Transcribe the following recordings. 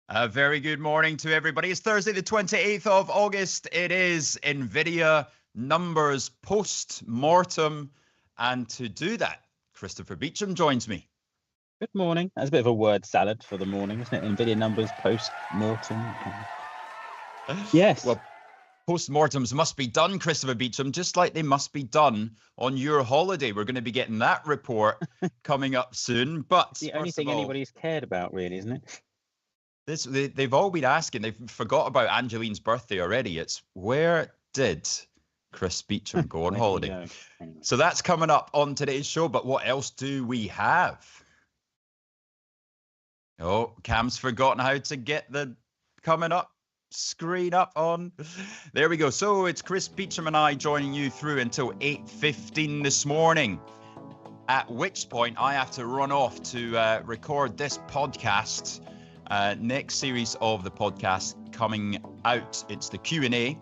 A very good morning to everybody. It's Thursday, the 28th of August. It is NVIDIA numbers post-mortem. And to do that, Christopher Beecham joins me. Good morning. That's a bit of a word salad for the morning, isn't it? NVIDIA numbers post-mortem. Yes. Well, post-mortems must be done, Christopher Beecham, just like they must be done on your holiday. We're going to be getting that report coming up soon. But it's the only thing anybody's cared about, really, isn't it? They've all been asking. They've forgot about Angeline's birthday already. It's where did Chris Beecham go on holiday? Anyway. So that's coming up on today's show. But what else do we have? Oh, Cam's forgotten how to get the coming up screen up on. There we go. So it's Chris Beecham and I joining you through until 8:15 this morning. At which point I have to run off to record this podcast. Next series of the podcast coming out. It's the Q&A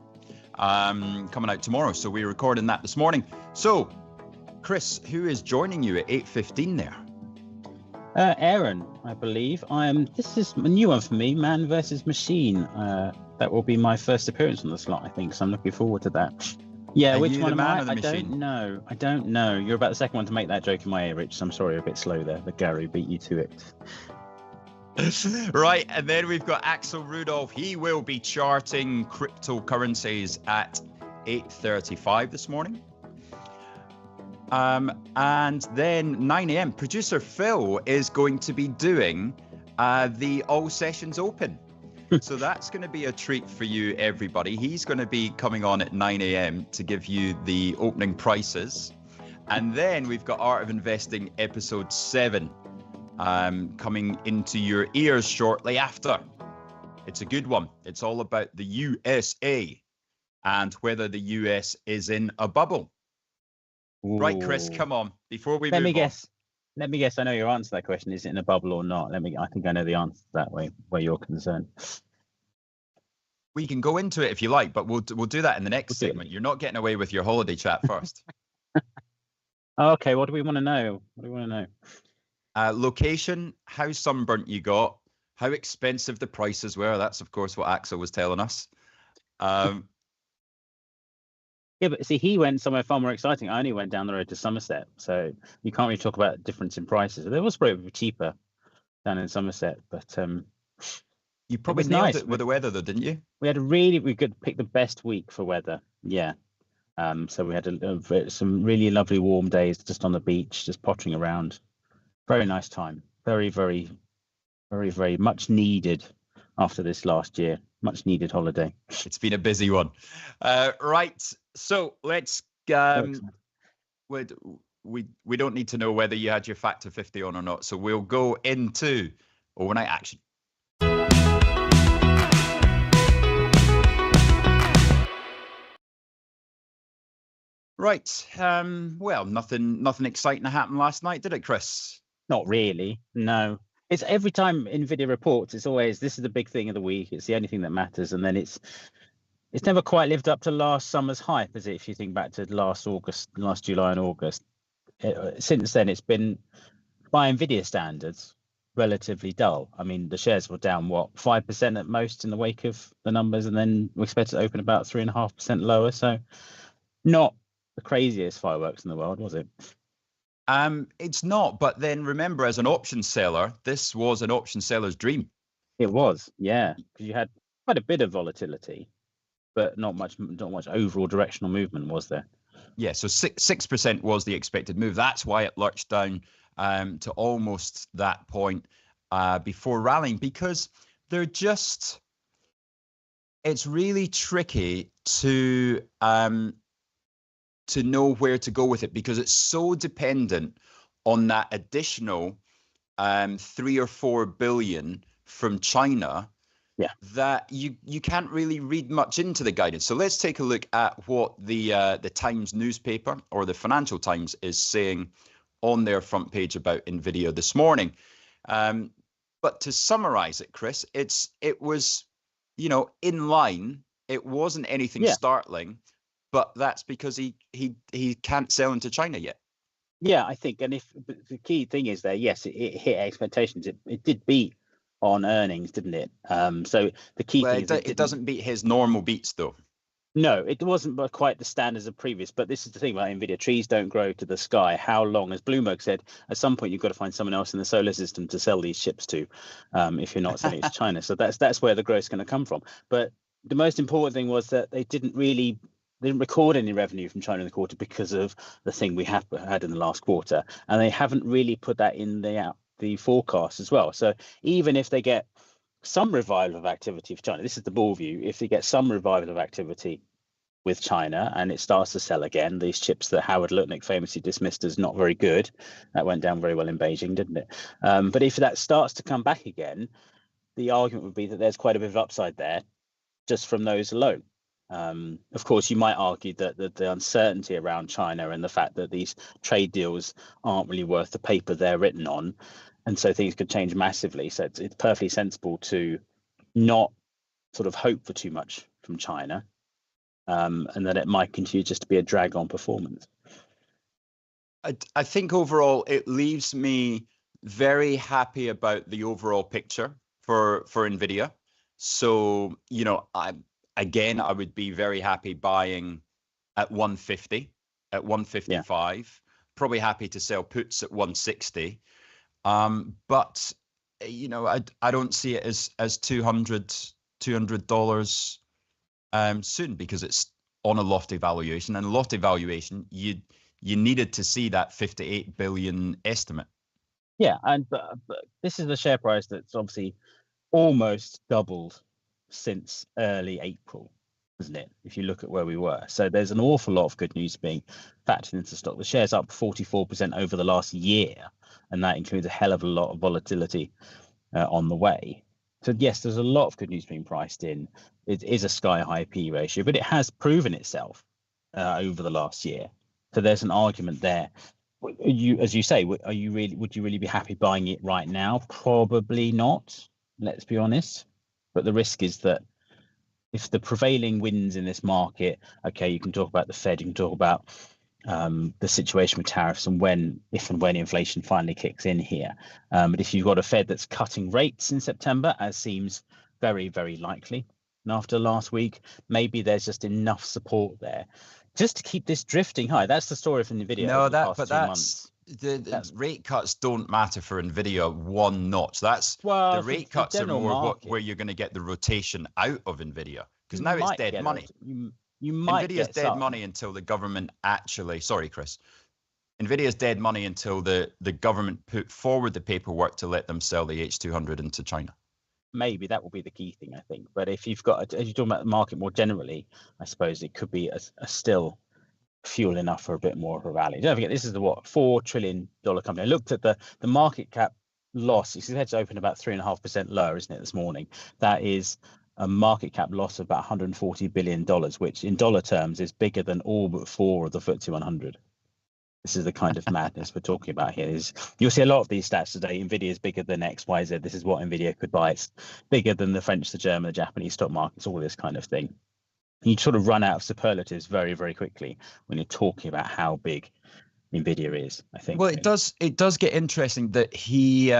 coming out tomorrow. So we're recording that this morning. So, Chris, who is joining you at 8:15 there? Aaron, I believe. This is a new one for me, Man versus Machine. That will be my first appearance on the slot, I think. So I'm looking forward to that. Yeah, which one am I? I don't know. I don't know. You're about the second one to make that joke in my ear, Rich. So I'm sorry, a bit slow there. But Gary beat you to it. Right, and then we've got Axel Rudolph. He will be charting cryptocurrencies at 8:35 this morning. And then 9 a.m. Producer Phil is going to be doing the All Sessions Open. So that's going to be a treat for you, everybody. He's going to be coming on at 9 a.m. to give you the opening prices. And then we've got Art of Investing episode 7. Coming into your ears shortly after. It's a good one. It's all about the USA and whether the US is in a bubble. Ooh. Right, Chris, come on. Before we Let me guess. I know your answer to that question. Is it in a bubble or not? I think I know the answer to that way, where you're concerned. We can go into it if you like, but we'll do that in the next segment. You're not getting away with your holiday chat first. Okay, what do we want to know? Location, how sunburnt you got, how expensive the prices were. That's, of course, what Axel was telling us. Yeah, but see, he went somewhere far more exciting. I only went down the road to Somerset, so you can't really talk about difference in prices. There was probably cheaper down in Somerset, but you probably nailed it with the weather, though, didn't you? We could pick the best week for weather. Yeah. So we had some really lovely warm days just on the beach, just pottering around. Very nice time. Very, very, very, very much needed after this last year. Much needed holiday. It's been a busy one. Right. So let's. We don't need to know whether you had your factor 50 on or not. So we'll go into overnight action. Right. Well, nothing exciting happened last night, did it, Chris? Not really. No. It's every time NVIDIA reports, it's always, this is the big thing of the week. It's the only thing that matters. And then it's never quite lived up to last summer's hype, is it? If you think back to last July and August. Since then, it's been, by NVIDIA standards, relatively dull. I mean, the shares were down, 5% at most in the wake of the numbers. And then we expect to open about 3.5% lower. So not the craziest fireworks in the world, was it? It's not, but then remember, as an option seller, this was an option seller's dream. It was, yeah, because you had quite a bit of volatility, but not much overall directional movement, was there? Yeah, so 6% was the expected move. That's why it lurched down to almost that point before rallying, because it's really tricky to know where to go with it, because it's so dependent on that additional 3 or 4 billion from China, that you can't really read much into the guidance. So let's take a look at what the Times newspaper, or the Financial Times, is saying on their front page about NVIDIA this morning. But to summarize it, Chris, it was, in line. It wasn't anything startling. But that's because he can't sell into China yet. Yeah, I think, and the key thing is there, yes, it hit expectations. It did beat on earnings, didn't it? So the key thing is it doesn't beat his normal beats, though. No, it wasn't quite the standards of previous. But this is the thing about NVIDIA: trees don't grow to the sky. How long, as Bloomberg said, at some point you've got to find someone else in the solar system to sell these chips to, if you're not selling it to China. So that's where the growth is going to come from. But the most important thing was that they didn't record any revenue from China in the quarter because of the thing we had in the last quarter, and they haven't really put that in the forecast as well. So even if they get some revival of activity for China, this is the bull view. If they get some revival of activity with China and it starts to sell again, these chips that Howard Lutnick famously dismissed as not very good, that went down very well in Beijing, didn't it? But if that starts to come back again, the argument would be that there's quite a bit of upside there just from those alone. Of course, you might argue that the uncertainty around China and the fact that these trade deals aren't really worth the paper they're written on, and so things could change massively. So it's perfectly sensible to not sort of hope for too much from China, and that it might continue just to be a drag on performance. I think overall it leaves me very happy about the overall picture for NVIDIA. So, I would be very happy buying at 150, at 155, probably happy to sell puts at 160. But I don't see it as $200 soon, because it's on a lofty valuation, and a lofty valuation, you needed to see that 58 billion estimate. Yeah, and but this is the share price that's obviously almost doubled since early April, isn't it? If you look at where we were. So there's an awful lot of good news being factored into stock. The share's up 44% over the last year, and that includes a hell of a lot of volatility on the way. So yes, there's a lot of good news being priced in. It is a sky high P ratio, but it has proven itself over the last year. So there's an argument there. As you say, would you really be happy buying it right now? Probably not. Let's be honest. But the risk is that if the prevailing winds in this market, okay, you can talk about the Fed, you can talk about the situation with tariffs and if and when inflation finally kicks in here. But if you've got a Fed that's cutting rates in September, as seems very, very likely, and after last week, maybe there's just enough support there just to keep this drifting high. That's the story from NVIDIA. No, over the past 2 months. The rate cuts don't matter for NVIDIA one notch. The rate cuts are more where you're going to get the rotation out of NVIDIA, because now it's dead money. You might NVIDIA's dead money until the government actually. Sorry, Chris. NVIDIA's dead money until the government put forward the paperwork to let them sell the H200 into China. Maybe that will be the key thing, I think. But if you've got, as you're talking about the market more generally, I suppose it could be a still fuel enough for a bit more of a rally. Don't forget, this is the $4 trillion company. I looked at the market cap loss. It's had to open about 3.5% lower, isn't it, this morning? That is a market cap loss of about $140 billion, which in dollar terms is bigger than all but 4 of the FTSE 100. This is the kind of madness we're talking about here. You'll see a lot of these stats today. NVIDIA is bigger than XYZ. This is what NVIDIA could buy. It's bigger than the French, the German, the Japanese stock markets, all this kind of thing. You sort of run out of superlatives very, very quickly when you're talking about how big NVIDIA is, I think. Well, it does get interesting that he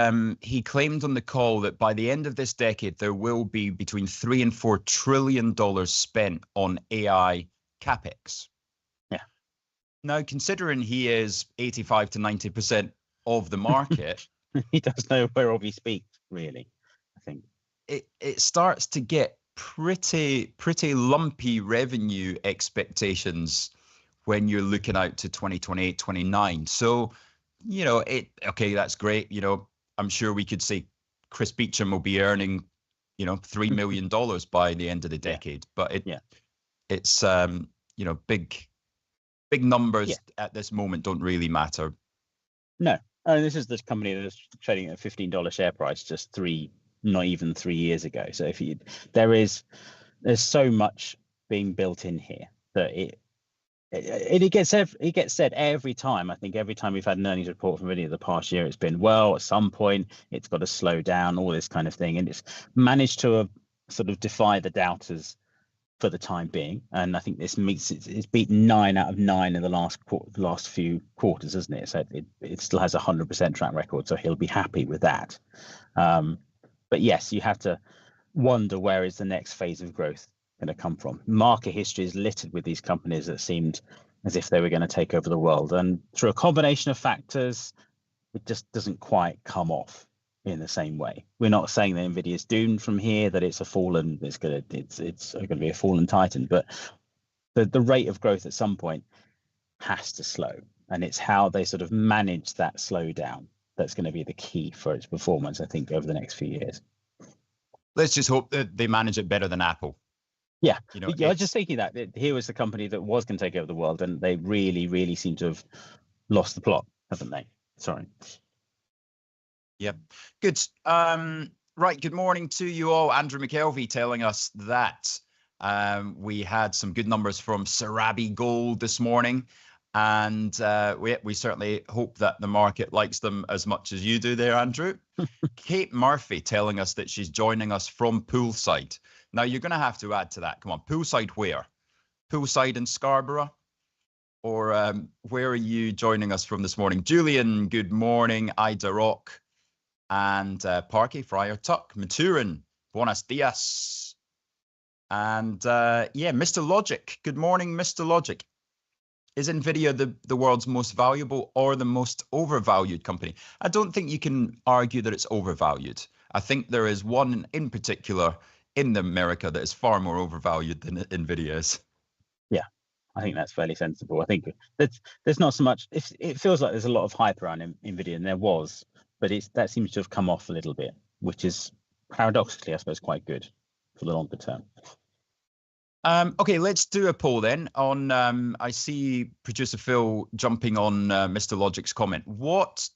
claimed on the call that by the end of this decade, there will be between $3 and $4 trillion spent on AI capex. Yeah. Now, considering he is 85 to 90% of the market, he does know whereof he speaks, really, I think. It starts to get pretty lumpy revenue expectations when you're looking out to 2028, 29. So, okay, that's great. I'm sure we could say Chris Beecham will be earning, $3 million by the end of the decade. But it's big numbers at this moment don't really matter. No, this is the company that is trading at a $15 share price not even 3 years ago. So there's so much being built in here that it gets said every time. I think every time we've had an earnings report from NVIDIA the past year, it's been, well, at some point it's got to slow down, all this kind of thing, and it's managed to sort of defy the doubters for the time being. And I think this it's beaten 9 out of 9 in the last few quarters, isn't it? So it still has 100% track record, so he'll be happy with that. But yes, you have to wonder where is the next phase of growth going to come from. Market history is littered with these companies that seemed as if they were going to take over the world, and through a combination of factors, it just doesn't quite come off in the same way. We're not saying that NVIDIA is doomed from here, that it's going to be a fallen titan, but the rate of growth at some point has to slow, and it's how they sort of manage that slowdown that's going to be the key for its performance, I think, over the next few years. Let's just hope that they manage it better than Apple. Yeah, I was just thinking that here was the company that was going to take over the world, and they really, really seem to have lost the plot, haven't they? Sorry. Yep. Good. Right. Good morning to you all. Andrew McKelvey telling us that we had some good numbers from Sarabi Gold this morning, and we certainly hope that the market likes them as much as you do there, Andrew. Kate Murphy telling us that she's joining us from poolside. Now you're going to have to add to that. Come on, poolside where? Poolside in Scarborough? Or where are you joining us from this morning? Julian, good morning. Ida Rock and Parky, Friar Tuck, Maturin, buenos dias. And yeah, Mr. Logic, good morning, Mr. Logic. Is NVIDIA the world's most valuable or the most overvalued company? I don't think you can argue that it's overvalued. I think there is one in particular in America that is far more overvalued than NVIDIA is. Yeah, I think that's fairly sensible. I think there's not so much. It feels like there's a lot of hype around NVIDIA, and there was, but that seems to have come off a little bit, which is paradoxically, I suppose, quite good for the longer term. Okay, let's do a poll then on, I see producer Phil jumping on Mr. Logic's comment. What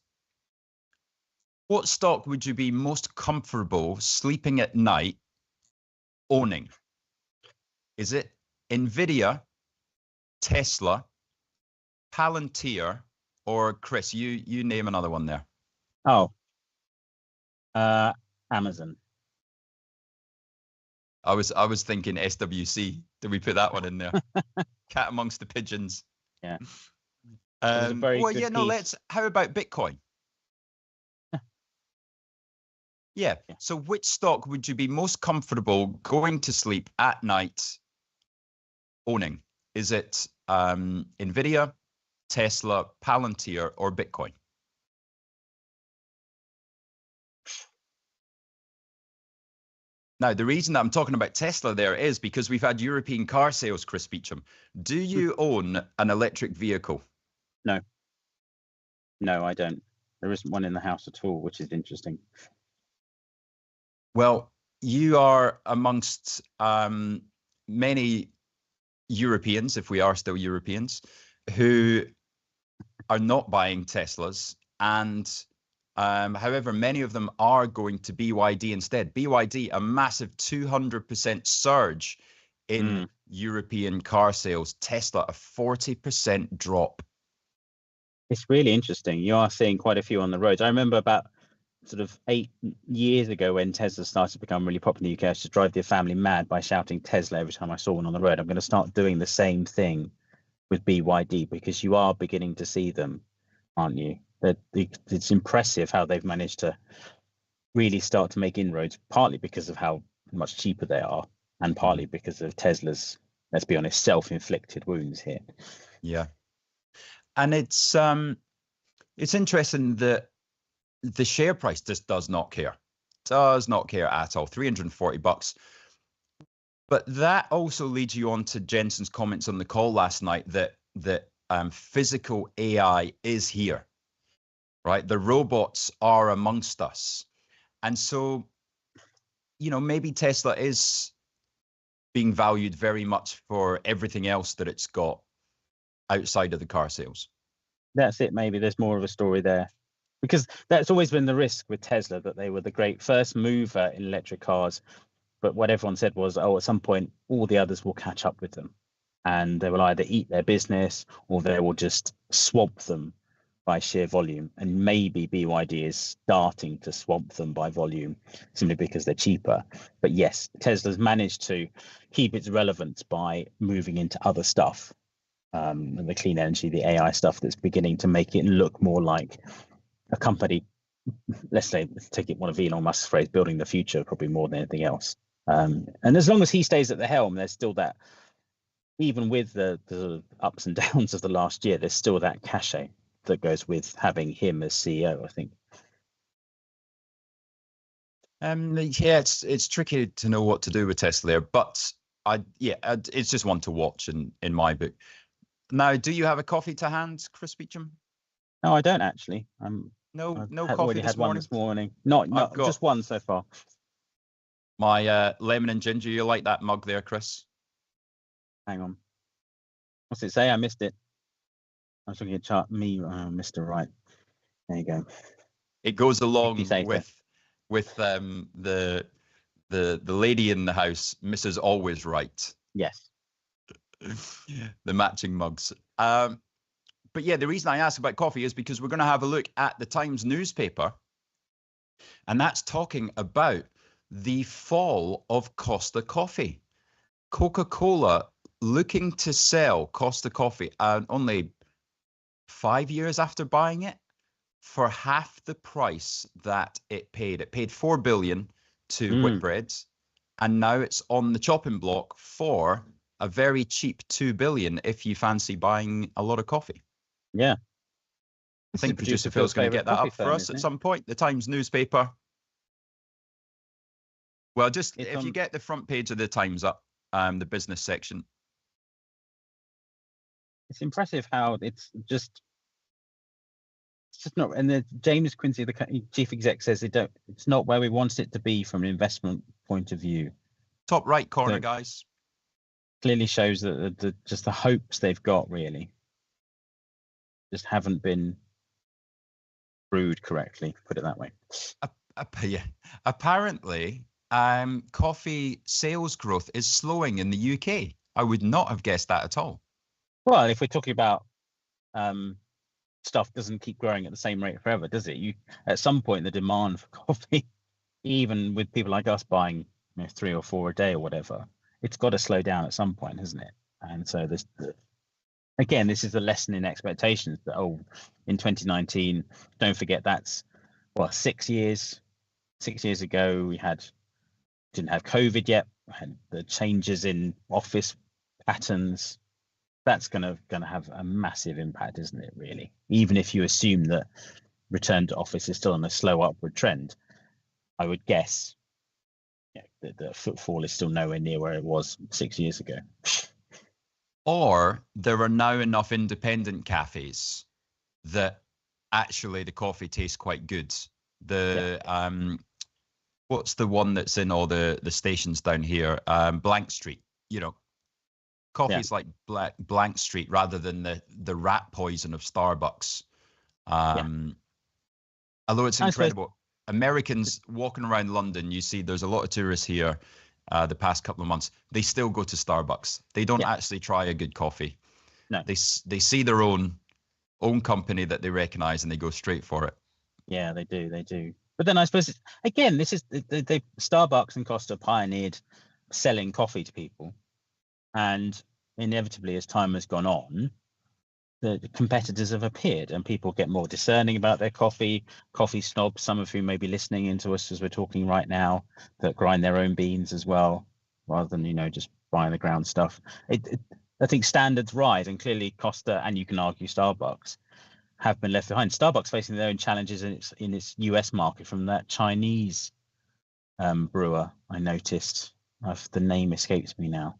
stock would you be most comfortable sleeping at night owning? Is it NVIDIA, Tesla, Palantir, or Chris, you name another one there. Oh, Amazon. I was thinking SWC. Did we put that one in there? Cat amongst the pigeons. Yeah. Well, yeah, no, how about Bitcoin? Yeah. So which stock would you be most comfortable going to sleep at night owning? Is it NVIDIA, Tesla, Palantir, or Bitcoin? Now, the reason that I'm talking about Tesla there is because we've had European car sales, Chris Beecham. Do you own an electric vehicle? No. No, I don't. There isn't one in the house at all, which is interesting. Well, you are amongst many Europeans, if we are still Europeans, who are not buying Teslas, and however, many of them are going to BYD instead. BYD, a massive 200% surge in European car sales. Tesla, a 40% drop. It's really interesting. You are seeing quite a few on the roads. I remember about sort of 8 years ago when Tesla started to become really popular in the UK, I used to drive the family mad by shouting Tesla every time I saw one on the road. I'm going to start doing the same thing with BYD, because you are beginning to see them, aren't you? It's impressive how they've managed to really start to make inroads, partly because of how much cheaper they are, and partly because of Tesla's, let's be honest, self-inflicted wounds here. Yeah. And it's interesting that the share price just does not care at all. $340. But that also leads you on to Jensen's comments on the call last night that physical AI is here, right? The robots are amongst us. And so, maybe Tesla is being valued very much for everything else that it's got outside of the car sales. That's it. Maybe there's more of a story there, because that's always been the risk with Tesla, that they were the great first mover in electric cars. But what everyone said was, at some point, all the others will catch up with them, and they will either eat their business or they will just swamp them by sheer volume. And maybe BYD is starting to swamp them by volume simply because they're cheaper. But yes, Tesla's managed to keep its relevance by moving into other stuff, the clean energy, the AI stuff, that's beginning to make it look more like a company let's take it one of Elon Musk's phrase, building the future probably more than anything else. And as long as he stays at the helm, there's still that, even with the ups and downs of the last year, there's still that cachet that goes with having him as CEO, I think. Yeah, it's tricky to know what to do with Tesla there, but it's just one to watch in my book. Now, do you have a coffee to hand, Chris Beecham? No, I don't actually. No coffee already this had morning. One this morning. Not just one so far. My lemon and ginger. You like that mug there, Chris? Hang on. What's it say? I missed it. I was looking at chart. Mr. Right. There you go. It goes along with the lady in the house, Mrs. Always Right. Yes. The matching mugs. But yeah, the reason I ask about coffee is because we're going to have a look at the Times newspaper, and that's talking about the fall of Costa Coffee. Coca-Cola looking to sell Costa Coffee only 5 years after buying it for half the price that it paid. It paid $4 billion to Whitbread, and now it's on the chopping block for a very cheap $2 billion if you fancy buying a lot of coffee. Yeah. I think producer Phil's going to get that up for us at some point. The Times newspaper. Well, if you get the front page of the Times up, the business section. It's impressive how it's just not. And James Quincy, the chief exec, says it's not where we want it to be from an investment point of view. Top right corner, guys. Clearly shows that just the hopes they've got really just haven't been brewed correctly, put it that way. Yeah. Apparently, coffee sales growth is slowing in the UK. I would not have guessed that at all. Well, if we're talking about stuff doesn't keep growing at the same rate forever, does it? At some point, the demand for coffee, even with people like us buying 3 or 4 a day or whatever, it's got to slow down at some point, hasn't it? And so this is the lesson in expectations that, in 2019, don't forget that's 6 years. 6 years ago, we didn't have COVID yet. We had the changes in office patterns. That's going to have a massive impact, isn't it, really? Even if you assume that return to office is still on a slow upward trend, I would guess the footfall is still nowhere near where it was 6 years ago. Or there are now enough independent cafes that actually the coffee tastes quite good. What's the one that's in all the stations down here? Blank Street. Coffee's like Blank Street rather than the rat poison of Starbucks. Although it's incredible. Americans walking around London, you see there's a lot of tourists here the past couple of months. They still go to Starbucks. They don't actually try a good coffee. No. They see their own company that they recognize and they go straight for it. Yeah, they do. But then I suppose, again, this is the Starbucks and Costa pioneered selling coffee to people. And inevitably, as time has gone on, the competitors have appeared and people get more discerning about their coffee snobs, some of whom may be listening into us as we're talking right now, that grind their own beans as well, rather than, just buying the ground stuff. I think standards rise, and clearly Costa, and you can argue Starbucks, have been left behind. Starbucks facing their own challenges in its US market from that Chinese brewer. I noticed, the name escapes me now,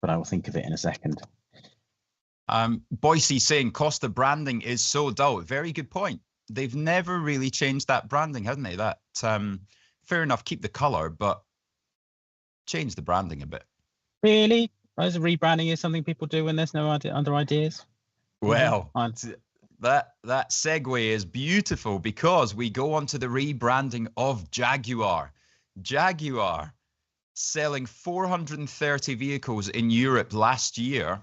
but I will think of it in a second. Boise saying Costa branding is so dull. Very good point. They've never really changed that branding, haven't they? That fair enough, keep the color, but change the branding a bit. Really? As rebranding is something people do when there's no other ideas. Well, that segue is beautiful because we go on to the rebranding of Jaguar. Jaguar selling 430 vehicles in Europe last year.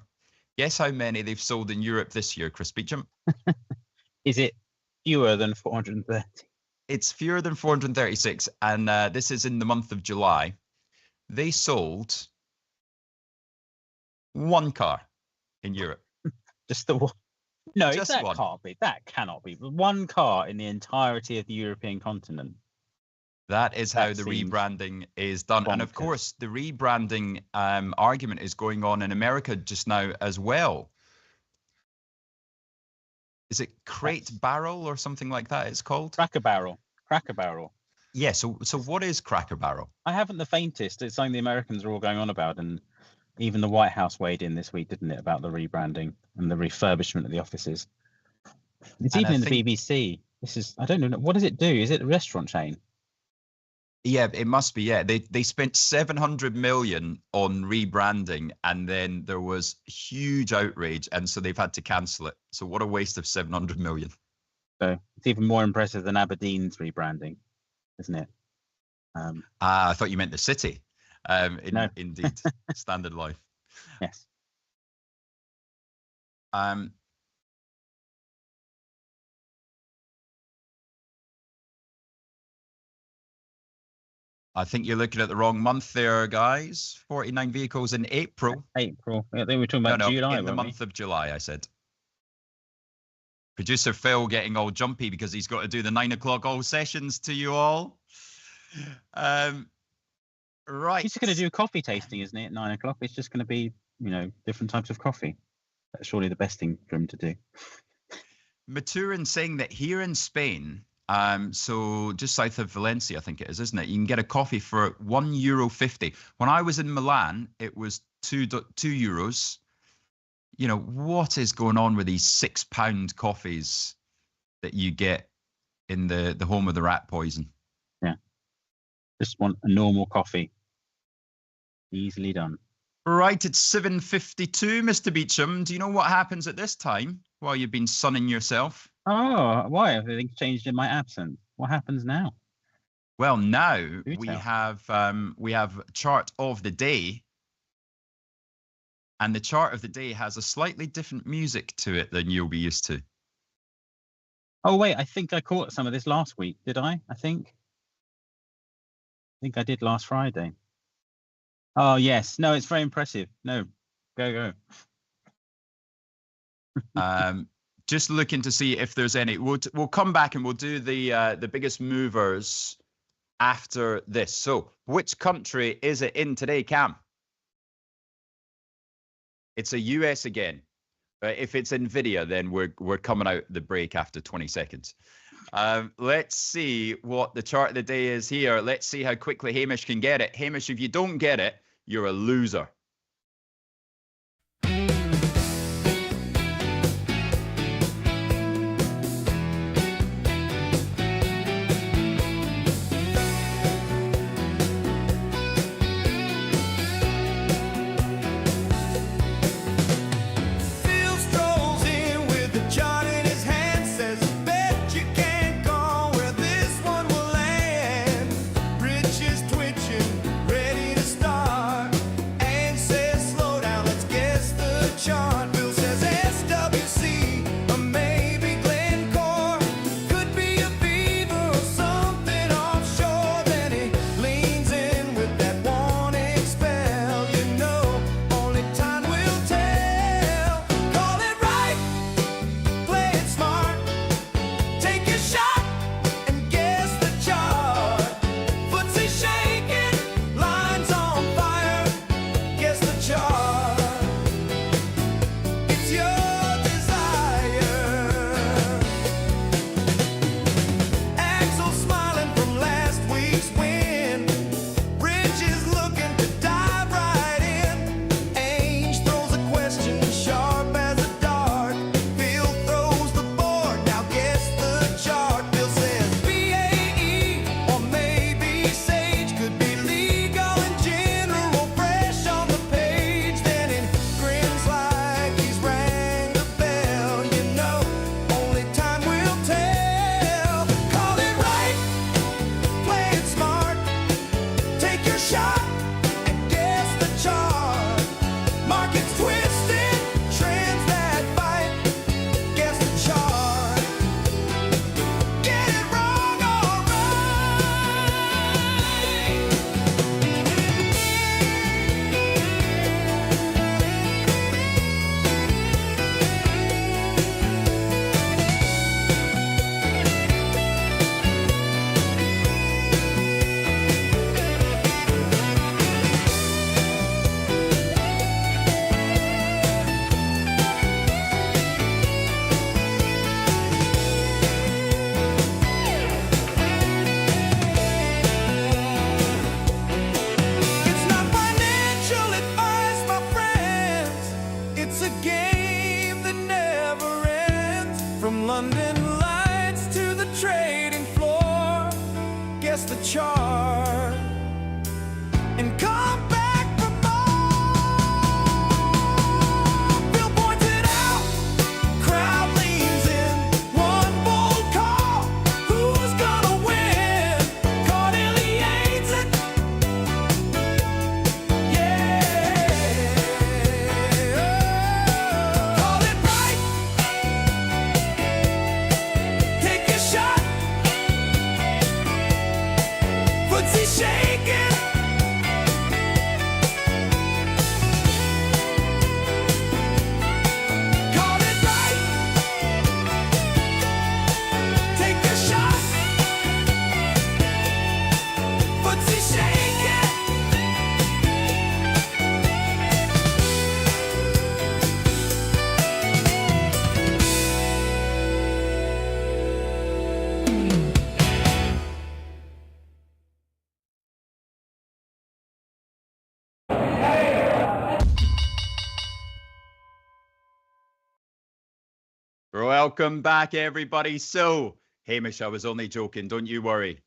Guess how many they've sold in Europe this year, Chris Beecham? Is it fewer than 430? It's fewer than 436, and this is in the month of July. They sold one car in Europe. Just the one? No, Just that one. can't be. That cannot be. One car in the entirety of the European continent. That is how That the seems rebranding is done. And of bonkers. course, the rebranding argument is going on in America just now as well. Is it Crate Barrel or something like that it's called? Cracker Barrel. Cracker Barrel. Yeah, so what is Cracker Barrel? I haven't the faintest. It's something the Americans are all going on about, and even the White House weighed in this week, didn't it, about the rebranding and the refurbishment of the offices. It's And even I in think- the BBC. This is, I don't know, what does it do? Is it a restaurant chain? Yeah, it must be. Yeah, they spent 700 million on rebranding, and then there was huge outrage, and so they've had to cancel it. So what a waste of 700 million. So it's even more impressive than Aberdeen's rebranding, isn't it? I thought you meant the city. No. Indeed, Standard Life. Yes. I think you're looking at the wrong month there, guys. 49 vehicles in April. April. Yeah, they were talking about July, in the month of July, I said. Producer Phil getting all jumpy because he's got to do the 9 o'clock all sessions to you all. Right. He's just going to do coffee tasting, isn't it, at 9 o'clock? It's just going to be, different types of coffee. That's surely the best thing for him to do. Maturin saying that here in Spain, so just south of Valencia, I think it is, isn't it? You can get a coffee for €1.50. When I was in Milan, it was €2. What is going on with these £6 coffees that you get in the home of the rat poison? Yeah. Just want a normal coffee. Easily done. Right, it's 7:52, Mr. Beecham. Do you know what happens at this time while you've been sunning yourself? Oh, why have things changed in my absence? What happens now? Well, now Do we tell. have chart of the day, and the chart of the day has a slightly different music to it than you'll be used to. Oh, wait, I think I caught some of this last week. Did I? I think I did last Friday. Oh, yes. No, it's very impressive. No, go. Just looking to see if there's any. We'll come back and we'll do the biggest movers after this. So, which country is it in today, Cam? It's a US again. If it's NVIDIA, then we're coming out the break after 20 seconds. Let's see what the chart of the day is here. Let's see how quickly Hamish can get it. Hamish, if you don't get it, you're a loser. And test the chart and come back for more. Bill pointed out, crowd leans in, one bold call. Who's gonna win? Cornelia aids it. Yeah. Call it right. Take a shot. Footsie shaking. Call it right. Take a shot. Footsie shaking. Welcome back, everybody. So, Hamish, I was only joking. Don't you worry.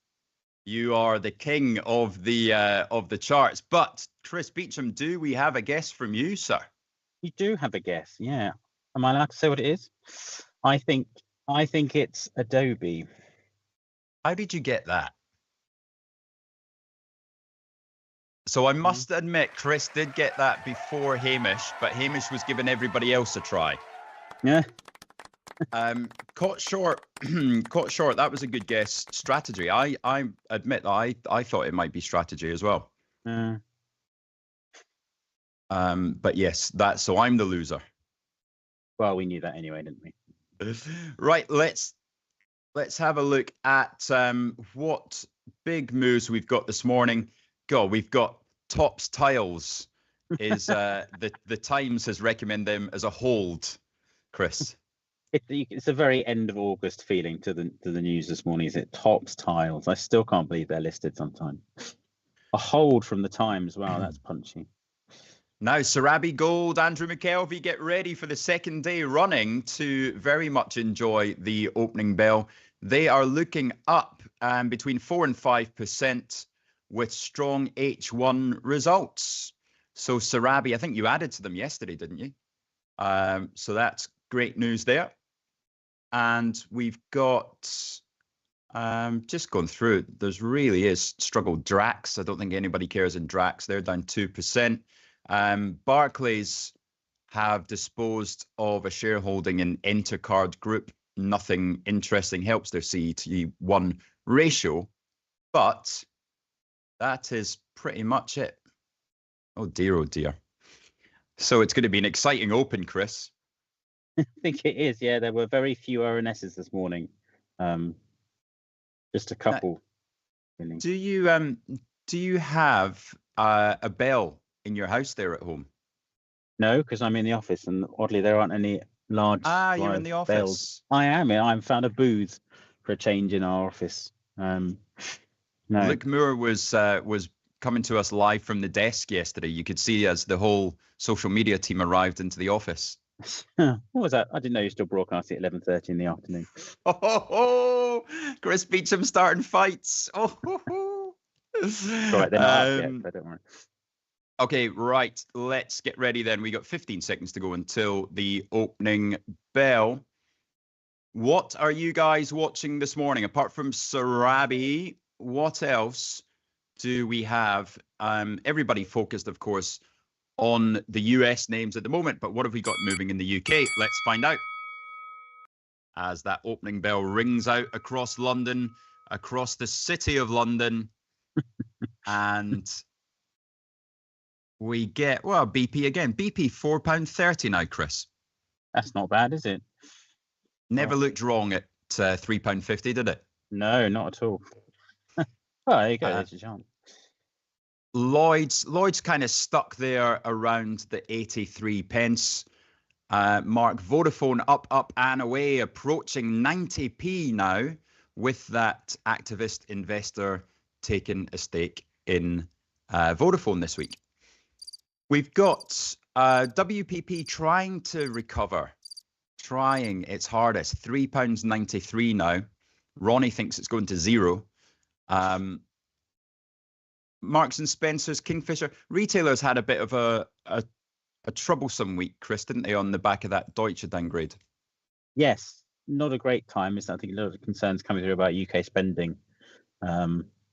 You are the king of the charts. But Chris Beecham, do we have a guess from you, sir? You do have a guess, yeah. Am I allowed to say what it is? I think it's Adobe. How did you get that? So I must admit, Chris did get that before Hamish, but Hamish was giving everybody else a try. Yeah. Caught short. Caught short. That was a good guess. Strategy. I admit that I thought it might be strategy as well. But yes, so I'm the loser. Well, we knew that anyway, didn't we? Right. Let's have a look at what big moves we've got this morning. God, we've got Tops Tiles. Is the Times has recommended them as a hold, Chris. It's a very end of August feeling to the news this morning. Is it Tops Tiles? I still can't believe they're listed sometime. A hold from the Times. Wow, that's punchy. Now, Sarabi Gold, Andrew McKelvey, get ready for the second day running to very much enjoy the opening bell. They are looking up between 4 and 5% with strong H1 results. So Sarabi, I think you added to them yesterday, didn't you? So that's great news there. And we've got, just going through, there's really is struggle. Drax, I don't think anybody cares in Drax. They're down 2%. Barclays have disposed of a shareholding in Entercard Group. Nothing interesting, helps their CET1 ratio, but that is pretty much it. Oh dear, oh dear. So it's going to be an exciting open, Chris. I think it is. Yeah, there were very few RNSs this morning. Just a couple. Really. Do you have a bell in your house there at home? No, because I'm in the office, and oddly there aren't any large. You're in the office. Bells. I am. I found a booth for a change in our office. No. Luke Moore was coming to us live from the desk yesterday. You could see as the whole social media team arrived into the office. What was that? I didn't know you still broadcast at 11:30 in the afternoon. Oh, Chris Beecham starting fights. Oh, right, they're not up yet, but don't worry. Okay, right. Let's get ready then. We got 15 seconds to go until the opening bell. What are you guys watching this morning? Apart from Sarabi, what else do we have? Everybody focused, of course, on the US names at the moment, but what have we got moving in the UK? Let's find out. As that opening bell rings out across London, across the city of London, and we get, well, BP again. BP £4.30 now, Chris. That's not bad, is it? Never looked wrong at £3.50, did it? No, not at all. Oh, there you go. There's a chance. Lloyd's kind of stuck there around the 83 pence. Mark, Vodafone up and away, approaching 90p now, with that activist investor taking a stake in Vodafone this week. We've got WPP trying to recover, trying its hardest, £3.93 now. Ronnie thinks it's going to zero. Marks and Spencer's, Kingfisher, retailers had a bit of a troublesome week, Chris, didn't they, on the back of that Deutsche downgrade? Yes, not a great time. I think a lot of concerns coming through about UK spending.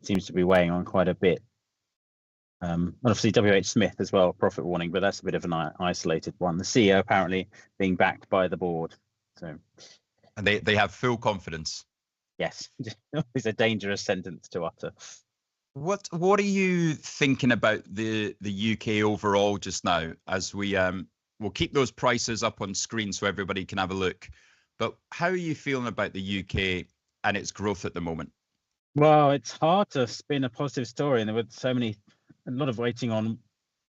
Seems to be weighing on quite a bit. And obviously WH Smith as well, profit warning, but that's a bit of an isolated one. The CEO apparently being backed by the board. So, and they have full confidence. Yes, it's a dangerous sentence to utter. What are you thinking about the UK overall just now? As we'll keep those prices up on screen so everybody can have a look. But how are you feeling about the UK and its growth at the moment? Well, it's hard to spin a positive story, and there were a lot of waiting on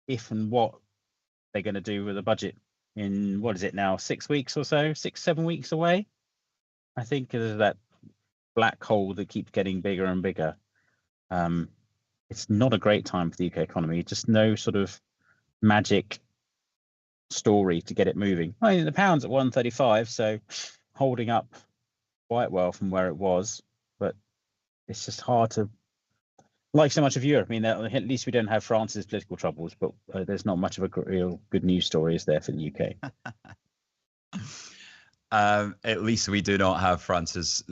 if and what they're going to do with the budget in, what is it now, 6 weeks or so, 7 weeks away. I think there's that black hole that keeps getting bigger and bigger. It's not a great time for the UK economy. Just no sort of magic story to get it moving. I mean, the pound's at 135, so holding up quite well from where it was, but it's just hard to, like so much of Europe. I mean, at least we don't have France's political troubles, but there's not much of a real good news story, is there, for the UK? At least we do not have France's.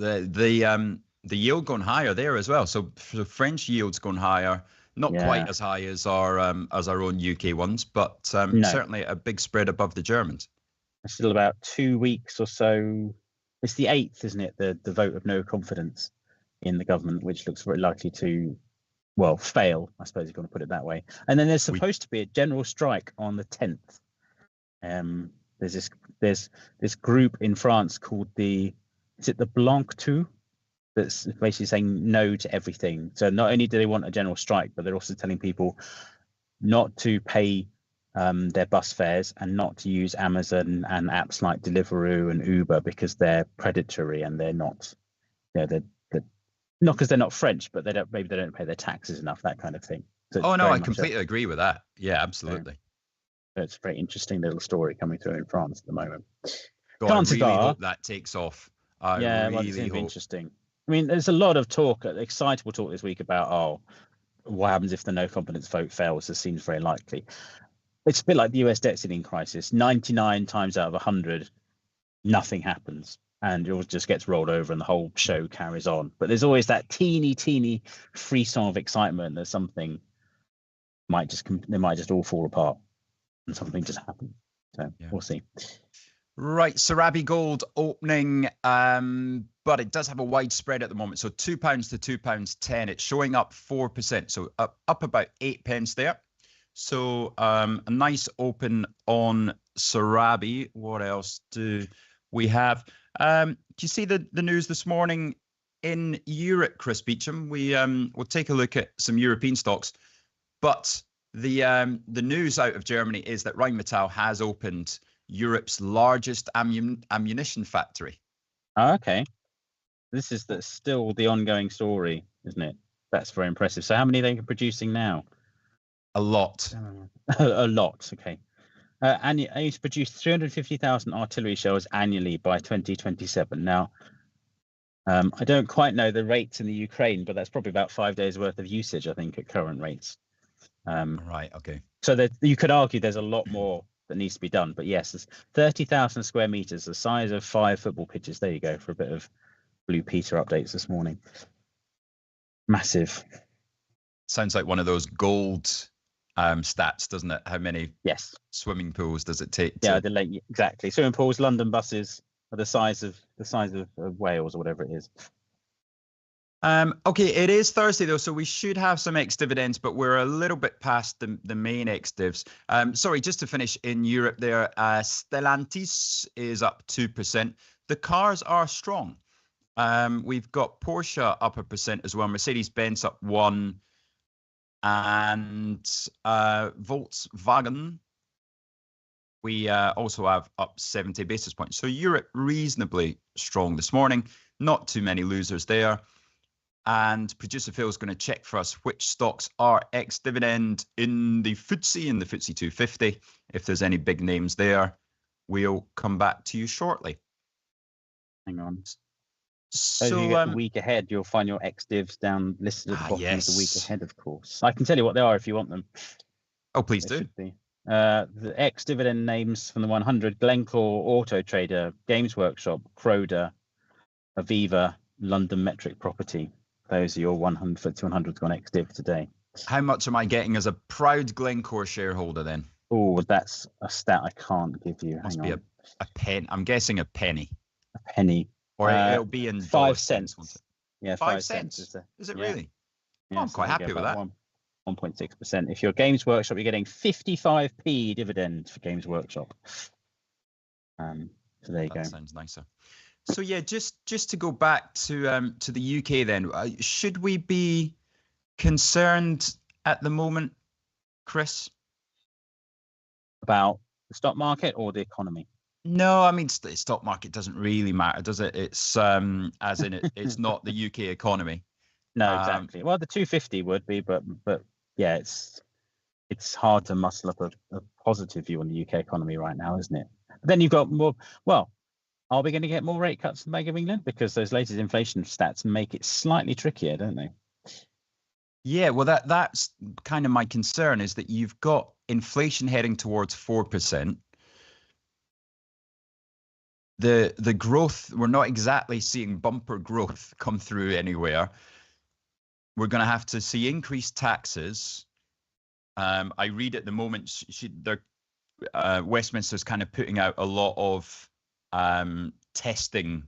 The yield going higher there as well. So the French yield's going higher, not quite as high as our own UK ones, but certainly a big spread above the Germans. It's still about 2 weeks or so. It's the 8th, isn't it? The vote of no confidence in the government, which looks very likely to, well, fail, I suppose, if you want to put it that way. And then there's supposed to be a general strike on the 10th. There's this group in France called is it the Blanc Tout? That's basically saying no to everything. So not only do they want a general strike, but they're also telling people not to pay their bus fares and not to use Amazon and apps like Deliveroo and Uber because they're predatory and they're not, they're not because they're not French, but they don't pay their taxes enough, that kind of thing. So I completely agree with that. Yeah, absolutely. So it's a very interesting little story coming through in France at the moment. God, I really hope that takes off. It's interesting. I mean, there's a lot of talk, excitable talk this week about, what happens if the no confidence vote fails? This seems very likely. It's a bit like the US debt ceiling crisis. 99 times out of 100, nothing happens, and it just gets rolled over and the whole show carries on. But there's always that teeny frisson of excitement that something might just all fall apart and something just happen. So We'll see. Right, Sarabi Gold opening, but it does have a wide spread at the moment. So £2 to £2.10. It's showing up 4%, so up about 8 pence there. So a nice open on Sarabi. What else do we have? Do you see the news this morning in Europe, Chris Beecham? We'll take a look at some European stocks, but the news out of Germany is that Rheinmetall has opened Europe's largest ammunition factory. Oh, okay. This is still the ongoing story, isn't it? That's very impressive. So how many are they producing now? A lot. A lot, okay. And it aims to produce 350,000 artillery shells annually by 2027. Now, I don't quite know the rates in the Ukraine, but that's probably about 5 days worth of usage, I think, at current rates. Right, okay. So you could argue there's a lot more that needs to be done. But yes, there's 30,000 square meters, the size of 5 football pitches. There you go, for a bit of Blue Peter updates this morning. Massive. Sounds like one of those gold stats, doesn't it? How many swimming pools does it take? Exactly. Swimming pools, London buses are the size of Wales or whatever it is. Okay, it is Thursday though, so we should have some ex-dividends, but we're a little bit past the main ex-divs. Sorry, just to finish in Europe there, Stellantis is up 2%. The cars are strong. We've got Porsche up 1% as well, Mercedes-Benz up 1%, and Volkswagen, we also have up 70 basis points. So Europe reasonably strong this morning, not too many losers there. And producer Phil is going to check for us which stocks are ex-dividend in the FTSE and the FTSE 250. If there's any big names there, we'll come back to you shortly. Hang on. So if you So get the week ahead, you'll find your ex-divs down listed at the bottom of the week yes. ahead, of course. I can tell you what they are if you want them. Oh, please They do. should be. The ex-dividend names from the 100: Glencore, Auto Trader, Games Workshop, Croda, Aviva, London Metric Property. Those are your 100 FTSE 100 gone ex-div today. How much am I getting as a proud Glencore shareholder then? Oh, that's a stat I can't give you. Must Hang be on. a pen. I'm guessing a penny. A penny. Or it'll be in 5 cents, won't cents. it? Yeah, 5 cents. cents. Is it yeah. really? Yeah, Oh, I'm so quite there you happy go, with about that. 1.6%. If you're Games Workshop, you're getting 55p dividend for Games Workshop. So there you go. That sounds nicer. So yeah, just to go back to the UK then, should we be concerned at the moment, Chris? About the stock market or the economy? No, I mean the stock market doesn't really matter, does it? It's as in it's not the UK economy. No, exactly. Well, the 250 would be, but yeah, it's hard to muscle up a positive view on the UK economy right now, isn't it? But then you've got more. Well, are we going to get more rate cuts from the Bank of England? Because those latest inflation stats make it slightly trickier, don't they? Yeah, well, that's kind of my concern, is that you've got inflation heading towards 4%. The growth, we're not exactly seeing bumper growth come through anywhere. We're going to have to see increased taxes. I read at the moment Westminster's kind of putting out a lot of testing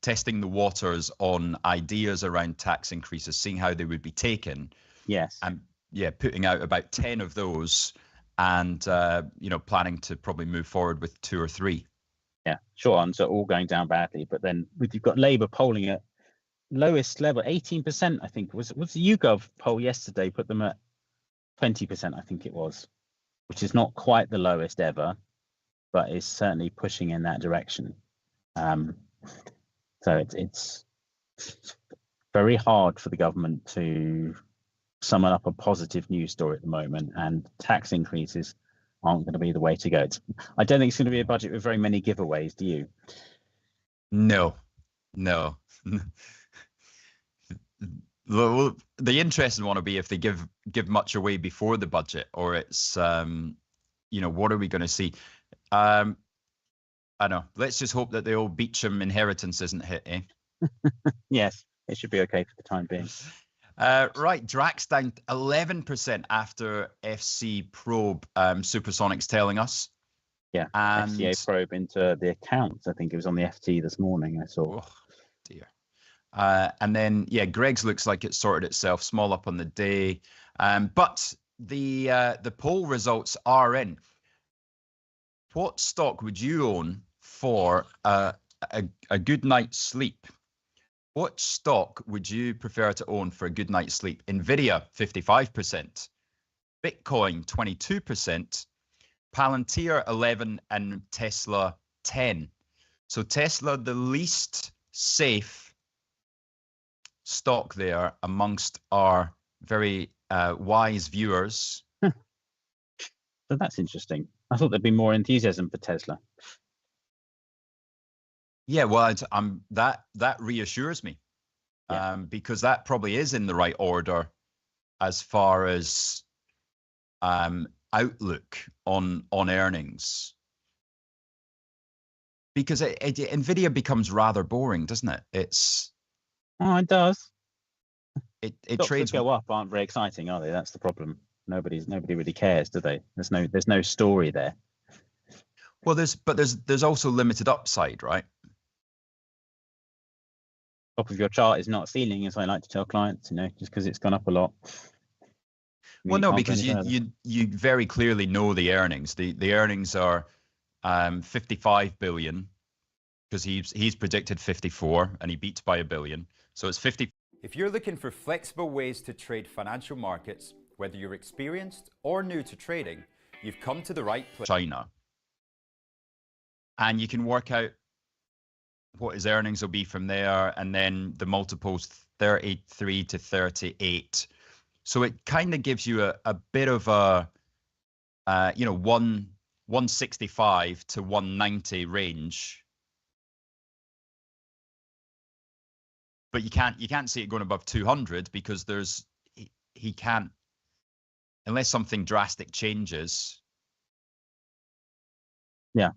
the waters on ideas around tax increases, seeing how they would be taken. Yes. And yeah, putting out about 10 of those, and planning to probably move forward with 2 or 3. Yeah, short ones are all going down badly, but then you've got Labour polling at lowest level, 18%. I think was the YouGov poll yesterday put them at 20%. I think it was, which is not quite the lowest ever, but is certainly pushing in that direction. So it's very hard for the government to summon up a positive news story at the moment, and tax increases aren't going to be the way to go. I don't think it's going to be a budget with very many giveaways. Do you? No. The interesting one will be if they give much away before the budget, or it's what are we going to see? I don't know. Let's just hope that the old Beecham inheritance isn't hit, eh? Yes, it should be okay for the time being. Right, Drax down 11% after FC Probe, Supersonics telling us. Yeah, and FCA probe into the accounts. I think it was on the FT this morning. I saw. Oh dear. And then Greg's looks like it sorted itself, small up on the day. But the poll results are in. What stock would you own for a good night's sleep? What stock would you prefer to own for a good night's sleep? NVIDIA, 55%. Bitcoin, 22%. Palantir, 11%. And Tesla, 10%. So Tesla, the least safe stock there amongst our very wise viewers. So that's interesting. I thought there'd be more enthusiasm for Tesla. Yeah, well, that reassures me, because that probably is in the right order as far as outlook on earnings. Because NVIDIA becomes rather boring, doesn't it? It does. It Stocks trades that go up aren't very exciting, are they? That's the problem. Nobody really cares, do they? There's no story there. Well, there's also limited upside, right? Top of your chart is not a ceiling, as I like to tell clients. Just because it's gone up a lot. Well, no, because you very clearly know the earnings. The earnings are 55 billion, because he's predicted 54 and he beats by $1 billion. So it's 50. If you're looking for flexible ways to trade financial markets, whether you're experienced or new to trading, you've come to the right place. China. And you can work out what his earnings will be from there, and then the multiples 33 to 38. So it kind of gives you a bit of a 165 to 190 range. but you can't see it going above 200 because he can't, unless something drastic changes. Yeah.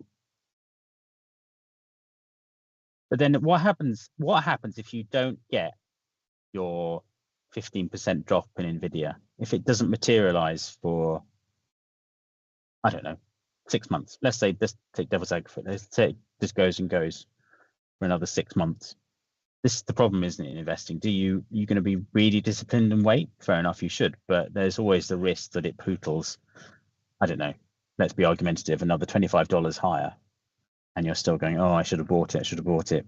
But then what happens if you don't get your 15% drop in NVIDIA? If it doesn't materialize for, I don't know, 6 months, let's say, this, take devil's advocate, let's say this goes and goes for another 6 months. This is the problem, isn't it, in investing? You're going to be really disciplined and wait? Fair enough, you should, but there's always the risk that it pootles, I don't know, let's be argumentative, another $25 higher, and you're still going, oh, I should have bought it.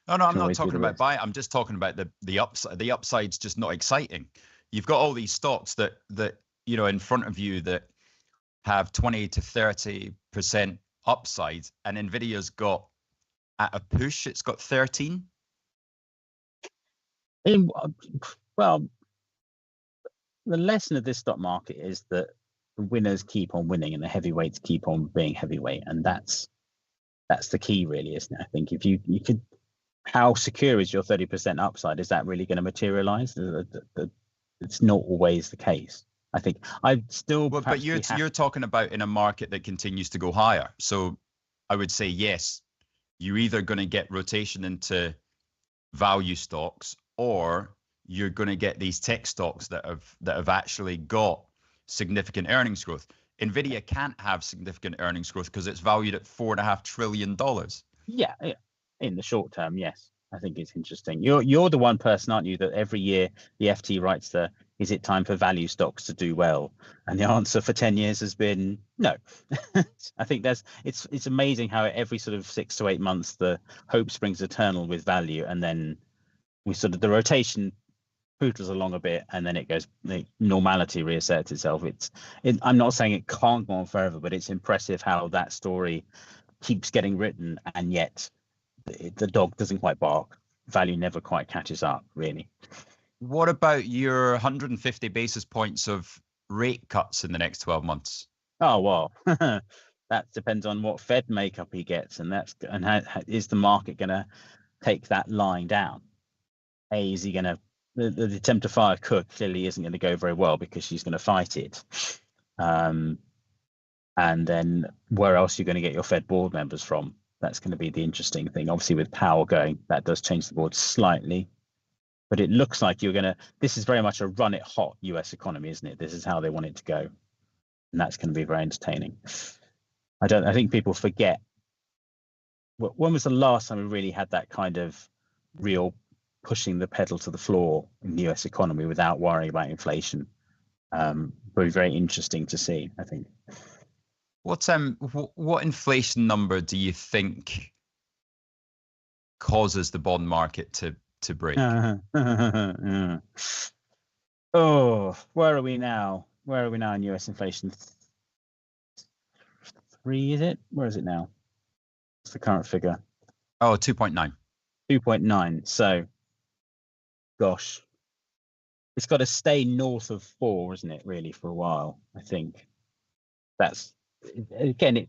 No, I'm not talking about buying. I'm just talking about the upside. The upside's just not exciting. You've got all these stocks that in front of you that have 20 to 30% upside, and NVIDIA's got, at a push, it's got 13. Well, the lesson of this stock market is that the winners keep on winning and the heavyweights keep on being heavyweight, and that's the key, really, isn't it? I think if you could, how secure is your 30% upside? Is that really going to materialize? It's not always the case. I think I still. But you're talking about in a market that continues to go higher. So I would say yes, you're either going to get rotation into value stocks, or you're going to get these tech stocks that have actually got significant earnings growth. NVIDIA can't have significant earnings growth because it's valued at $4.5 trillion. Yeah, in the short term, yes. I think it's interesting. You're the one person, aren't you, that every year the FT writes is it time for value stocks to do well? And the answer for 10 years has been no. I think it's amazing how every sort of 6 to 8 months the hope springs eternal with value, and then the rotation pootles along a bit, and then it goes, the normality reasserts itself. I'm not saying it can't go on forever, but it's impressive how that story keeps getting written, and yet the dog doesn't quite bark. Value never quite catches up, really. What about your 150 basis points of rate cuts in the next 12 months? Oh, well, that depends on what Fed makeup he gets, and how is the market going to take that line down? Is he going to, the attempt to fire Cook clearly isn't going to go very well because she's going to fight it. And then where else are you going to get your Fed board members from? That's going to be the interesting thing. Obviously, with Powell going, that does change the board slightly. But it looks like this is very much a run it hot US economy, isn't it? This is how they want it to go. And that's going to be very entertaining. I think people forget. When was the last time we really had that kind of real pushing the pedal to the floor in the US economy without worrying about inflation? Very, very interesting to see, I think. What inflation number do you think causes the bond market to break? Oh, where are we now? Where are we now in US inflation? 3, is it? Where is it now? What's the current figure? Oh, 2.9. 2.9. So, gosh, it's got to stay north of 4, isn't it? Really, for a while, I think. That's, again,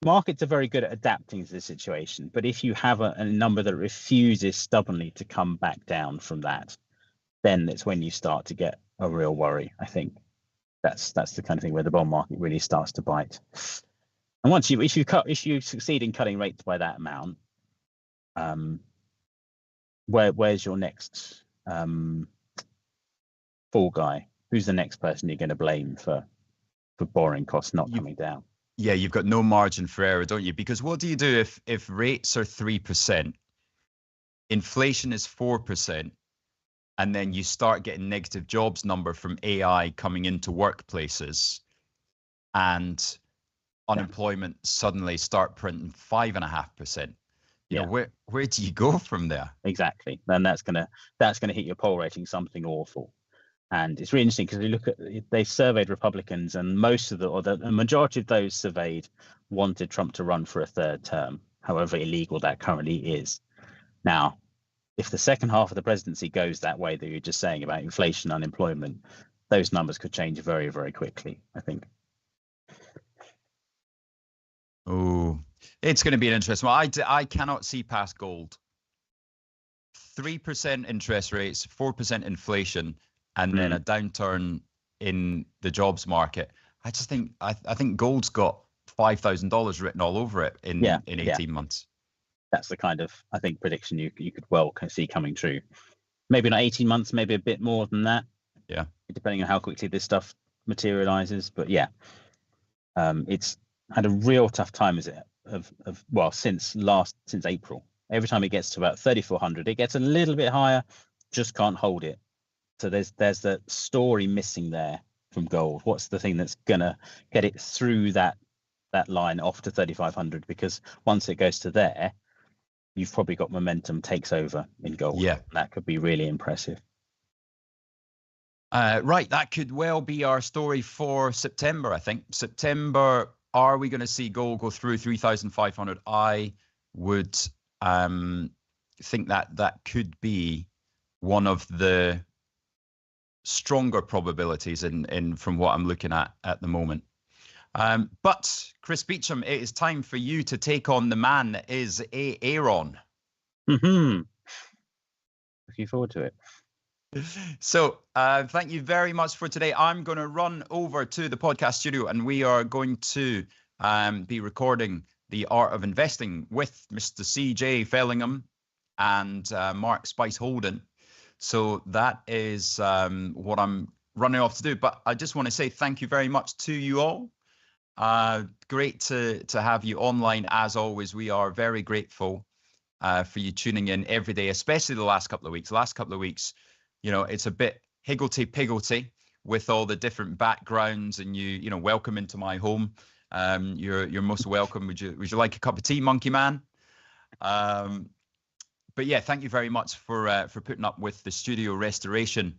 markets are very good at adapting to the situation, but if you have a number that refuses stubbornly to come back down from that, then it's when you start to get a real worry. I think that's the kind of thing where the bond market really starts to bite. And once if you succeed in cutting rates by that amount, where's your next fall guy? Who's the next person you're going to blame for borrowing costs not coming down? Yeah, you've got no margin for error, don't you? Because what do you do if rates are 3%, inflation is 4%, and then you start getting negative jobs number from AI coming into workplaces, and unemployment suddenly start printing 5.5%? You know, where do you go from there? Exactly, and that's gonna hit your poll rating something awful. And it's really interesting because you look at, they surveyed Republicans, and the majority of those surveyed wanted Trump to run for a 3rd term, however illegal that currently is. Now, if the second half of the presidency goes that way that you're just saying about inflation, unemployment, those numbers could change very, very quickly, I think. Oh, it's going to be an interesting one. I cannot see past gold. 3% interest rates, 4% inflation, and then a downturn in the jobs market. I just think I think gold's got $5,000 written all over it in 18 months. That's the kind of, I think, prediction you could well see coming true. Maybe not 18 months, maybe a bit more than that. Yeah, depending on how quickly this stuff materializes. But yeah, it's had a real tough time, since April. Every time it gets to about 3,400, it gets a little bit higher, just can't hold it. So there's the story missing there from gold. What's the thing that's gonna get it through that line off to 3,500? Because once it goes to there, you've probably got momentum takes over in gold. Yeah, that could be really impressive. Right, that could well be our story for September. I think September. Are we going to see gold go through 3,500? I would think that could be one of the stronger probabilities in from what I'm looking at the moment. But Chris Beecham, it is time for you to take on the man that is Aaron. Looking forward to it. So thank you very much for today. I'm going to run over to the podcast studio and we are going to be recording The Art of Investing with Mr. CJ Fellingham and Mark Spice Holden. So that is what I'm running off to do. But I just want to say thank you very much to you all. Great to have you online as always. We are very grateful for you tuning in every day, especially the last couple of weeks. You know, it's a bit higgledy-piggledy with all the different backgrounds, and you know, welcome into my home. You're most welcome. Would you like a cup of tea, Monkey Man? But yeah, thank you very much for putting up with the studio restoration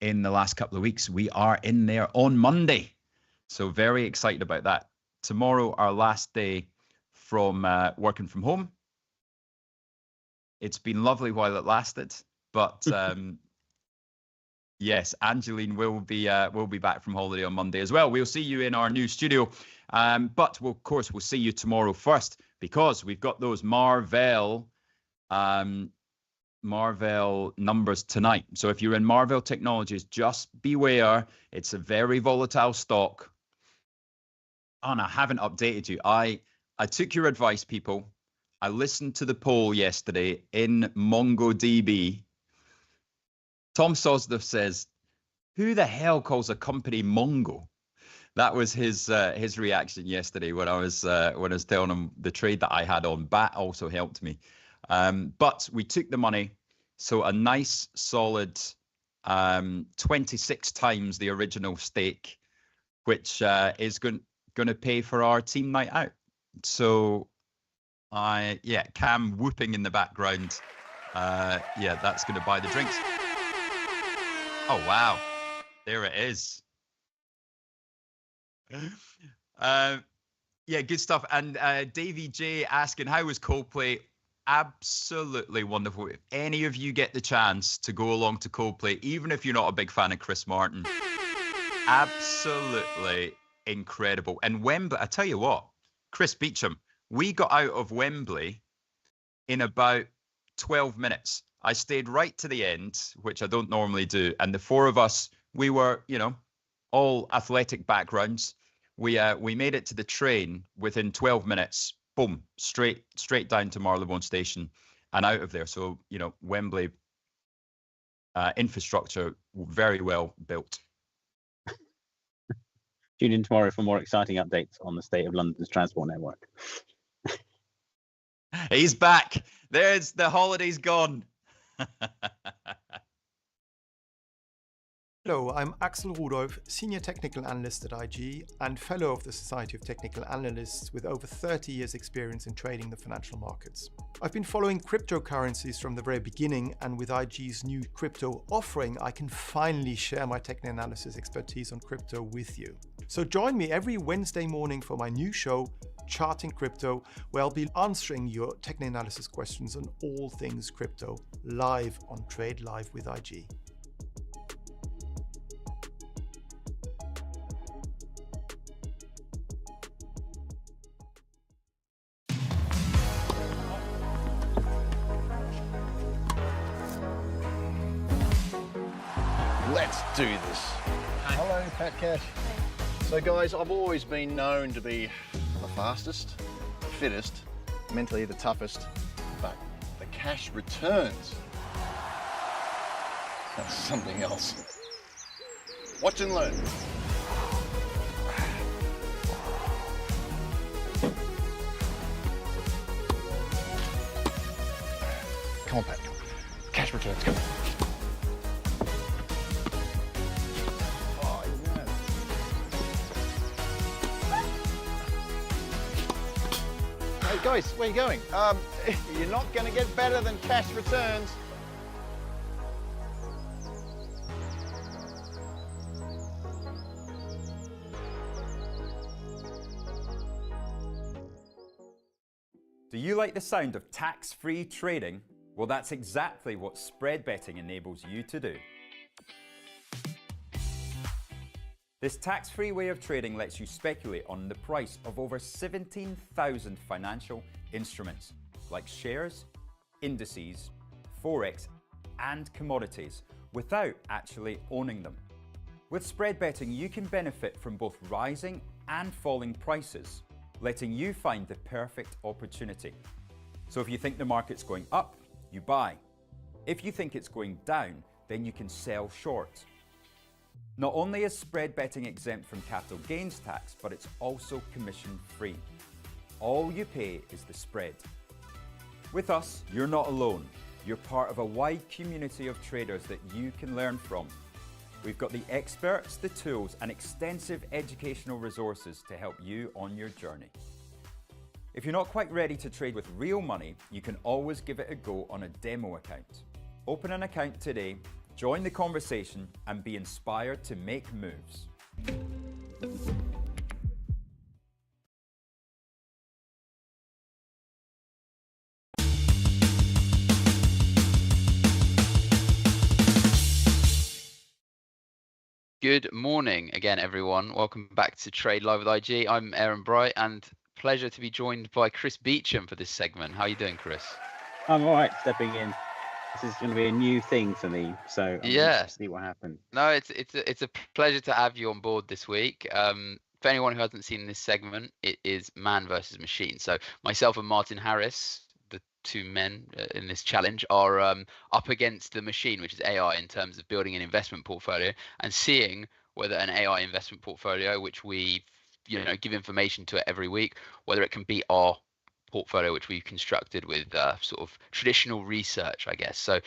in the last couple of weeks. We are in there on Monday, so very excited about that. Tomorrow, our last day from working from home. It's been lovely while it lasted, but. Yes, Angeline will be back from holiday on Monday as well. We'll see you in our new studio, but we'll see you tomorrow first, because we've got those Marvell numbers tonight. So if you're in Marvell Technologies, just beware. It's a very volatile stock. Oh, and I haven't updated you. I took your advice, people. I listened to the poll yesterday in MongoDB. Tom Sosdorf says, "Who the hell calls a company Mongo?" That was his reaction yesterday when I was telling him the trade that I had on. BAT also helped me, but we took the money, so a nice solid 26 times the original stake, which is going to pay for our team night out. So Cam whooping in the background. That's going to buy the drinks. Oh, wow. There it is. Good stuff. And Davey J asking, how was Coldplay? Absolutely wonderful. If any of you get the chance to go along to Coldplay, even if you're not a big fan of Chris Martin, absolutely incredible. And Wembley, I tell you what, Chris Beecham, we got out of Wembley in about 12 minutes. I stayed right to the end, which I don't normally do. And the four of us, we were, all athletic backgrounds. We made it to the train within 12 minutes. Boom, straight down to Marylebone Station and out of there. So, Wembley infrastructure very well built. Tune in tomorrow for more exciting updates on the state of London's transport network. He's back. There's the holiday's gone. Hello, I'm Axel Rudolph, Senior Technical Analyst at IG and Fellow of the Society of Technical Analysts with over 30 years experience in trading the financial markets. I've been following cryptocurrencies from the very beginning, and with IG's new crypto offering, I can finally share my technical analysis expertise on crypto with you. So join me every Wednesday morning for my new show, Charting Crypto, where I'll be answering your technical analysis questions on all things crypto, live on Trade Live with IG. Let's do this. Hello, Pat Cash. So guys, I've always been known to be the fastest, the fittest, mentally the toughest, but the cash returns. That's something else. Watch and learn. Come on, Pat. Cash returns, come on. Oh, yeah. Hey guys, where are you going? You're not going to get better than cash returns. Do you like the sound of tax-free trading? Well, that's exactly what spread betting enables you to do. This tax-free way of trading lets you speculate on the price of over 17,000 financial instruments, like shares, indices, forex, and commodities, without actually owning them. With spread betting, you can benefit from both rising and falling prices, letting you find the perfect opportunity. So if you think the market's going up, you buy. If you think it's going down, then you can sell short. Not only is spread betting exempt from capital gains tax, but it's also commission free. All you pay is the spread. With us, you're not alone. You're part of a wide community of traders that you can learn from. We've got the experts, the tools, and extensive educational resources to help you on your journey. If you're not quite ready to trade with real money, you can always give it a go on a demo account. Open an account today, join the conversation, and be inspired to make moves. Good morning again, everyone. Welcome back to Trade Live with IG. I'm Aaron Bright, and pleasure to be joined by Chris Beecham for this segment. How are you doing, Chris? I'm all right stepping in. This is going to be a new thing for me, so I'm Yeah. to see what happens. No, it's a pleasure to have you on board this week. For anyone who hasn't seen this segment, it is man versus machine. So myself and Martin Harris, the two men in this challenge, are up against the machine, which is AI, in terms of building an investment portfolio and seeing whether an AI investment portfolio, which we give information to it every week, whether it can beat our portfolio, which we've constructed with sort of traditional research, I guess. So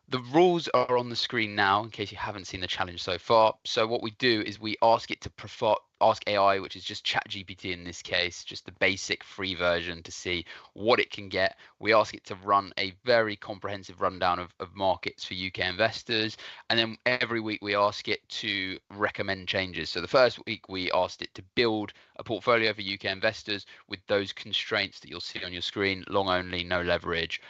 the rules are on the screen now in case you haven't seen the challenge so far. So what we do is we ask it to ask AI, which is just ChatGPT in this case, just the basic free version, to see what it can get. We ask it to run a very comprehensive rundown of markets for UK investors. And then every week we ask it to recommend changes. So the first week we asked it to build a portfolio for UK investors with those constraints that you'll see on your screen: long only, no leverage,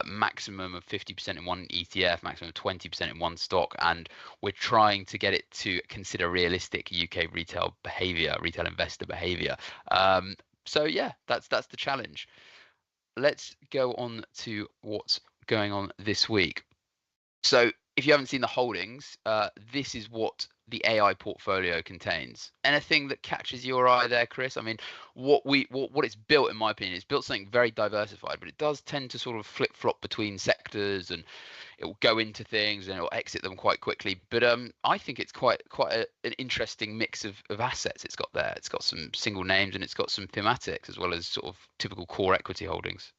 maximum of 50% in one ETF, maximum of 20% in one stock, and we're trying to get it to consider realistic UK retail investor behavior. So yeah, that's the challenge. Let's go on to what's going on this week. So if you haven't seen the holdings, this is what the AI portfolio contains. Anything that catches your eye there, Chris? I mean, what it's built, in my opinion, it's built something very diversified, but it does tend to sort of flip-flop between sectors, and it will go into things and it will exit them quite quickly. But I think it's quite an interesting mix of assets it's got there. It's got some single names and it's got some thematics, as well as sort of typical core equity holdings.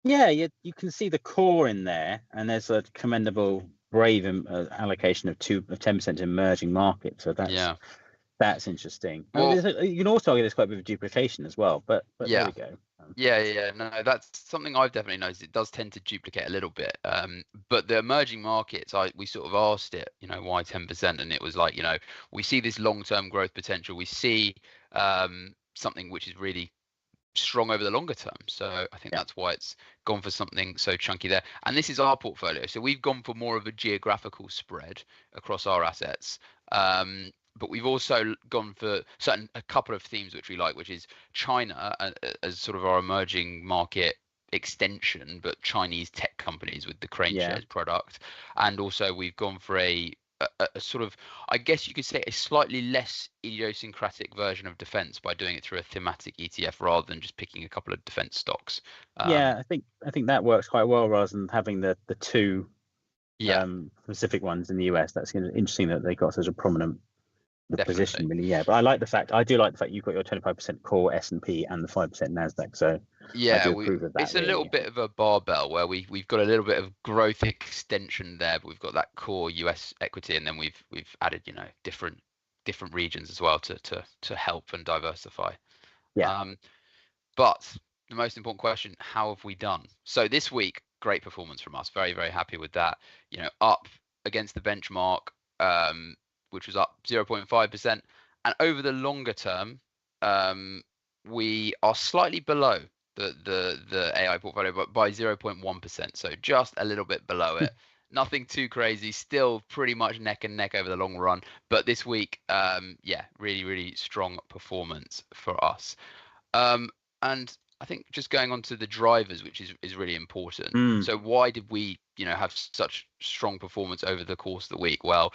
Yeah, you can see the core in there, and there's a commendable, brave allocation of 10% to emerging markets. So that's interesting. Well, you can also argue there's quite a bit of duplication as well, but yeah. There we go. No, that's something I've definitely noticed. It does tend to duplicate a little bit. But the emerging markets, we sort of asked it, why 10%, and it was like, we see this long-term growth potential. We see something which is really strong over the longer term. So I think that's why it's gone for something so chunky there. And this is our portfolio. So we've gone for more of a geographical spread across our assets. But we've also gone for a couple of themes which we like, which is China as sort of our emerging market extension, but Chinese tech companies with the Crane Shares product. And also we've gone for a a sort of, I guess you could say, a slightly less idiosyncratic version of defense by doing it through a thematic ETF rather than just picking a couple of defense stocks. Yeah, I think that works quite well rather than having the two specific ones in the US. That's interesting that they got such a prominent position, really. Yeah, but I do like the fact you've got your 25% core S&P and the 5% Nasdaq. So yeah, I do approve of that, it's a little bit of a barbell where we've got a little bit of growth extension there, but we've got that core US equity, and then we've added, you know, different regions as well to help and diversify. Yeah. But the most important question, how have we done? So this week, great performance from us. Very, very happy with that. You know, up against the benchmark, which was up 0.5%. And over the longer term, we are slightly below the AI portfolio, but by 0.1%. So just a little bit below it. Nothing too crazy, still pretty much neck and neck over the long run. But this week, yeah, really, really strong performance for us. And I think just going on to the drivers, which is really important. So why did we, you know, have such strong performance over the course of the week? Well,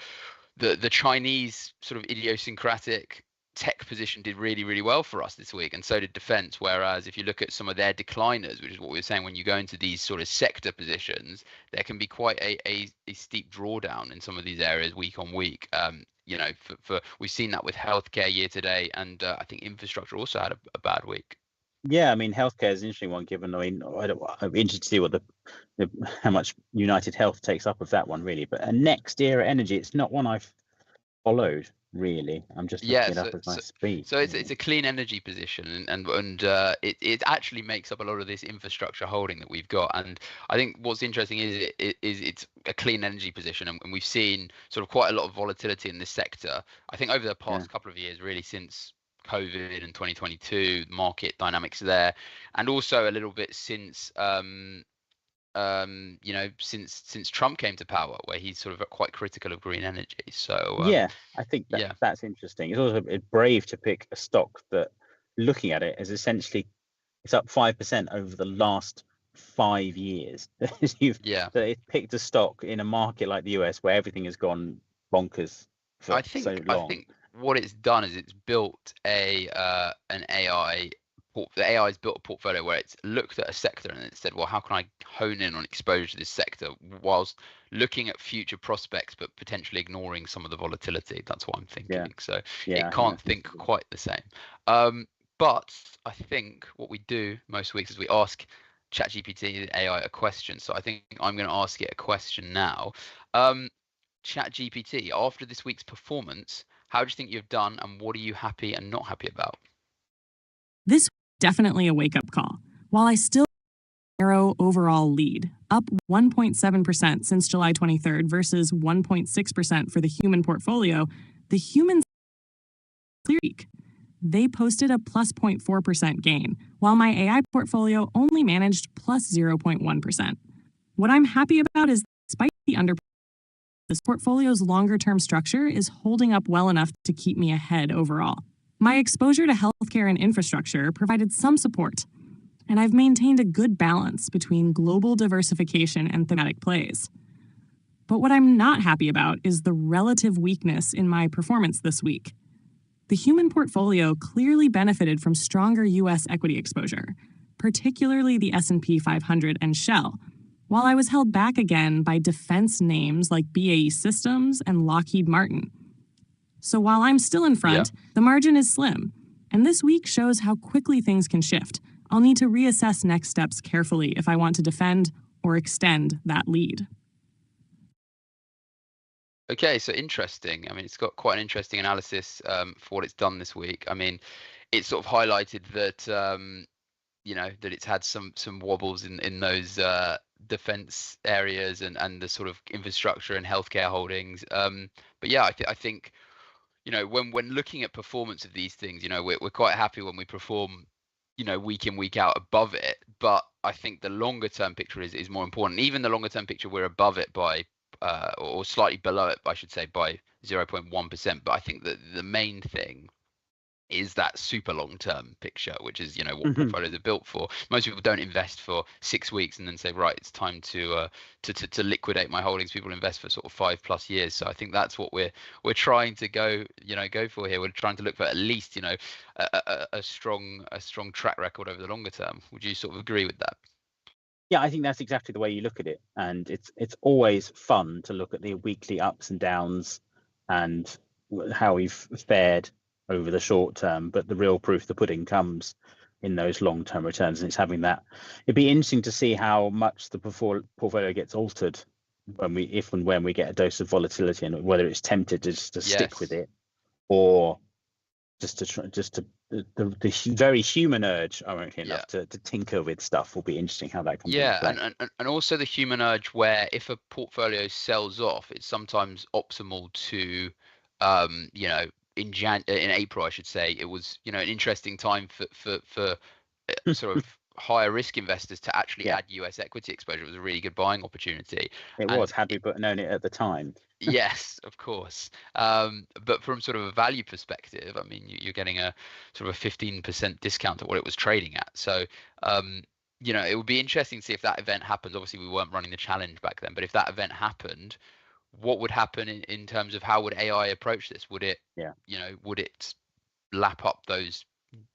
the Chinese sort of idiosyncratic tech position did really, really well for us this week, and so did defense. Whereas if you look at some of their decliners, which is what we were saying, when you go into these sort of sector positions, there can be quite a steep drawdown in some of these areas week on week. You know, for we've seen that with healthcare year to date, and I think infrastructure also had a bad week. Yeah, I mean, healthcare is an interesting one. Given, I mean, I'm interested to see what how much United Health takes up of that one, really. But next era energy, it's not one I've followed really. I'm just looking it up as I speak. So it's a clean energy position, and it actually makes up a lot of this infrastructure holding that we've got. And I think what's interesting is it's a clean energy position, and we've seen sort of quite a lot of volatility in this sector. I think over the past couple of years, really since COVID and 2022, market dynamics there, and also a little bit since you know, since Trump came to power, where he's sort of quite critical of green energy. So yeah, I think that's interesting. It's also brave to pick a stock that, looking at it, is essentially it's up 5% over the last 5 years. So it's picked a stock in a market like the US where everything has gone bonkers for so long. I think what it's done is it's built an AI. The AI has built a portfolio where it's looked at a sector and it said, well, how can I hone in on exposure to this sector whilst looking at future prospects, but potentially ignoring some of the volatility? That's what I'm thinking. Yeah. So it can't think quite the same. But I think what we do most weeks is we ask ChatGPT, the AI, a question. So I think I'm going to ask it a question now. ChatGPT, after this week's performance, how do you think you've done, and what are you happy and not happy about? This definitely a wake-up call. While I still narrow overall lead, up 1.7% since July 23rd versus 1.6% for the human portfolio, the humans streak. They posted a plus 0.4% gain, while my AI portfolio only managed plus 0.1%. What I'm happy about is, despite the this portfolio's longer-term structure is holding up well enough to keep me ahead overall. My exposure to healthcare and infrastructure provided some support, and I've maintained a good balance between global diversification and thematic plays. But what I'm not happy about is the relative weakness in my performance this week. The human portfolio clearly benefited from stronger U.S. equity exposure, particularly the S&P 500 and Shell, while I was held back again by defense names like BAE Systems and Lockheed Martin. So while I'm still in front, the margin is slim, and this week shows how quickly things can shift. I'll need to reassess next steps carefully if I want to defend or extend that lead. Okay, so interesting. I mean, it's got quite an interesting analysis for what it's done this week. I mean, it sort of highlighted that you know, that it's had some wobbles in those defense areas and the sort of infrastructure and healthcare holdings. But yeah, I think, you know, when looking at performance of these things, you know, we're quite happy when we perform, you know, week in, week out above it. But I think the longer term picture is more important. Even the longer term picture, we're above it by or slightly below it, I should say, by 0.1%. But I think that the main thing is that super long-term picture, which is, you know, what portfolios are built for. Most people don't invest for 6 weeks and then say, right, it's time to liquidate my holdings. People invest for sort of 5+ years. So I think that's what we're trying to go for here. We're trying to look for at least, you know, a strong track record over the longer term. Would you sort of agree with that? Yeah, I think that's exactly the way you look at it, and it's always fun to look at the weekly ups and downs and how we've fared over the short term, but the real proof of the pudding comes in those long-term returns, and it's having that. It'd be interesting to see how much the portfolio gets altered if and when we get a dose of volatility, and whether it's tempted to just stick with it, or just to the very human urge, ironically enough, to tinker with stuff will be interesting how that comes into play. And also the human urge where if a portfolio sells off, it's sometimes optimal to you know, in April, I should say, it was, you know, an interesting time for sort of higher risk investors to actually add US equity exposure. It was a really good buying opportunity. It was, had we but known it at the time. Yes, of course. But from sort of a value perspective, I mean, you're getting a sort of a 15% discount to what it was trading at. So, you know, it would be interesting to see if that event happens. Obviously, we weren't running the challenge back then, but if that event happened, what would happen in terms of how would AI approach this? Would it, you know, would it lap up those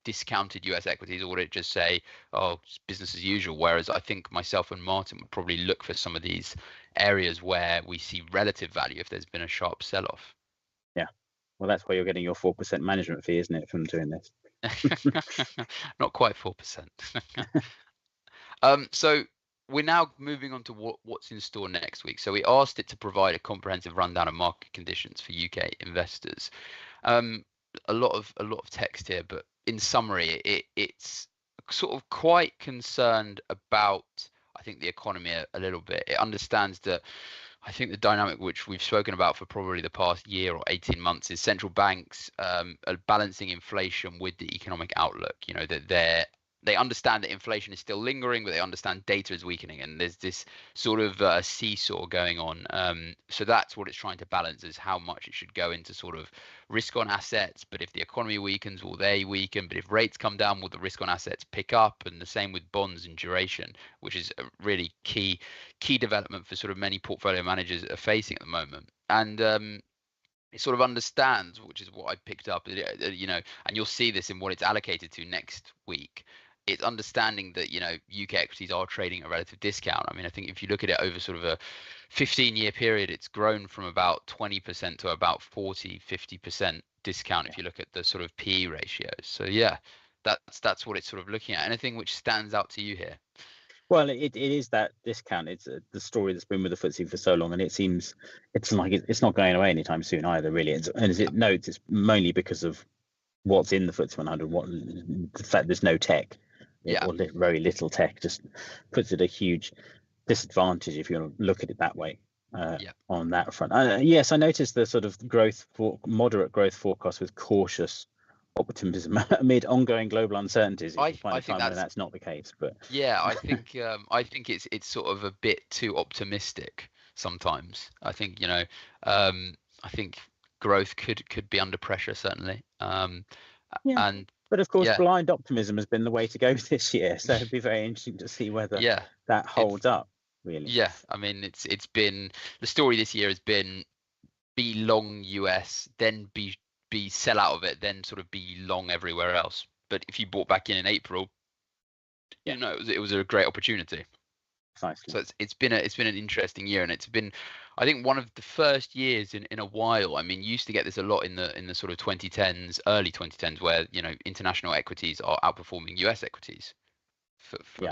discounted US equities, or would it just say, oh, it's business as usual? Whereas I think myself and Martin would probably look for some of these areas where we see relative value if there's been a sharp sell-off. Yeah, well, that's why you're getting your 4% management fee, isn't it, from doing this? Not quite 4%. So we're now moving on to what's in store next week. So we asked it to provide a comprehensive rundown of market conditions for UK investors. A lot of text here, but in summary, it's sort of quite concerned about, I think, the economy a little bit. It understands that, I think, the dynamic which we've spoken about for probably the past year or 18 months is central banks are balancing inflation with the economic outlook. You know, that they understand that inflation is still lingering, but they understand data is weakening, and there's this sort of seesaw going on. So that's what it's trying to balance, is how much it should go into sort of risk on assets. But if the economy weakens, will they weaken? But if rates come down, will the risk on assets pick up? And the same with bonds and duration, which is a really key development for sort of many portfolio managers are facing at the moment. And it sort of understands, which is what I picked up, you know, and you'll see this in what it's allocated to next week. It's understanding that, you know, UK equities are trading at a relative discount. I mean, I think if you look at it over sort of a 15-year period, it's grown from about 20% to about 40-50% discount if you look at the sort of PE ratios. So yeah, that's what it's sort of looking at. Anything which stands out to you here? Well, it is that discount. It's the story that's been with the FTSE for so long, and it seems it's not going away anytime soon either, really. And as it notes, it's mainly because of what's in the FTSE 100. The fact there's no tech, or very little tech, just puts it a huge disadvantage if you look at it that way. On that front, yes, I noticed the sort of moderate growth forecast with cautious optimism amid ongoing global uncertainties. I think that's not the case, but yeah, I think it's sort of a bit too optimistic sometimes. I think, you know, I think growth could be under pressure, certainly. But of course, blind optimism has been the way to go this year, so it'd be very interesting to see whether that holds up, really. Yeah, I mean, it's been, the story this year has been be long US, then be sell out of it, then sort of be long everywhere else. But if you bought back in April, you know, it was a great opportunity. Precisely. So it's been an interesting year, and it's been, I think, one of the first years in a while. I mean, you used to get this a lot in the sort of 2010s, early 2010s, where, you know, international equities are outperforming US equities.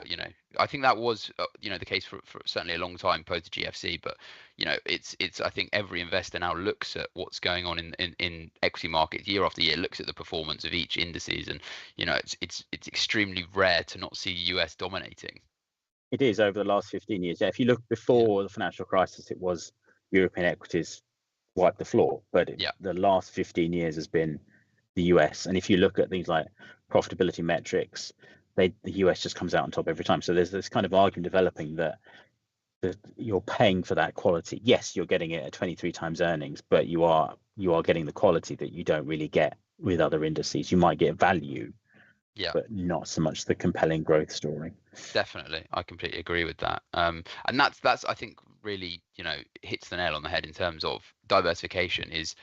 You know, I think that was you know, the case for certainly a long time post GFC. But you know, it's I think every investor now looks at what's going on in equity markets year after year, looks at the performance of each indices, and you know, it's extremely rare to not see US dominating. It is over the last 15 years. Yeah, if you look before the financial crisis, it was European equities wiped the floor, but the last 15 years has been the US. And if you look at things like profitability metrics, the US just comes out on top every time. So there's this kind of argument developing that you're paying for that quality. Yes, you're getting it at 23 times earnings, but you are getting the quality that you don't really get with other indices. You might get value, Yeah, but not so much the compelling growth story. definitely. I completely agree with that. And that's I think really, hits the nail on the head in terms of diversification. Is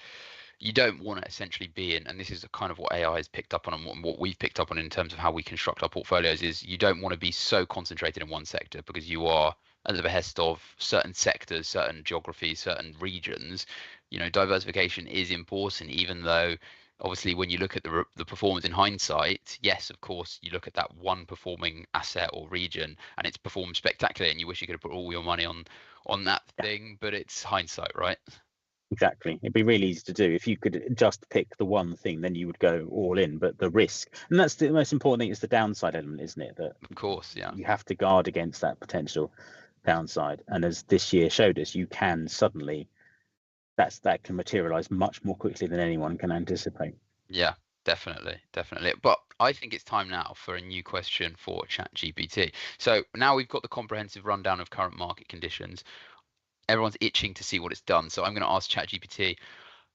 you don't want to essentially be in, and this is kind of what AI has picked up on and what we've picked up on in terms of how we construct our portfolios, is you don't want to be so concentrated in one sector, because you are at the behest of certain sectors, certain geographies, certain regions. Diversification is important, even though obviously when you look at the performance in hindsight, yes, of course, you look at that one performing asset or region and it's performed spectacularly and you wish you could have put all your money on that thing, but it's hindsight, right? Exactly. It'd be really easy to do. If you could just pick the one thing, then you would go all in. But the risk, and that's the most important thing, is the downside element, isn't it? That Of course, yeah. you have to guard against that potential downside. And as this year showed us, you can suddenly, that can materialize much more quickly than anyone can anticipate. Yeah, definitely. But I think it's time now for a new question for ChatGPT. So now we've got the comprehensive rundown of current market conditions. Everyone's itching to see what it's done. So I'm going to ask ChatGPT,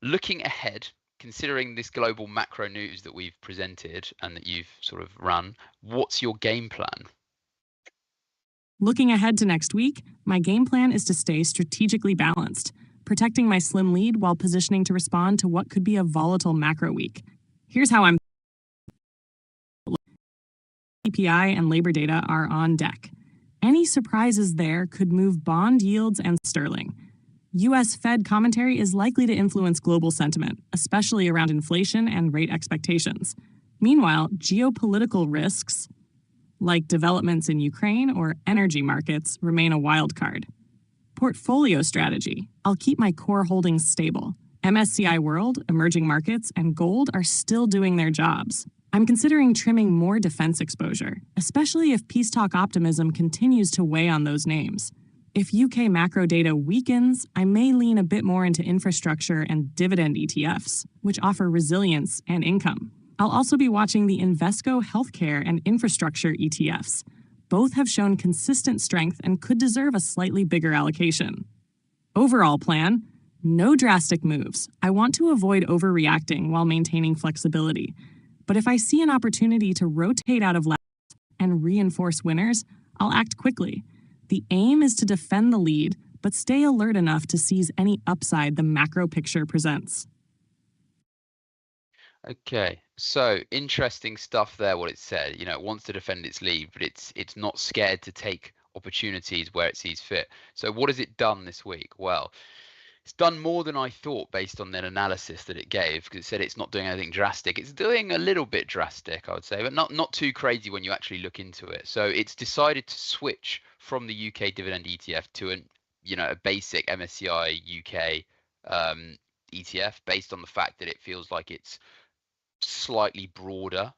looking ahead, considering this global macro news that we've presented and that you've sort of run, what's your game plan? Looking ahead to next week, my game plan is to stay strategically balanced, protecting my slim lead while positioning to respond to what could be a volatile macro week. Here's how I'm. CPI and labor data are on deck. Any surprises there could move bond yields and sterling. U.S. Fed commentary is likely to influence global sentiment, especially around inflation and rate expectations. Meanwhile, geopolitical risks, like developments in Ukraine or energy markets, remain a wild card. Portfolio strategy. I'll keep my core holdings stable. MSCI World, emerging markets, and gold are still doing their jobs. I'm considering trimming more defense exposure, especially if peace talk optimism continues to weigh on those names. If UK macro data weakens, I may lean a bit more into infrastructure and dividend ETFs, which offer resilience and income. I'll also be watching the Invesco healthcare and infrastructure ETFs. Both have shown consistent strength and could deserve a slightly bigger allocation. Overall plan, no drastic moves. I want to avoid overreacting while maintaining flexibility. But if I see an opportunity to rotate out of lags and reinforce winners, I'll act quickly. The aim is to defend the lead, but stay alert enough to seize any upside the macro picture presents. Okay, so interesting stuff there, what it said. It wants to defend its lead, but it's not scared to take opportunities where it sees fit. So what has it done this week? Well, it's done more than I thought based on that analysis that it gave, because it said it's not doing anything drastic. It's doing a little bit drastic, I would say, but not too crazy when you actually look into it. So it's decided to switch from the UK dividend ETF to a basic MSCI UK ETF, based on the fact that it feels like it's slightly broader,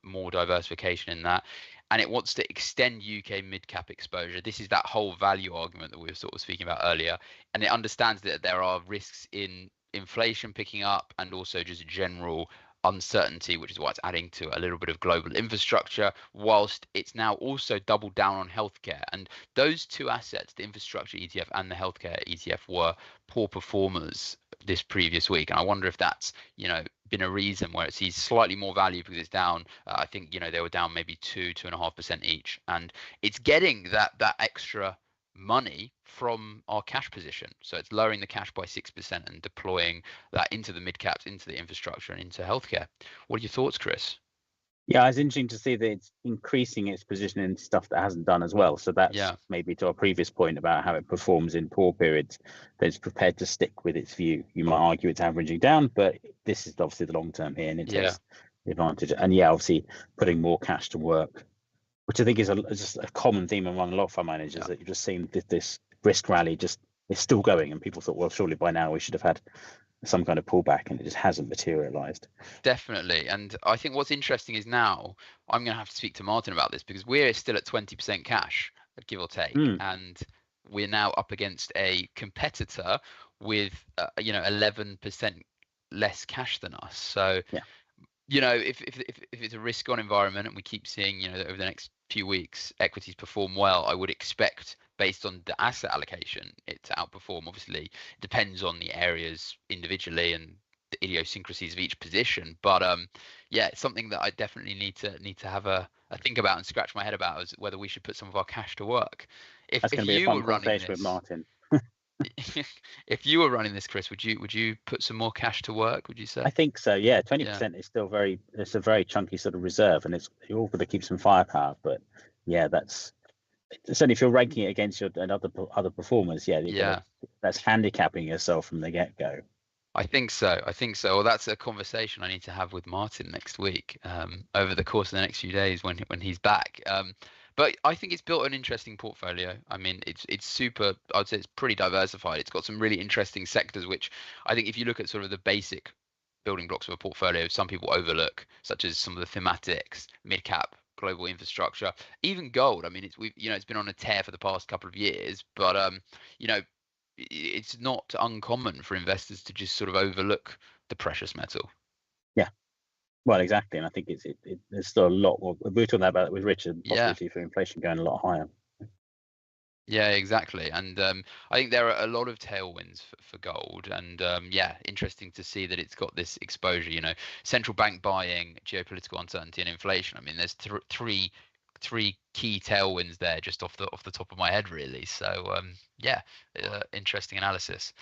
more diversification in that. And it wants to extend UK mid-cap exposure. This is that whole value argument that we were sort of speaking about earlier. And it understands that there are risks in inflation picking up and also just general uncertainty, which is why it's adding to a little bit of global infrastructure, whilst it's now also doubled down on healthcare. And those two assets, the infrastructure ETF and the healthcare ETF, were poor performers this previous week. And I wonder if that's, been a reason where it sees slightly more value, because it's down. I think, they were down maybe 2.5% each. And it's getting that extra money from our cash position. So it's lowering the cash by 6% and deploying that into the mid caps, into the infrastructure, and into healthcare. What are your thoughts, Chris? Yeah, it's interesting to see that it's increasing its position in stuff that hasn't done as well. So that's maybe to our previous point about how it performs in poor periods, that it's prepared to stick with its view. You might argue it's averaging down, but this is obviously the long term here, and it takes the advantage. And obviously putting more cash to work, which I think is just a common theme among a lot of fund managers, that you've just seen this risk rally just is still going, and people thought, well, surely by now we should have had some kind of pullback, and it just hasn't materialized. Definitely. And I think what's interesting is now I'm going to have to speak to Martin about this, because we're still at 20% cash, give or take, and we're now up against a competitor with 11% less cash than us. So if it's a risk on environment and we keep seeing that over the next few weeks equities perform well, I would expect, based on the asset allocation, it to outperform. Obviously it depends on the areas individually and idiosyncrasies of each position. But yeah, it's something that I definitely need to have a think about and scratch my head about, is whether we should put some of our cash to work. That's going to be a fun conversation with Martin. If you were running this, Chris, would you put some more cash to work, would you say? I think so, yeah. 20% is still it's a very chunky sort of reserve, and you're all going to keep some firepower. But yeah, that's certainly if you're ranking it against your and other performers, that's handicapping yourself from the get-go. I think so. Well, that's a conversation I need to have with Martin next week, over the course of the next few days when he's back. But I think it's built an interesting portfolio. I mean, it's super, I'd say it's pretty diversified. It's got some really interesting sectors, which I think if you look at sort of the basic building blocks of a portfolio, some people overlook, such as some of the thematics, mid-cap, global infrastructure, even gold. I mean, it's been on a tear for the past couple of years, but it's not uncommon for investors to just sort of overlook the precious metal. Yeah. Well, exactly, and I think there's still a lot more. We were talking about it with Richard, possibility for inflation going a lot higher. Yeah, exactly, and I think there are a lot of tailwinds for gold, and interesting to see that it's got this exposure. Central bank buying, geopolitical uncertainty, and inflation. I mean, there's three key tailwinds there, just off the top of my head, really. So interesting analysis.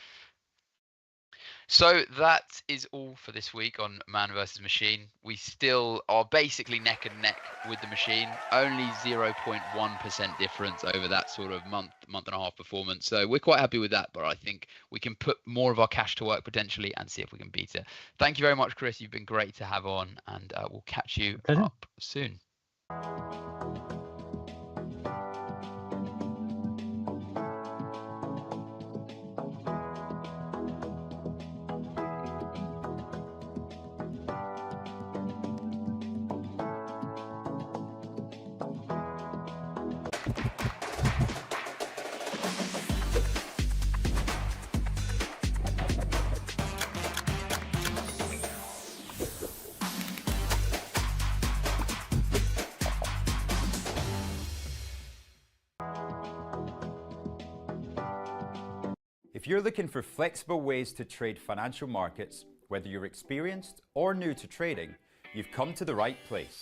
So that is all for this week on Man versus Machine. We still are basically neck and neck with the machine, only 0.1% difference over that sort of month and a half performance. So we're quite happy with that, but I think we can put more of our cash to work potentially and see if we can beat it. Thank you very much, Chris. You've been great to have on, and we'll catch you up soon. If you're looking for flexible ways to trade financial markets, whether you're experienced or new to trading, you've come to the right place.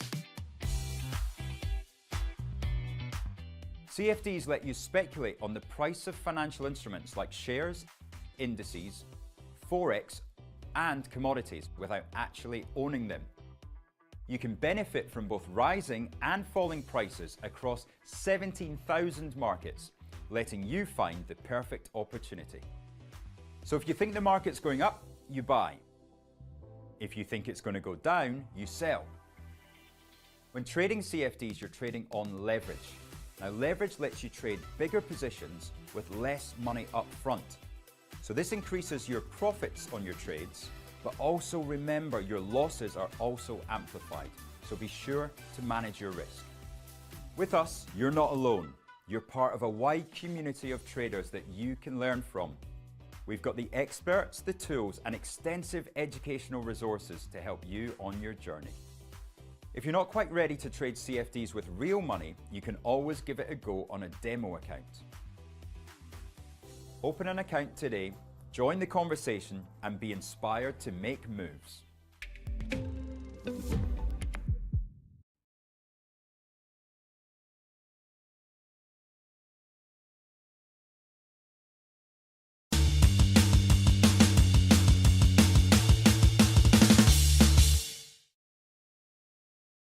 CFDs let you speculate on the price of financial instruments like shares, indices, forex, and commodities without actually owning them. You can benefit from both rising and falling prices across 17,000 markets, letting you find the perfect opportunity. So if you think the market's going up, you buy. If you think it's going to go down, you sell. When trading CFDs, you're trading on leverage. Now, leverage lets you trade bigger positions with less money up front. So this increases your profits on your trades, but also remember your losses are also amplified. So be sure to manage your risk. With us, you're not alone. You're part of a wide community of traders that you can learn from. We've got the experts, the tools, and extensive educational resources to help you on your journey. If you're not quite ready to trade CFDs with real money, you can always give it a go on a demo account. Open an account today, join the conversation, and be inspired to make moves.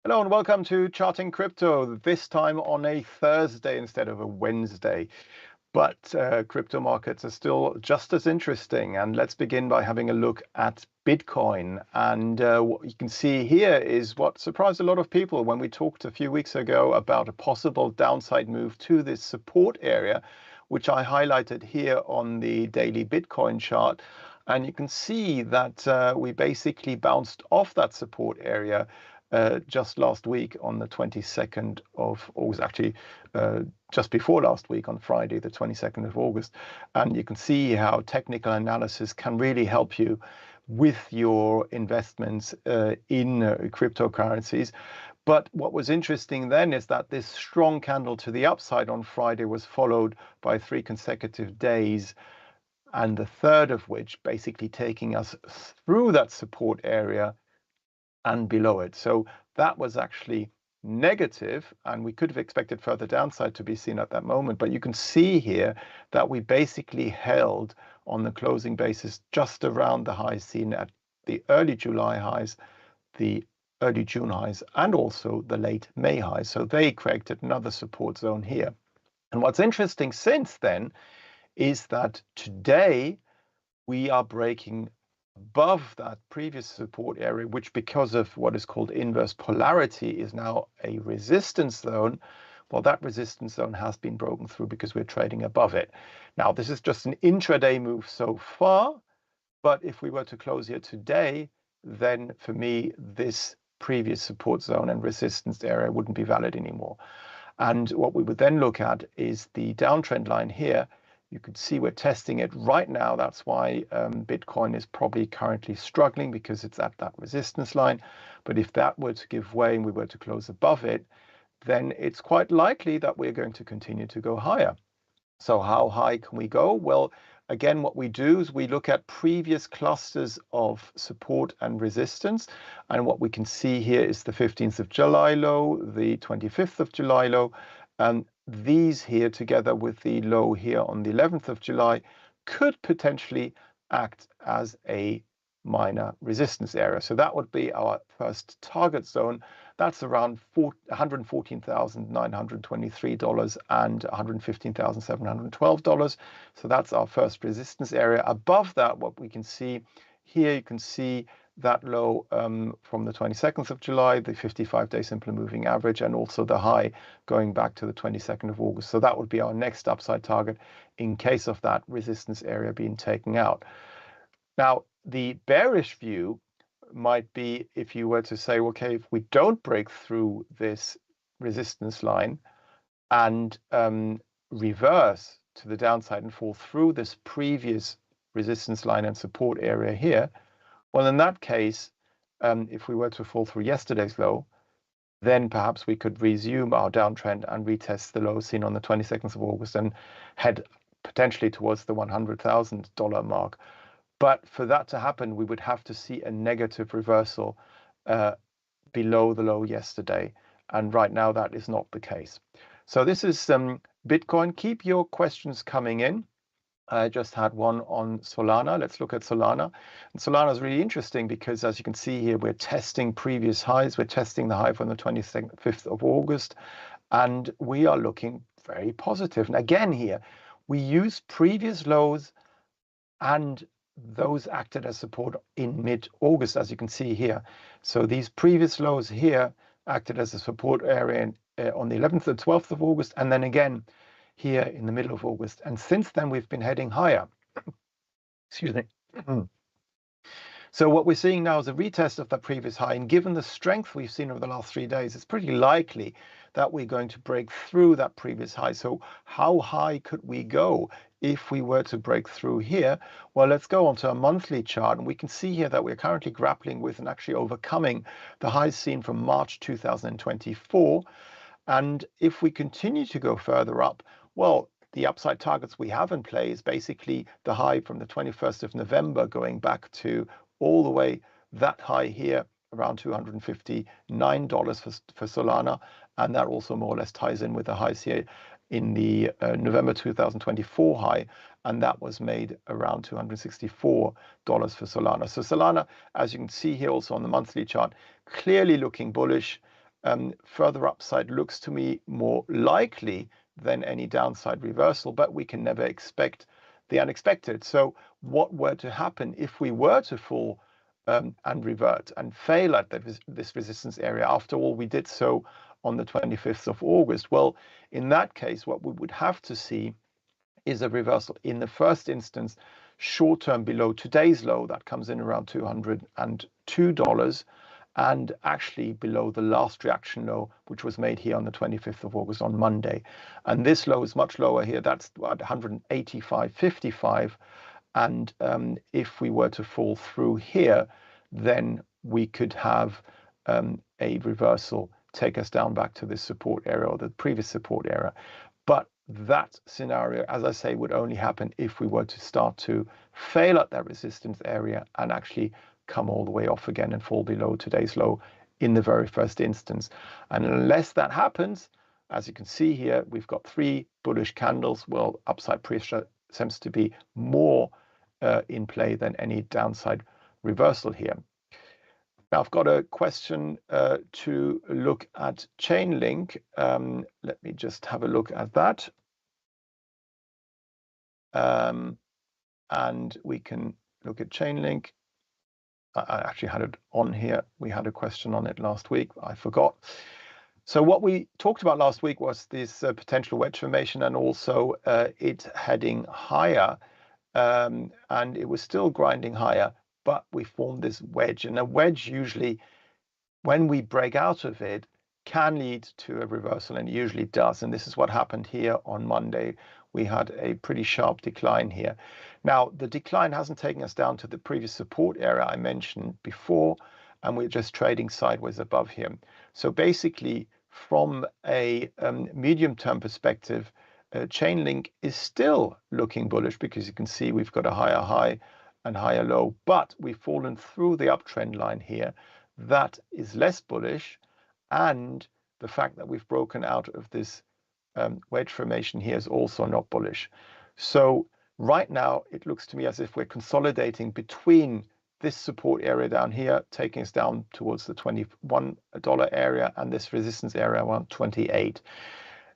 Hello and welcome to Charting Crypto, this time on a Thursday instead of a Wednesday. But crypto markets are still just as interesting. And let's begin by having a look at Bitcoin. And what you can see here is what surprised a lot of people when we talked a few weeks ago about a possible downside move to this support area, which I highlighted here on the daily Bitcoin chart. And you can see that we basically bounced off that support area just last week on the 22nd of August, actually just before last week on Friday, the 22nd of August. And you can see how technical analysis can really help you with your investments in cryptocurrencies. But what was interesting then is that this strong candle to the upside on Friday was followed by 3 consecutive days and the third of which basically taking us through that support area and below it. So that was actually negative, and we could have expected further downside to be seen at that moment. But you can see here that we basically held on the closing basis just around the highs seen at the early July highs, the early June highs, and also the late May highs. So they created another support zone here. And what's interesting since then is that today we are breaking above that previous support area, which because of what is called inverse polarity is now a resistance zone. Well, that resistance zone has been broken through because we're trading above it. Now, this is just an intraday move so far, but if we were to close here today, then for me, this previous support zone and resistance area wouldn't be valid anymore. And what we would then look at is the downtrend line here. You could see we're testing it right now. That's why Bitcoin is probably currently struggling, because it's at that resistance line. But if that were to give way and we were to close above it, then it's quite likely that we're going to continue to go higher. So how high can we go? Well, again, what we do is we look at previous clusters of support and resistance. And what we can see here is the 15th of July low, the 25th of July low. These here together with the low here on the 11th of July could potentially act as a minor resistance area. So that would be our first target zone. That's around $114,923 and $115,712. So that's our first resistance area. Above that, what we can see here, you can see that low from the 22nd of July, the 55-day simple moving average, and also the high going back to the 22nd of August. So that would be our next upside target in case of that resistance area being taken out. Now, the bearish view might be if you were to say, okay, if we don't break through this resistance line and reverse to the downside and fall through this previous resistance line and support area here, well, in that case, if we were to fall through yesterday's low, then perhaps we could resume our downtrend and retest the low seen on the 22nd of August and head potentially towards the $100,000 mark. But for that to happen, we would have to see a negative reversal below the low yesterday. And right now, that is not the case. So this is Bitcoin. Keep your questions coming in. I just had one on Solana. Let's look at Solana. And Solana is really interesting because, as you can see here, we're testing previous highs. We're testing the high from the 25th of August, and we are looking very positive. And again here, we use previous lows, and those acted as support in mid-August, as you can see here. So these previous lows here acted as a support area on the 11th and 12th of August, and then again here in the middle of August. And since then, we've been heading higher. Excuse me. So what we're seeing now is a retest of that previous high. And given the strength we've seen over the last 3 days, it's pretty likely that we're going to break through that previous high. So how high could we go if we were to break through here? Well, let's go onto a monthly chart. And we can see here that we're currently grappling with and actually overcoming the highs seen from March 2024. And if we continue to go further up, well, the upside targets we have in play is basically the high from the 21st of November going back to all the way that high here around $259 for Solana. And that also more or less ties in with the highs here in the November 2024 high. And that was made around $264 for Solana. So Solana, as you can see here also on the monthly chart, clearly looking bullish. Further upside looks to me more likely than any downside reversal, but we can never expect the unexpected. So what were to happen if we were to fall and revert and fail at this resistance area? After all, we did so on the 25th of August. Well, in that case, what we would have to see is a reversal. In the first instance, short term below today's low, that comes in around $202, and actually below the last reaction low, which was made here on the 25th of August on Monday. And this low is much lower here. That's at 185.55. And if we were to fall through here, then we could have a reversal take us down back to this support area or the previous support area. But that scenario, as I say, would only happen if we were to start to fail at that resistance area and actually come all the way off again and fall below today's low in the very first instance. And unless that happens, as you can see here, we've got 3 bullish candles. Well, upside pressure seems to be more in play than any downside reversal here. Now, I've got a question to look at Chainlink. Let me just have a look at that. And we can look at Chainlink. I actually had it on here. We had a question on it last week. I forgot. So what we talked about last week was this potential wedge formation and also it heading higher. And it was still grinding higher, but we formed this wedge. And a wedge usually, when we break out of it, can lead to a reversal, and it usually does. And this is what happened here on Monday. We had a pretty sharp decline here. Now, the decline hasn't taken us down to the previous support area I mentioned before, and we're just trading sideways above here. So basically, from a medium-term perspective, Chainlink is still looking bullish because you can see we've got a higher high and higher low, but we've fallen through the uptrend line here. That is less bullish, and the fact that we've broken out of this wedge formation here is also not bullish. So right now, it looks to me as if we're consolidating between this support area down here, taking us down towards the $21 area, and this resistance area around 28.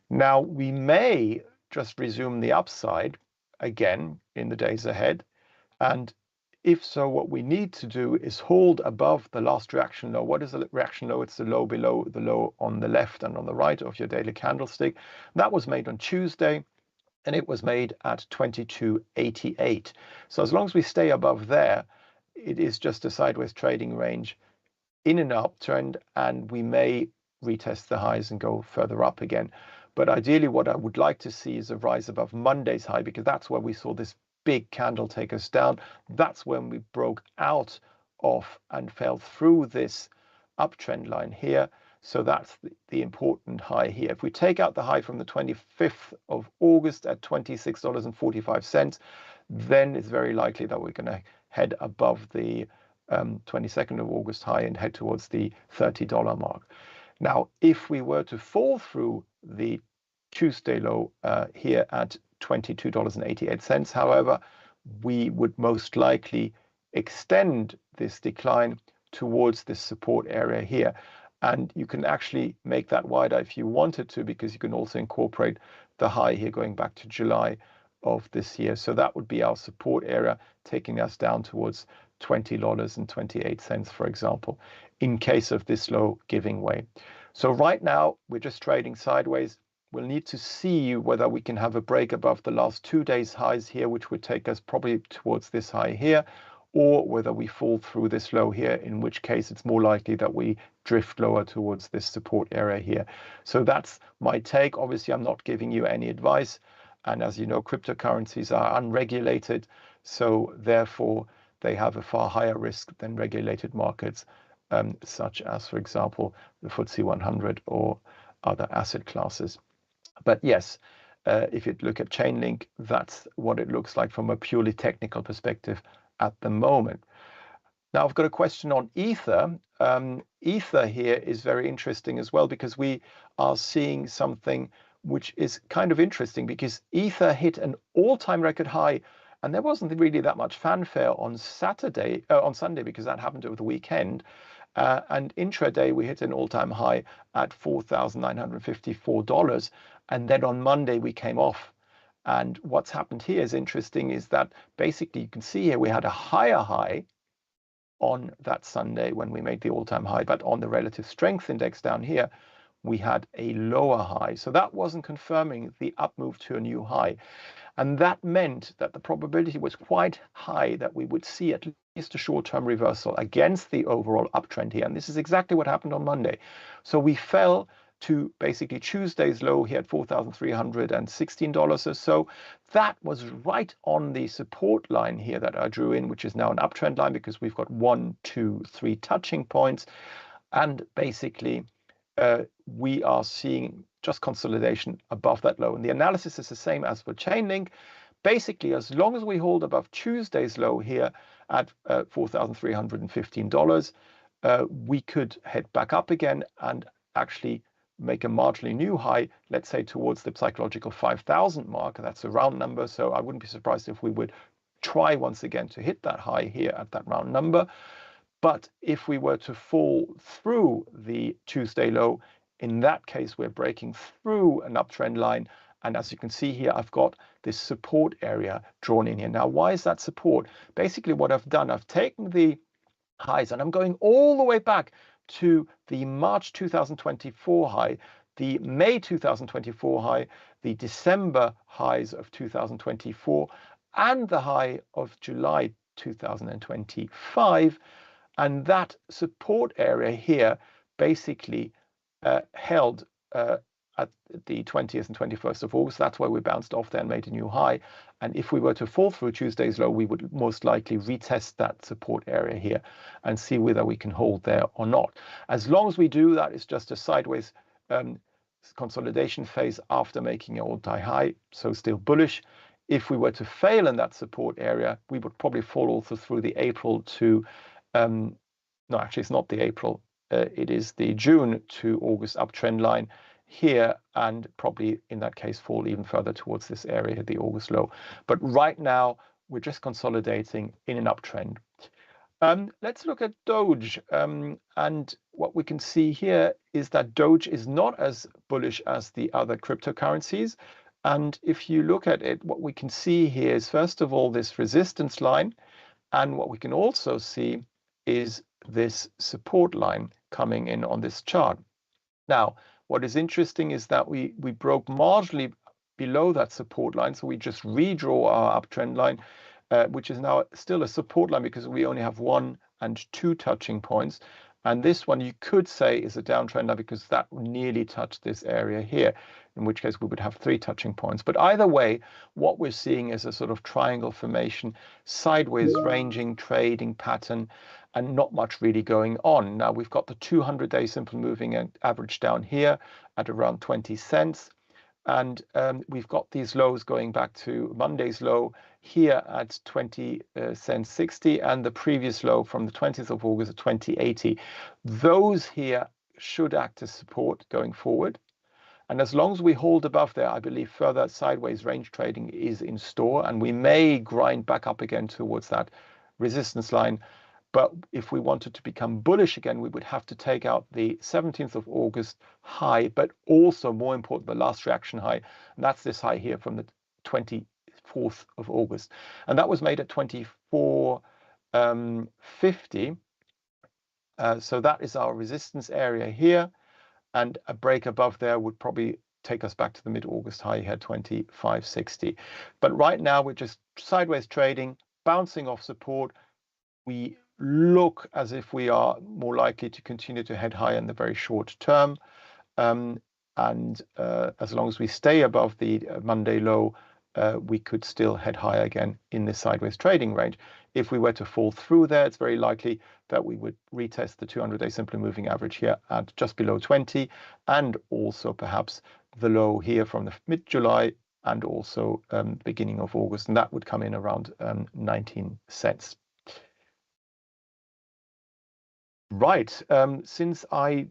Now, we may just resume the upside again in the days ahead. And if so, what we need to do is hold above the last reaction low. What is the reaction low? It's the low below the low on the left and on the right of your daily candlestick. That was made on Tuesday, and it was made at 22.88. So as long as we stay above there, it is just a sideways trading range in an uptrend, and we may retest the highs and go further up again. But ideally, what I would like to see is a rise above Monday's high, because that's where we saw this big candle take us down. That's when we broke out of and fell through this uptrend line here. So that's the important high here. If we take out the high from the 25th of August at $26.45, then it's very likely that we're going to head above the 22nd of August high and head towards the $30 mark. Now, if we were to fall through the Tuesday low here at $22.88, however, we would most likely extend this decline towards this support area here. And you can actually make that wider if you wanted to, because you can also incorporate the high here going back to July of this year. So that would be our support area, taking us down towards $20.28, for example, in case of this low giving way. So right now, we're just trading sideways. We'll need to see whether we can have a break above the last 2 days highs here, which would take us probably towards this high here, or whether we fall through this low here, in which case it's more likely that we drift lower towards this support area here. So that's my take. Obviously, I'm not giving you any advice. And as you know, cryptocurrencies are unregulated. So therefore, they have a far higher risk than regulated markets, such as, for example, the FTSE 100 or other asset classes. But yes, if you look at Chainlink, that's what it looks like from a purely technical perspective at the moment. Now, I've got a question on Ether. Ether here is very interesting as well, because we are seeing something which is kind of interesting, because Ether hit an all-time record high, and there wasn't really that much fanfare on Sunday, because that happened over the weekend. And intraday, we hit an all-time high at $4,954. And then on Monday, we came off. And what's happened here is interesting, is that basically you can see here we had a higher high on that Sunday when we made the all-time high. But on the relative strength index down here, we had a lower high. So that wasn't confirming the up move to a new high. And that meant that the probability was quite high that we would see at least a short-term reversal against the overall uptrend here. And this is exactly what happened on Monday. So we fell to basically Tuesday's low here at $4,316 or so. That was right on the support line here that I drew in, which is now an uptrend line, because we've got 1, 2, 3 touching points. And basically, we are seeing just consolidation above that low. And the analysis is the same as for Chainlink. Basically, as long as we hold above Tuesday's low here at $4,315, we could head back up again and actually make a marginally new high, let's say towards the psychological 5,000 mark. That's a round number, so I wouldn't be surprised if we would try once again to hit that high here at that round number. But if we were to fall through the Tuesday low, in that case, we're breaking through an uptrend line. And as you can see here, I've got this support area drawn in here. Now, why is that support? Basically, what I've done, I've taken the highs and I'm going all the way back to the March 2024 high, the May 2024 high, the December highs of 2024, and the high of July 2025. And that support area here basically held at the 20th and 21st of August. That's why we bounced off there and made a new high. And if we were to fall through Tuesday's low, we would most likely retest that support area here and see whether we can hold there or not. As long as we do, that is just a sideways consolidation phase after making an all-time high, so still bullish. If we were to fail in that support area, we would probably fall also through the April to, no, actually it's not the April, it is the June to August uptrend line here, and probably in that case fall even further towards this area, the August low. But right now, we're just consolidating in an uptrend. Let's look at Doge. And what we can see here is that Doge is not as bullish as the other cryptocurrencies. And if you look at it, what we can see here is, first of all, this resistance line. And what we can also see is this support line coming in on this chart. Now, what is interesting is that we broke marginally below that support line. So we just redraw our uptrend line, which is now still a support line because we only have 1 and 2 touching points. And this one you could say is a downtrend line because that nearly touched this area here, in which case we would have 3 touching points. But either way, what we're seeing is a sort of triangle formation, sideways ranging trading pattern, and not much really going on. Now we've got the 200-day simple moving average down here at around 20 cents. And we've got these lows going back to Monday's low here at 20 cents 60, and the previous low from the 20th of August at 20.80. Those here should act as support going forward. And as long as we hold above there, I believe further sideways range trading is in store, and we may grind back up again towards that resistance line. But if we wanted to become bullish again, we would have to take out the 17th of August high, but also more important, the last reaction high. And that's this high here from the 24th of August. And that was made at 24.50. So that is our resistance area here. And a break above there would probably take us back to the mid-August high here, 25.60. But right now we're just sideways trading, bouncing off support. We look as if we are more likely to continue to head higher in the very short term. And as long as we stay above the Monday low, we could still head higher again in this sideways trading range. If we were to fall through there, it's very likely that we would retest the 200-day simply moving average here at just below 20, and also perhaps the low here from the mid-July and also beginning of August, and that would come in around 19 cents. Right, since I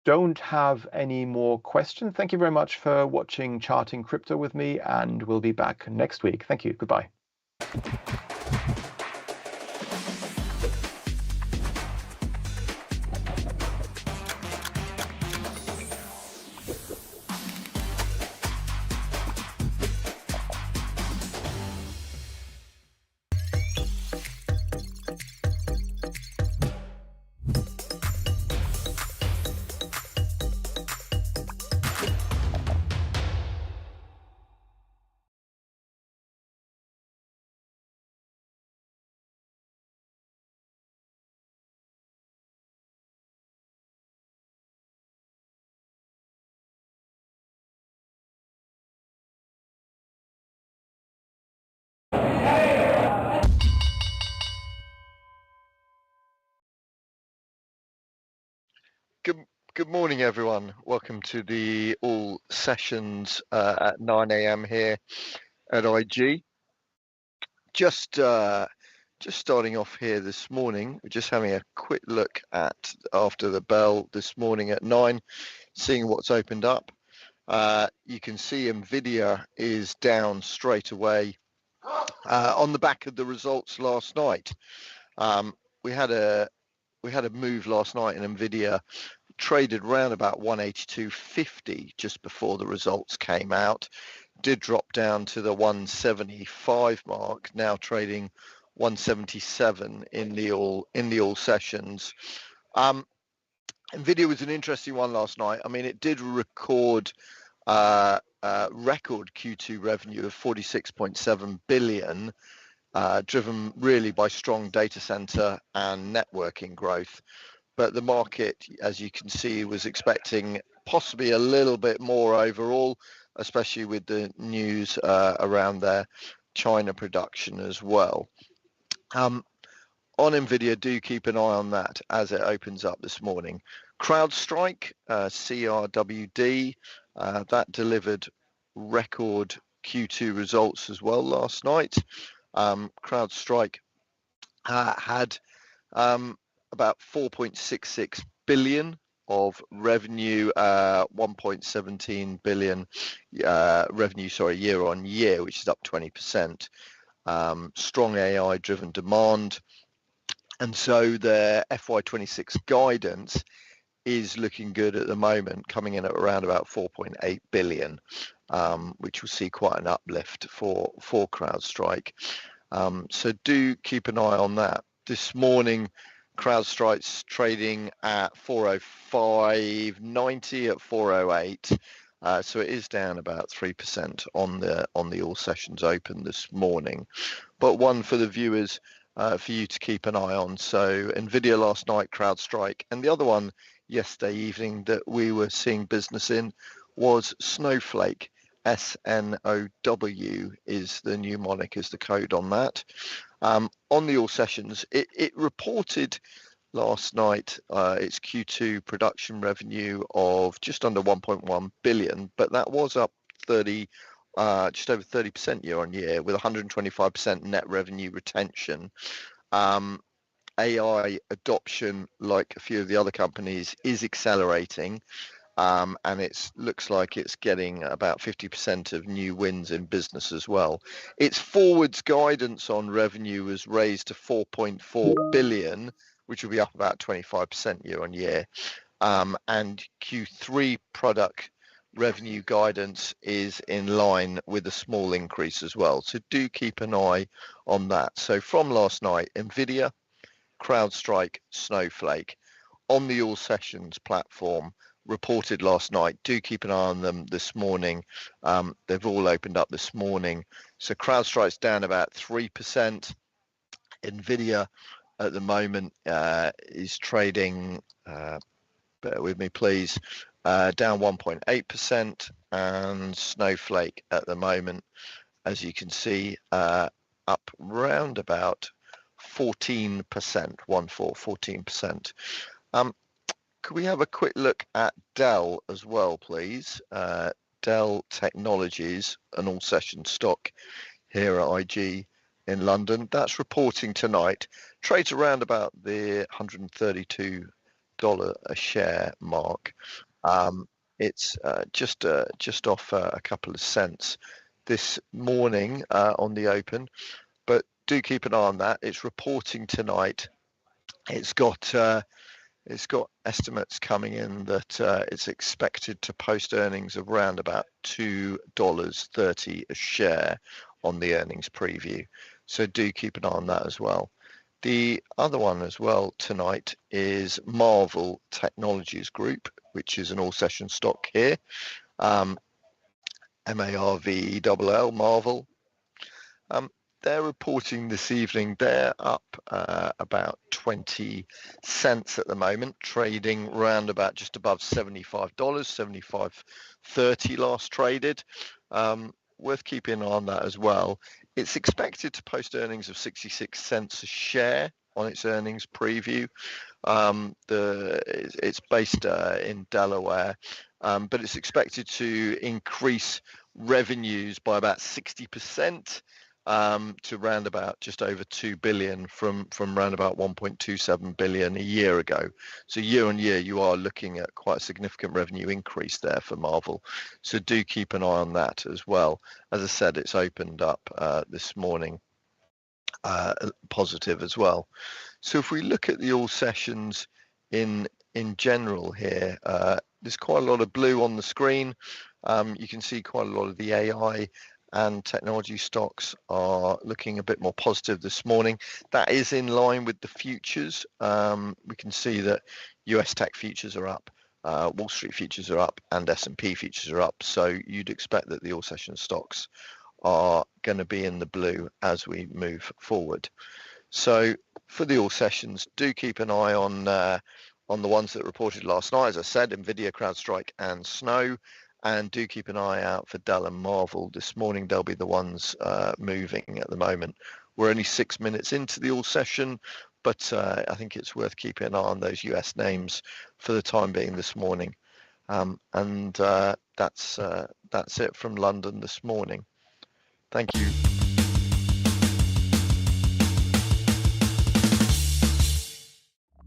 don't have any more questions, thank you very much for watching Charting Crypto with me, and we'll be back next week. Thank you. Goodbye. Good morning, everyone. Welcome to the all sessions at 9 a.m. here at IG. Just starting off here this morning, we're just having a quick look at after the bell this morning at 9, seeing what's opened up. You can see NVIDIA is down straight away on the back of the results last night. We had a move last night in NVIDIA, traded around about 182.50 just before the results came out, did drop down to the 175 mark, now trading 177 in the all sessions. NVIDIA was an interesting one last night. I mean, it did record record Q2 revenue of 46.7 billion, driven really by strong data center and networking growth. But the market, as you can see, was expecting possibly a little bit more overall, especially with the news around their China production as well. On NVIDIA, do keep an eye on that as it opens up this morning. CrowdStrike, CRWD, that delivered record Q2 results as well last night. CrowdStrike had about 4.66 billion of revenue, 1.17 billion revenue, year on year, which is up 20%. Strong AI driven demand. And so their FY26 guidance is looking good at the moment, coming in at around about 4.8 billion, which will see quite an uplift for CrowdStrike. So do keep an eye on that. This morning, CrowdStrike's trading at 405.90 at 408. So it is down about 3% on the all sessions open this morning. But one for the viewers, for you to keep an eye on. So NVIDIA last night, CrowdStrike, and the other one yesterday evening that we were seeing business in was Snowflake. SNOW is the mnemonic, is the code on that. On the all sessions, it reported last night its Q2 production revenue of just under 1.1 billion, but that was up just over 30% year on year, with 125% net revenue retention. AI adoption, like a few of the other companies, is accelerating. And it looks like it's getting about 50% of new wins in business as well. Its forwards guidance on revenue was raised to 4.4 billion, which will be up about 25% year on year. And Q3 product revenue guidance is in line with a small increase as well. So do keep an eye on that. So from last night, NVIDIA, CrowdStrike, Snowflake on the all sessions platform reported last night. Do keep an eye on them this morning. They've all opened up this morning. So CrowdStrike's down about 3%. NVIDIA at the moment is trading, bear with me please, down 1.8%, and Snowflake at the moment, as you can see, up round about 14%, 14%. Could we have a quick look at Dell as well, please? Dell Technologies, an all session stock here at IG in London. That's reporting tonight. Trades around about the $132 a share mark. It's just off a couple of cents this morning on the open, but do keep an eye on that. It's reporting tonight. It's got estimates coming in that it's expected to post earnings of around about $2.30 a share on the earnings preview. So do keep an eye on that as well. The other one as well tonight is Marvel Technologies Group, which is an all session stock here. MARVELL, Marvel. They're reporting this evening. They're up about 20 cents at the moment, trading around about just above $75, $75.30 last traded. Worth keeping an eye on that as well. It's expected to post earnings of 66 cents a share on its earnings preview. It's based in Delaware, but it's expected to increase revenues by about 60%. To round about just over 2 billion from round about 1.27 billion a year ago. So year on year, you are looking at quite a significant revenue increase there for Marvel. So do keep an eye on that as well. As I said, it's opened up this morning positive as well. So if we look at the all sessions in general here, there's quite a lot of blue on the screen. You can see quite a lot of the AI and technology stocks are looking a bit more positive this morning. That is in line with the futures. We can see that US tech futures are up, Wall Street futures are up, and S&P futures are up. So you'd expect that the all session stocks are going to be in the blue as we move forward. So for the all sessions, do keep an eye on the ones that reported last night. As I said, NVIDIA, CrowdStrike, and Snow. And do keep an eye out for Dell and Marvel. This morning, they'll be the ones moving at the moment. We're only 6 minutes into the all session, but I think it's worth keeping an eye on those US names for the time being this morning. And that's it from London this morning. Thank you.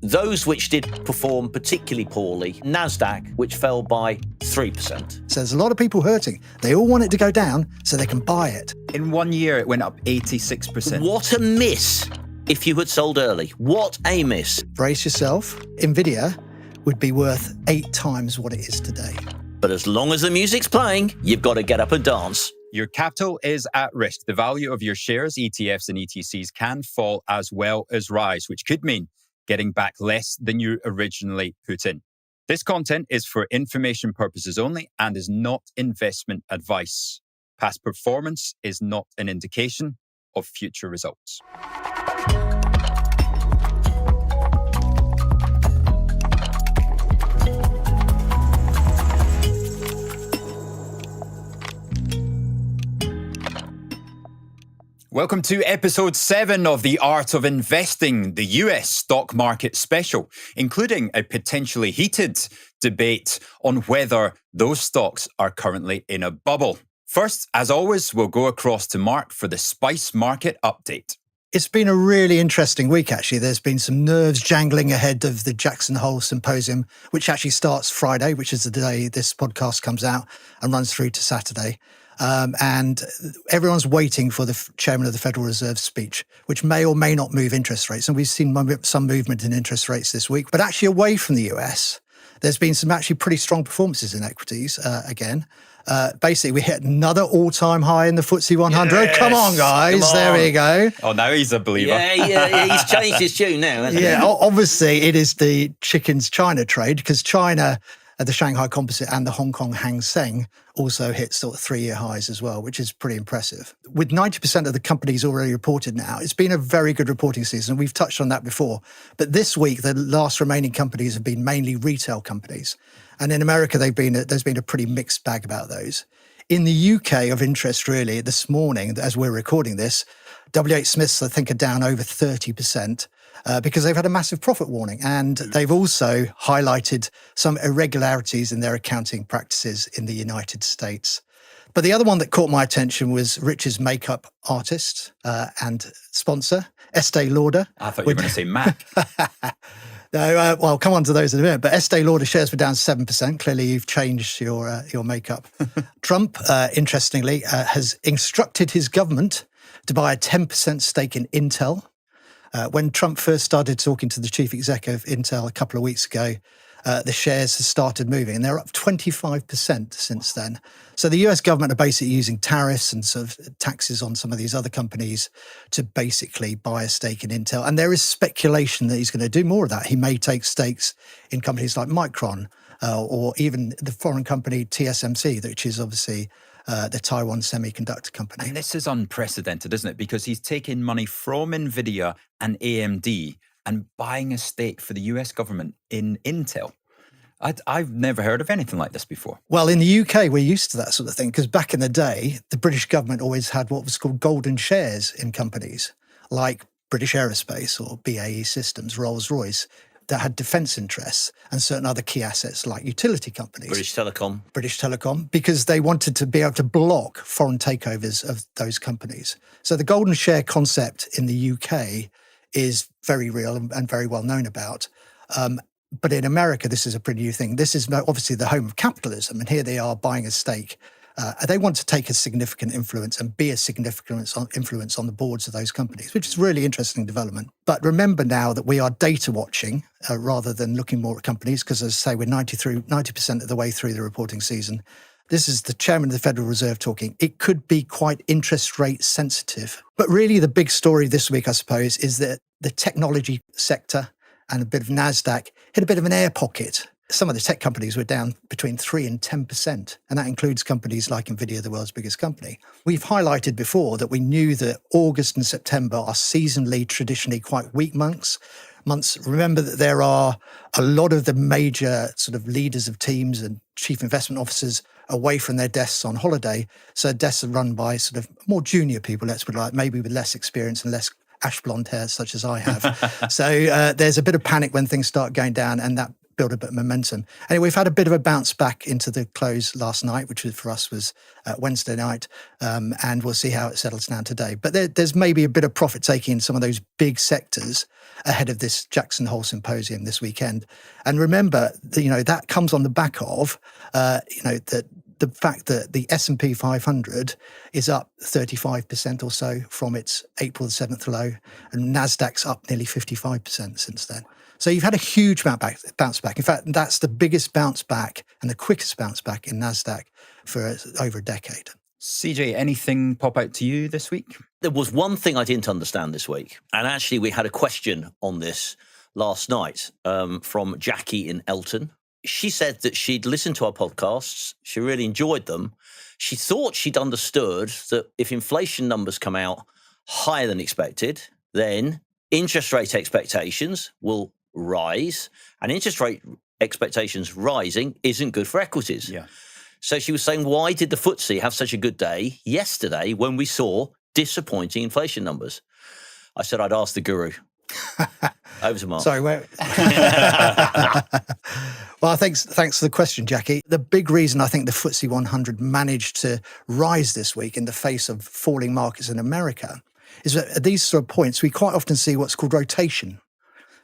Those which did perform particularly poorly, NASDAQ, which fell by 3%. So there's a lot of people hurting. They all want it to go down so they can buy it. In 1 year, it went up 86%. What a miss if you had sold early. What a miss. Brace yourself. NVIDIA would be worth 8 times what it is today. But as long as the music's playing, you've got to get up and dance. Your capital is at risk. The value of your shares, ETFs and ETCs can fall as well as rise, which could mean getting back less than you originally put in. This content is for information purposes only and is not investment advice. Past performance is not an indication of future results. Welcome to episode 7 of The Art of Investing, the US stock market special, including a potentially heated debate on whether those stocks are currently in a bubble. First, as always, we'll go across to Mark for the Spice Market update. It's been a really interesting week, actually. There's been some nerves jangling ahead of the Jackson Hole Symposium, which actually starts Friday, which is the day this podcast comes out, and runs through to Saturday. And everyone's waiting for the chairman of the Federal Reserve speech, which may or may not move interest rates. And we've seen some movement in interest rates this week. But actually away from the US, there's been some actually pretty strong performances in equities again. Basically, we hit another all-time high in the FTSE 100. Yes, come on, guys. Come on. There we go. Oh, now he's a believer. Yeah, he's changed his tune now, hasn't he? Yeah, obviously, it is the chickens China trade, because China, the Shanghai Composite and the Hong Kong Hang Seng also hit sort of 3-year highs as well, which is pretty impressive. With 90% of the companies already reported now, it's been a very good reporting season. We've touched on that before. But this week, the last remaining companies have been mainly retail companies. And in America, there's been a pretty mixed bag about those. In the UK, of interest really, this morning, as we're recording this, WH Smiths, I think, are down over 30%. Because they've had a massive profit warning, and they've also highlighted some irregularities in their accounting practices in the United States. But the other one that caught my attention was Rich's makeup artist and sponsor, Estee Lauder. I thought you were going to say Mac. No, well, I'll come on to those in a minute. But Estee Lauder shares were down 7%. Clearly, you've changed your makeup. Trump, interestingly, has instructed his government to buy a 10% stake in Intel. When Trump first started talking to the chief exec of Intel a couple of weeks ago, the shares have started moving, and they're up 25% since then. So the US government are basically using tariffs and sort of taxes on some of these other companies to basically buy a stake in Intel. And there is speculation that he's going to do more of that. He may take stakes in companies like Micron or even the foreign company TSMC, which is obviously the Taiwan semiconductor company. And this is unprecedented, isn't it? Because he's taking money from NVIDIA and AMD and buying a stake for the US government in Intel. I've never heard of anything like this before. Well, in the UK, we're used to that sort of thing, because back in the day, the British government always had what was called golden shares in companies like British Aerospace or BAE Systems, Rolls-Royce. that had defence interests and certain other key assets like utility companies. British Telecom, because they wanted to be able to block foreign takeovers of those companies. So the golden share concept in the UK is very real and very well known about. But in America, this is a pretty new thing. This is obviously the home of capitalism, and here they are buying a stake. They want to take a significant influence and be a significant influence on the boards of those companies, which is a really interesting development. But remember now that we are data watching rather than looking more at companies, because as I say, we're 90% of the way through the reporting season. This is the chairman of the Federal Reserve talking. It could be quite interest rate sensitive. But really the big story this week, I suppose, is that the technology sector and a bit of NASDAQ hit a bit of an air pocket. Some of the tech companies were down between 3 and 10%, and that includes companies like NVIDIA, the world's biggest company. We've highlighted before that we knew that August and September are seasonally, traditionally quite weak months. Remember that there are a lot of the major sort of leaders of teams and chief investment officers away from their desks on holiday. So desks are run by sort of more junior people, let's put it like, maybe with less experience and less ash blonde hair, such as I have. So there's a bit of panic when things start going down, and that build a bit of momentum. Anyway, we've had a bit of a bounce back into the close last night, which for us was Wednesday night, and we'll see how it settles down today. But there's maybe a bit of profit taking in some of those big sectors ahead of this Jackson Hole Symposium this weekend. And remember, that comes on the back of, the fact that the S&P 500 is up 35% or so from its April the 7th low, and NASDAQ's up nearly 55% since then. So you've had a huge bounce back. In fact, that's the biggest bounce back and the quickest bounce back in NASDAQ for over a decade. CJ, anything pop out to you this week? There was one thing I didn't understand this week, and actually we had a question on this last night from Jackie in Elton. She said that she'd listened to our podcasts. She really enjoyed them. She thought she'd understood that if inflation numbers come out higher than expected, then interest rate expectations will rise, and interest rate expectations rising isn't good for equities. Yeah. So she was saying, why did the FTSE have such a good day yesterday when we saw disappointing inflation numbers? I said I'd ask the guru. Over to Mark. Sorry, where? Well, thanks for the question, Jackie. The big reason I think the FTSE 100 managed to rise this week in the face of falling markets in America is that at these sort of points, we quite often see what's called rotation.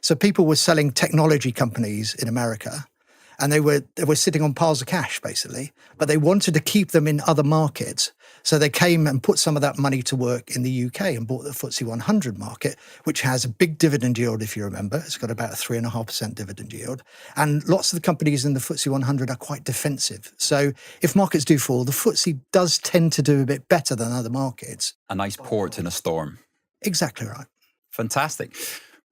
So people were selling technology companies in America, and they were sitting on piles of cash, basically, but they wanted to keep them in other markets. So they came and put some of that money to work in the UK and bought the FTSE 100 market, which has a big dividend yield, if you remember. It's got about a 3.5% dividend yield. And lots of the companies in the FTSE 100 are quite defensive. So if markets do fall, the FTSE does tend to do a bit better than other markets. A nice port in a storm. Exactly right. Fantastic.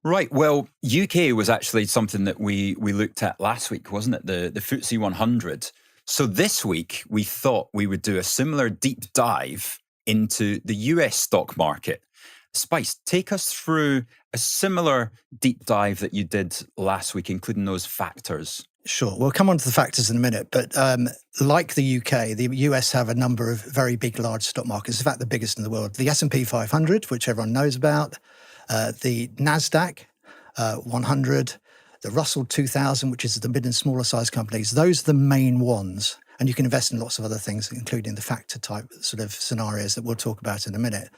Right. Well, UK was actually something that we looked at last week, wasn't it? The FTSE 100. So this week, we thought we would do a similar deep dive into the US stock market. Spice, take us through a similar deep dive that you did last week, including those factors. Sure. We'll come on to the factors in a minute. But like the UK, the US have a number of very big, large stock markets. In fact, the biggest in the world. The S&P 500, which everyone knows about. The NASDAQ 100, the Russell 2000, which is the mid and smaller size companies. Those are the main ones. And you can invest in lots of other things, including the factor type sort of scenarios that we'll talk about in a minute.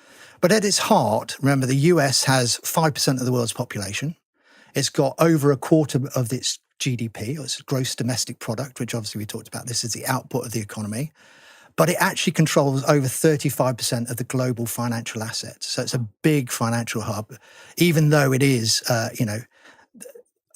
But at its heart, remember, the US has 5% of the world's population. It's got over a quarter of its GDP, or its gross domestic product, which obviously we talked about. This is the output of the economy. But it actually controls over 35% of the global financial assets. So it's a big financial hub, even though it is,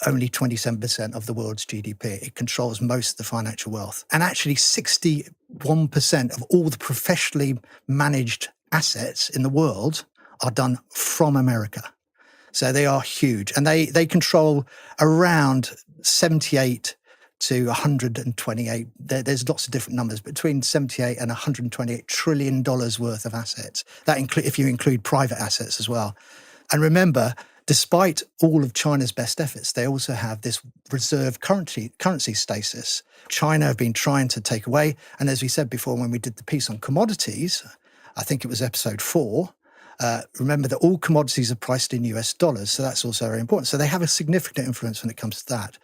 only 27% of the world's GDP. It controls most of the financial wealth. And actually 61% of all the professionally managed assets in the world are done from America. So they are huge. And they control around 78 to 128, there's lots of different numbers, between 78 and $128 trillion worth of assets. That if you include private assets as well. And remember, despite all of China's best efforts, they also have this reserve currency stasis. China have been trying to take away. And as we said before, when we did the piece on commodities, I think it was episode 4, Remember that all commodities are priced in US dollars, so that's also very important. So they have a significant influence when it comes to that.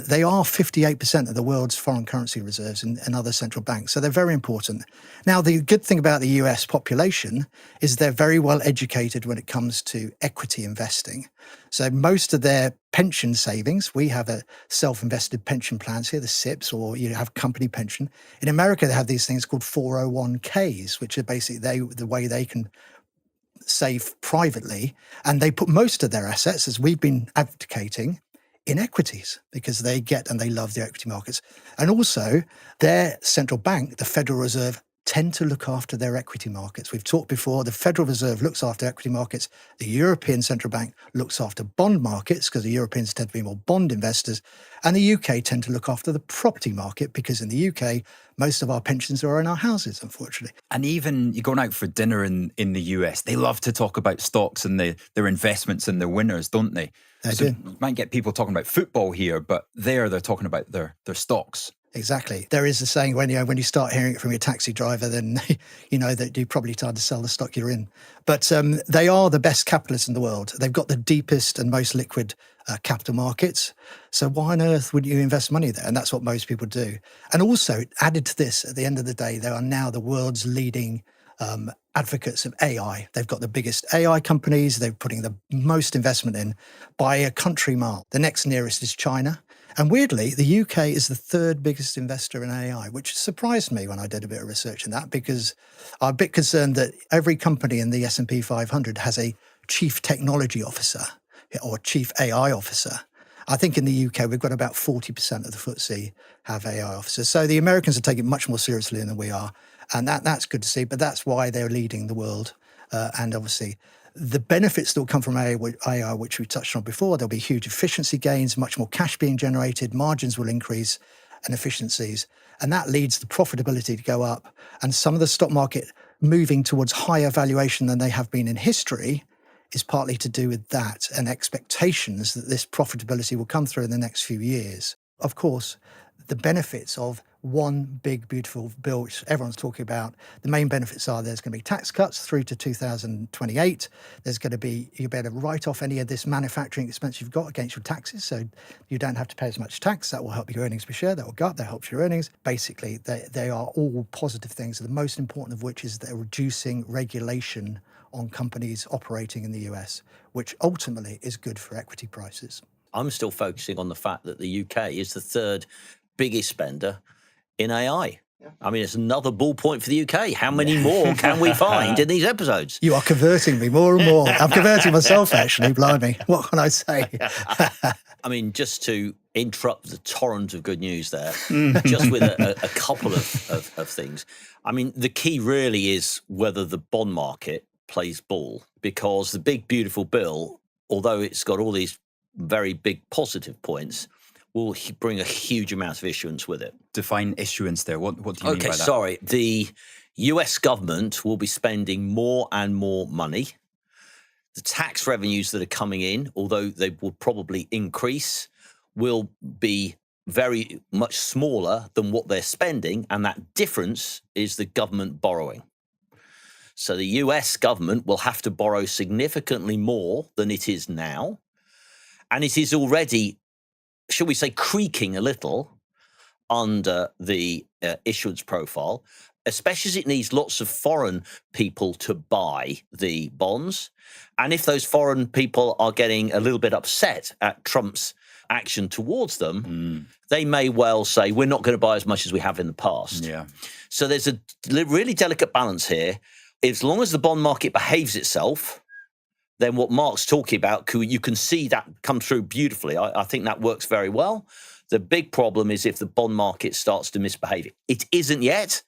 They are 58% of the world's foreign currency reserves in other central banks, so they're very important. Now, the good thing about the US population is they're very well educated when it comes to equity investing. So most of their pension savings, we have a self-invested pension plans here, the SIPs, or you have company pension. In America, they have these things called 401ks, which are basically the way they can save privately, and they put most of their assets, as we've been advocating, in equities because they get and they love the equity markets. And also their central bank, the Federal Reserve, tend to look after their equity markets. We've talked before, the Federal Reserve looks after equity markets. The European Central Bank looks after bond markets because the Europeans tend to be more bond investors. And the UK tend to look after the property market because in the UK, most of our pensions are in our houses, unfortunately. And even you're going out for dinner in the US, they love to talk about stocks and their investments and their winners, don't they? So you might get people talking about football here, but they're talking about their stocks. Exactly. There is a saying when you start hearing it from your taxi driver, then you know that you're probably trying to sell the stock you're in. But they are the best capitalists in the world. They've got the deepest and most liquid capital markets. So why on earth would you invest money there? And that's what most people do. And also, added to this, at the end of the day, they are now the world's leading advocates of AI. They've got the biggest AI companies. They're putting the most investment in by a country mile. The next nearest is China. And weirdly, the UK is the third biggest investor in AI, which surprised me when I did a bit of research in that, because I'm a bit concerned that every company in the S&P 500 has a chief technology officer or chief AI officer. I think in the UK, we've got about 40% of the FTSE have AI officers. So the Americans are taking it much more seriously than we are. And that's good to see, but that's why they're leading the world. And obviously, the benefits that will come from AI, which we touched on before, there'll be huge efficiency gains, much more cash being generated, margins will increase, and efficiencies. And that leads the profitability to go up. And some of the stock market moving towards higher valuation than they have been in history is partly to do with that and expectations that this profitability will come through in the next few years. Of course, the benefits of one big, beautiful bill, which everyone's talking about, the main benefits are there's going to be tax cuts through to 2028. There's going to be, you'll be able to write off any of this manufacturing expense you've got against your taxes, so you don't have to pay as much tax. That will help your earnings per share. That will go up. That helps your earnings. Basically, they are all positive things, the most important of which is they're reducing regulation on companies operating in the US, which ultimately is good for equity prices. I'm still focusing on the fact that the UK is the third biggest spender in AI. Yeah. I mean, it's another ball point for the UK. How many more can we find in these episodes? You are converting me more and more. I'm converting myself, actually, blimey. What can I say? I mean, just to interrupt the torrent of good news there, just with a couple of things. I mean, the key really is whether the bond market plays ball, because the big, beautiful bill, although it's got all these very big positive points, will bring a huge amount of issuance with it. Define issuance there. What do you mean by that? Okay, sorry. The US government will be spending more and more money. The tax revenues that are coming in, although they will probably increase, will be very much smaller than what they're spending, and that difference is the government borrowing. So the US government will have to borrow significantly more than it is now, and it is already, shall we say, creaking a little under the issuance profile, especially as it needs lots of foreign people to buy the bonds. And if those foreign people are getting a little bit upset at Trump's action towards them, they may well say, we're not going to buy as much as we have in the past. Yeah. So there's a really delicate balance here. As long as the bond market behaves itself, then what Mark's talking about, you can see that come through beautifully. I think that works very well. The big problem is if the bond market starts to misbehave. It isn't yet.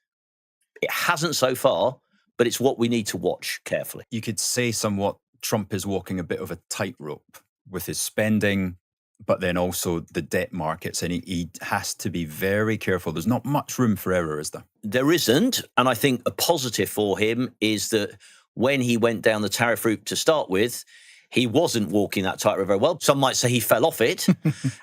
It hasn't so far, but it's what we need to watch carefully. You could say somewhat Trump is walking a bit of a tightrope with his spending, but then also the debt markets, and he has to be very careful. There's not much room for error, is there? There isn't, and I think a positive for him is that when he went down the tariff route to start with, he wasn't walking that tightrope very well. Some might say he fell off it,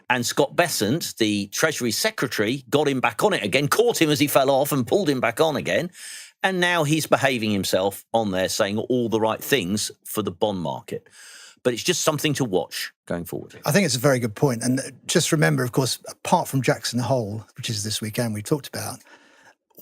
and Scott Bessent, the Treasury Secretary, got him back on it again, caught him as he fell off and pulled him back on again. And now he's behaving himself on there, saying all the right things for the bond market. But it's just something to watch going forward. I think it's a very good point. And just remember, of course, apart from Jackson Hole, which is this weekend we talked about,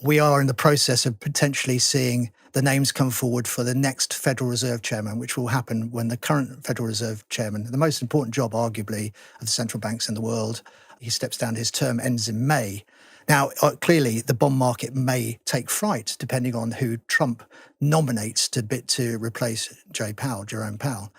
we are in the process of potentially seeing the names come forward for the next Federal Reserve Chairman, which will happen when the current Federal Reserve Chairman, the most important job, arguably, of the central banks in the world, he steps down, his term ends in May. Now, clearly, the bond market may take fright, depending on who Trump nominates to replace Jerome Powell.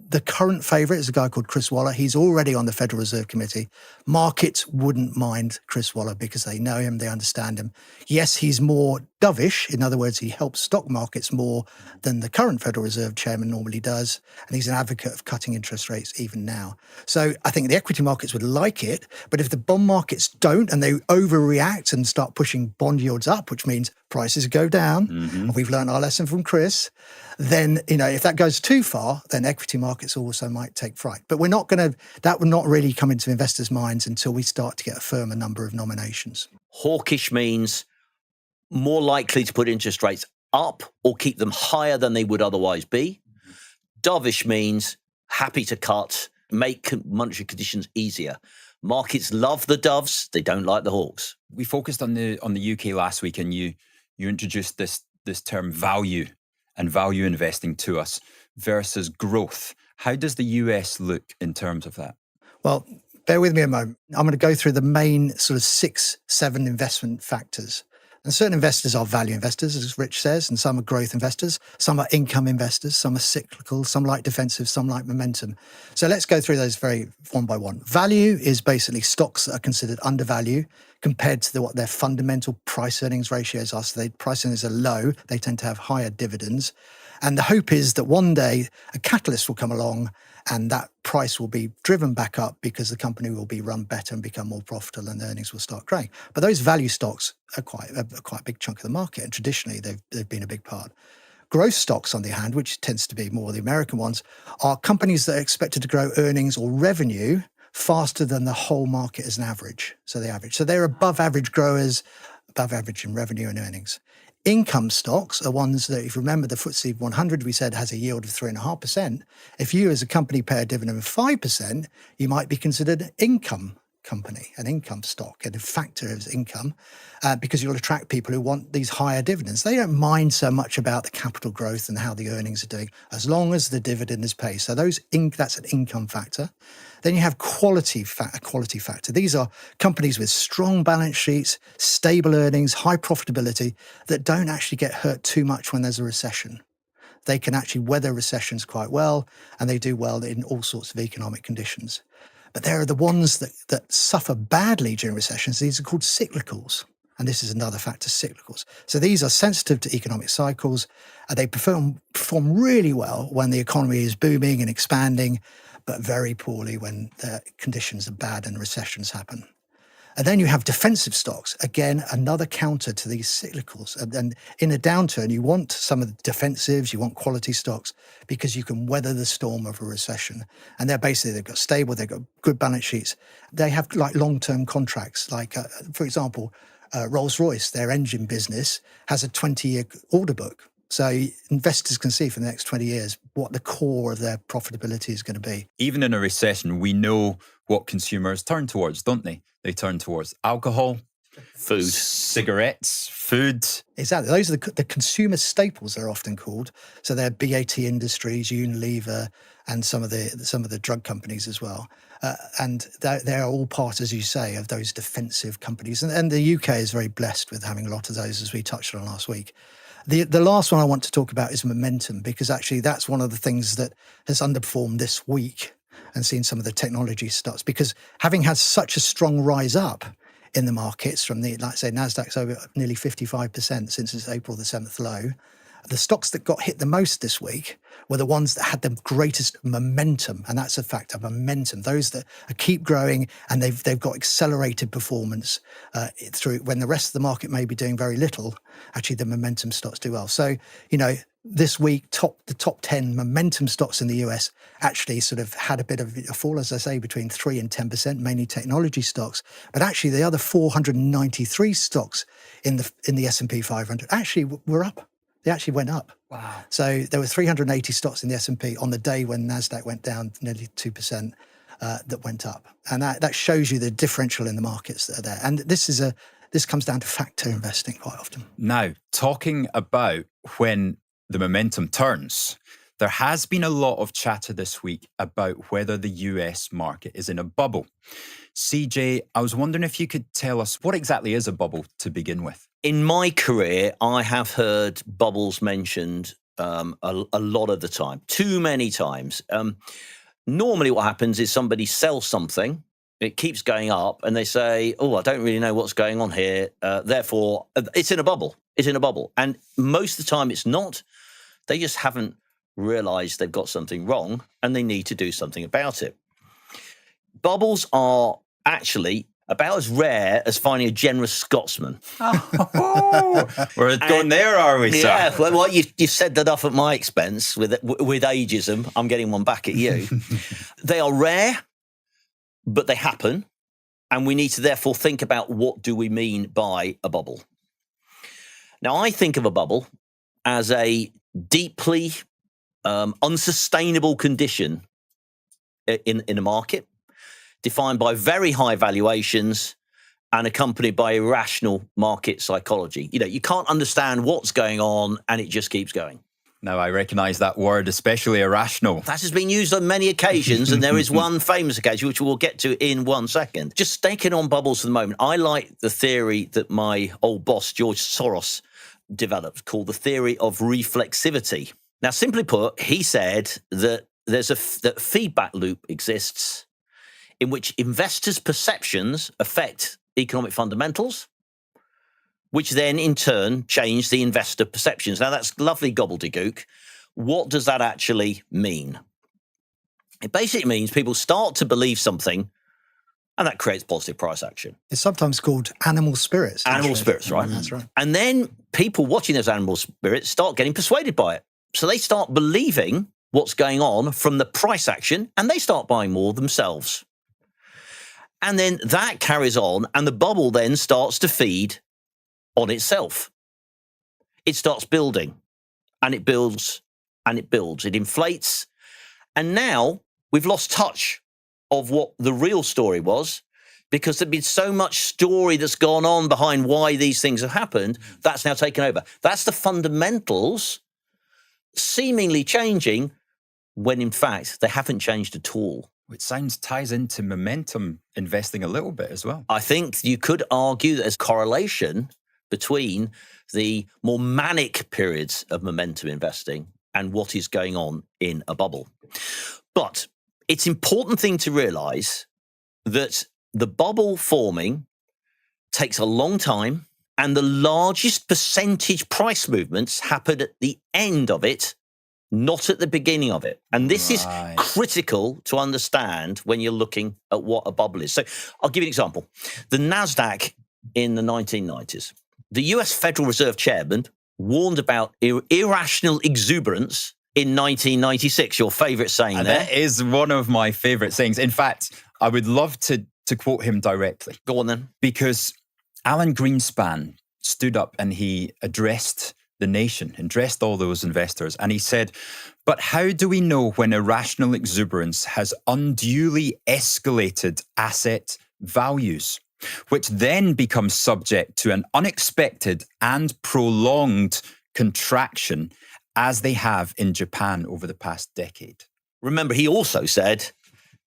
The current favourite is a guy called Chris Waller. He's already on the Federal Reserve Committee. Markets wouldn't mind Chris Waller because they know him, they understand him. Yes, he's more dovish. In other words, he helps stock markets more than the current Federal Reserve Chairman normally does. And he's an advocate of cutting interest rates even now. So I think the equity markets would like it. But if the bond markets don't and they overreact and start pushing bond yields up, which means prices go down, and we've learned our lesson from Chris, then, if that goes too far, then equity markets also might take fright. But that will not really come into investors' minds until we start to get a firmer number of nominations. Hawkish means more likely to put interest rates up or keep them higher than they would otherwise be. Dovish means happy to cut, make monetary conditions easier. Markets love the doves, they don't like the hawks. We focused on the UK last week, and you introduced this term value and value investing to us versus growth. How does the US look in terms of that? Well, bear with me a moment. I'm going to go through the main sort of 6-7 investment factors. And certain investors are value investors, as Rich says, and some are growth investors. Some are income investors. Some are cyclical. Some like defensive. Some like momentum. So let's go through those very one by one. Value is basically stocks that are considered undervalued compared to what their fundamental price earnings ratios are. So price earnings are low. They tend to have higher dividends. And the hope is that one day a catalyst will come along and that price will be driven back up because the company will be run better and become more profitable and earnings will start growing. But those value stocks are quite a big chunk of the market, and traditionally they've been a big part. Growth stocks, on the other hand, which tends to be more the American ones, are companies that are expected to grow earnings or revenue faster than the whole market as an average. So the average. So they're above average growers, above average in revenue and earnings. Income stocks are ones that, if you remember the FTSE 100, we said has a yield of 3.5%. If you as a company pay a dividend of 5%, you might be considered an income company, an income stock, and a factor of income, because you'll attract people who want these higher dividends. They don't mind so much about the capital growth and how the earnings are doing, as long as the dividend is paid. So that's an income factor. Then you have a quality factor. These are companies with strong balance sheets, stable earnings, high profitability that don't actually get hurt too much when there's a recession. They can actually weather recessions quite well, and they do well in all sorts of economic conditions. But there are the ones that suffer badly during recessions. These are called cyclicals. And this is another factor, cyclicals. So these are sensitive to economic cycles. They perform really well when the economy is booming and expanding, but very poorly when the conditions are bad and recessions happen. And then you have defensive stocks. Again, another counter to these cyclicals. And in a downturn, you want some of the defensives, you want quality stocks, because you can weather the storm of a recession. And they've got stable, they've got good balance sheets. They have like long-term contracts. Like, for example, Rolls-Royce, their engine business, has a 20-year order book. So investors can see for the next 20 years what the core of their profitability is going to be. Even in a recession, we know what consumers turn towards, don't they? They turn towards alcohol, food, cigarettes, food. Exactly. Those are the consumer staples, they're often called. So they're BAT Industries, Unilever, and some of the drug companies as well. And they're all part, as you say, of those defensive companies. And the UK is very blessed with having a lot of those, as we touched on last week. The last one I want to talk about is momentum, because actually that's one of the things that has underperformed this week and seen some of the technology stocks, because having had such a strong rise up in the markets from like say, NASDAQ's over nearly 55% since its April the 7th low, The stocks that got hit the most this week were the ones that had the greatest momentum, and that's a factor, momentum. Those that keep growing and they've got accelerated performance through when the rest of the market may be doing very little. Actually, the momentum stocks do well. So, this week, the top 10 momentum stocks in the US actually sort of had a bit of a fall, as I say, between 3 and 10%, mainly technology stocks. But actually, the other 493 stocks in the S&P 500 actually were up. They actually went up. Wow. So there were 380 stocks in the S&P on the day when NASDAQ went down nearly 2% that went up. And that shows you the differential in the markets that are there. And this comes down to factor investing quite often. Now, talking about when the momentum turns, there has been a lot of chatter this week about whether the US market is in a bubble. CJ, I was wondering if you could tell us what exactly is a bubble to begin with. In my career, I have heard bubbles mentioned a lot of the time, too many times. Normally what happens is somebody sells something, it keeps going up, and they say, I don't really know what's going on here. Therefore, it's in a bubble. It's in a bubble. And most of the time it's not. They just haven't realized they've got something wrong and they need to do something about it. Bubbles are actually about as rare as finding a generous Scotsman. We're going there, are we, sir? Yeah, well, you said that off at my expense with ageism. I'm getting one back at you. They are rare, but they happen. And we need to therefore think about what do we mean by a bubble. Now, I think of a bubble as a deeply unsustainable condition in a market, defined by very high valuations and accompanied by irrational market psychology. You can't understand what's going on and it just keeps going. Now, I recognise that word, especially irrational. That has been used on many occasions, and there is one famous occasion, which we'll get to in 1 second. Just staking on bubbles for the moment, I like the theory that my old boss, George Soros, developed, called the theory of reflexivity. Now, simply put, he said that that feedback loop exists in which investors' perceptions affect economic fundamentals, which then in turn change the investor perceptions. Now, that's lovely gobbledygook. What does that actually mean? It basically means people start to believe something, and that creates positive price action. It's sometimes called animal spirits. Animal spirits, right? That's right. And then people watching those animal spirits start getting persuaded by it. So they start believing what's going on from the price action, and they start buying more themselves. And then that carries on, and the bubble then starts to feed on itself. It starts building, and it builds, and it builds. It inflates. And now we've lost touch of what the real story was, because there's been so much story that's gone on behind why these things have happened. That's now taken over. That's the fundamentals seemingly changing when in fact they haven't changed at all. Which ties into momentum investing a little bit as well. I think you could argue that there's correlation between the more manic periods of momentum investing and what is going on in a bubble. But it's an important thing to realize that the bubble forming takes a long time, and the largest percentage price movements happen at the end of it, not at the beginning of it. And this is critical to understand when you're looking at what a bubble is. So I'll give you an example. The NASDAQ in the 1990s, the US Federal Reserve Chairman warned about irrational exuberance in 1996, your favorite saying there. That is one of my favorite sayings. In fact, I would love to quote him directly. Go on then. Because Alan Greenspan stood up and he addressed the nation, addressed all those investors, and he said, but how do we know when irrational exuberance has unduly escalated asset values, which then become subject to an unexpected and prolonged contraction as they have in Japan over the past decade? Remember, he also said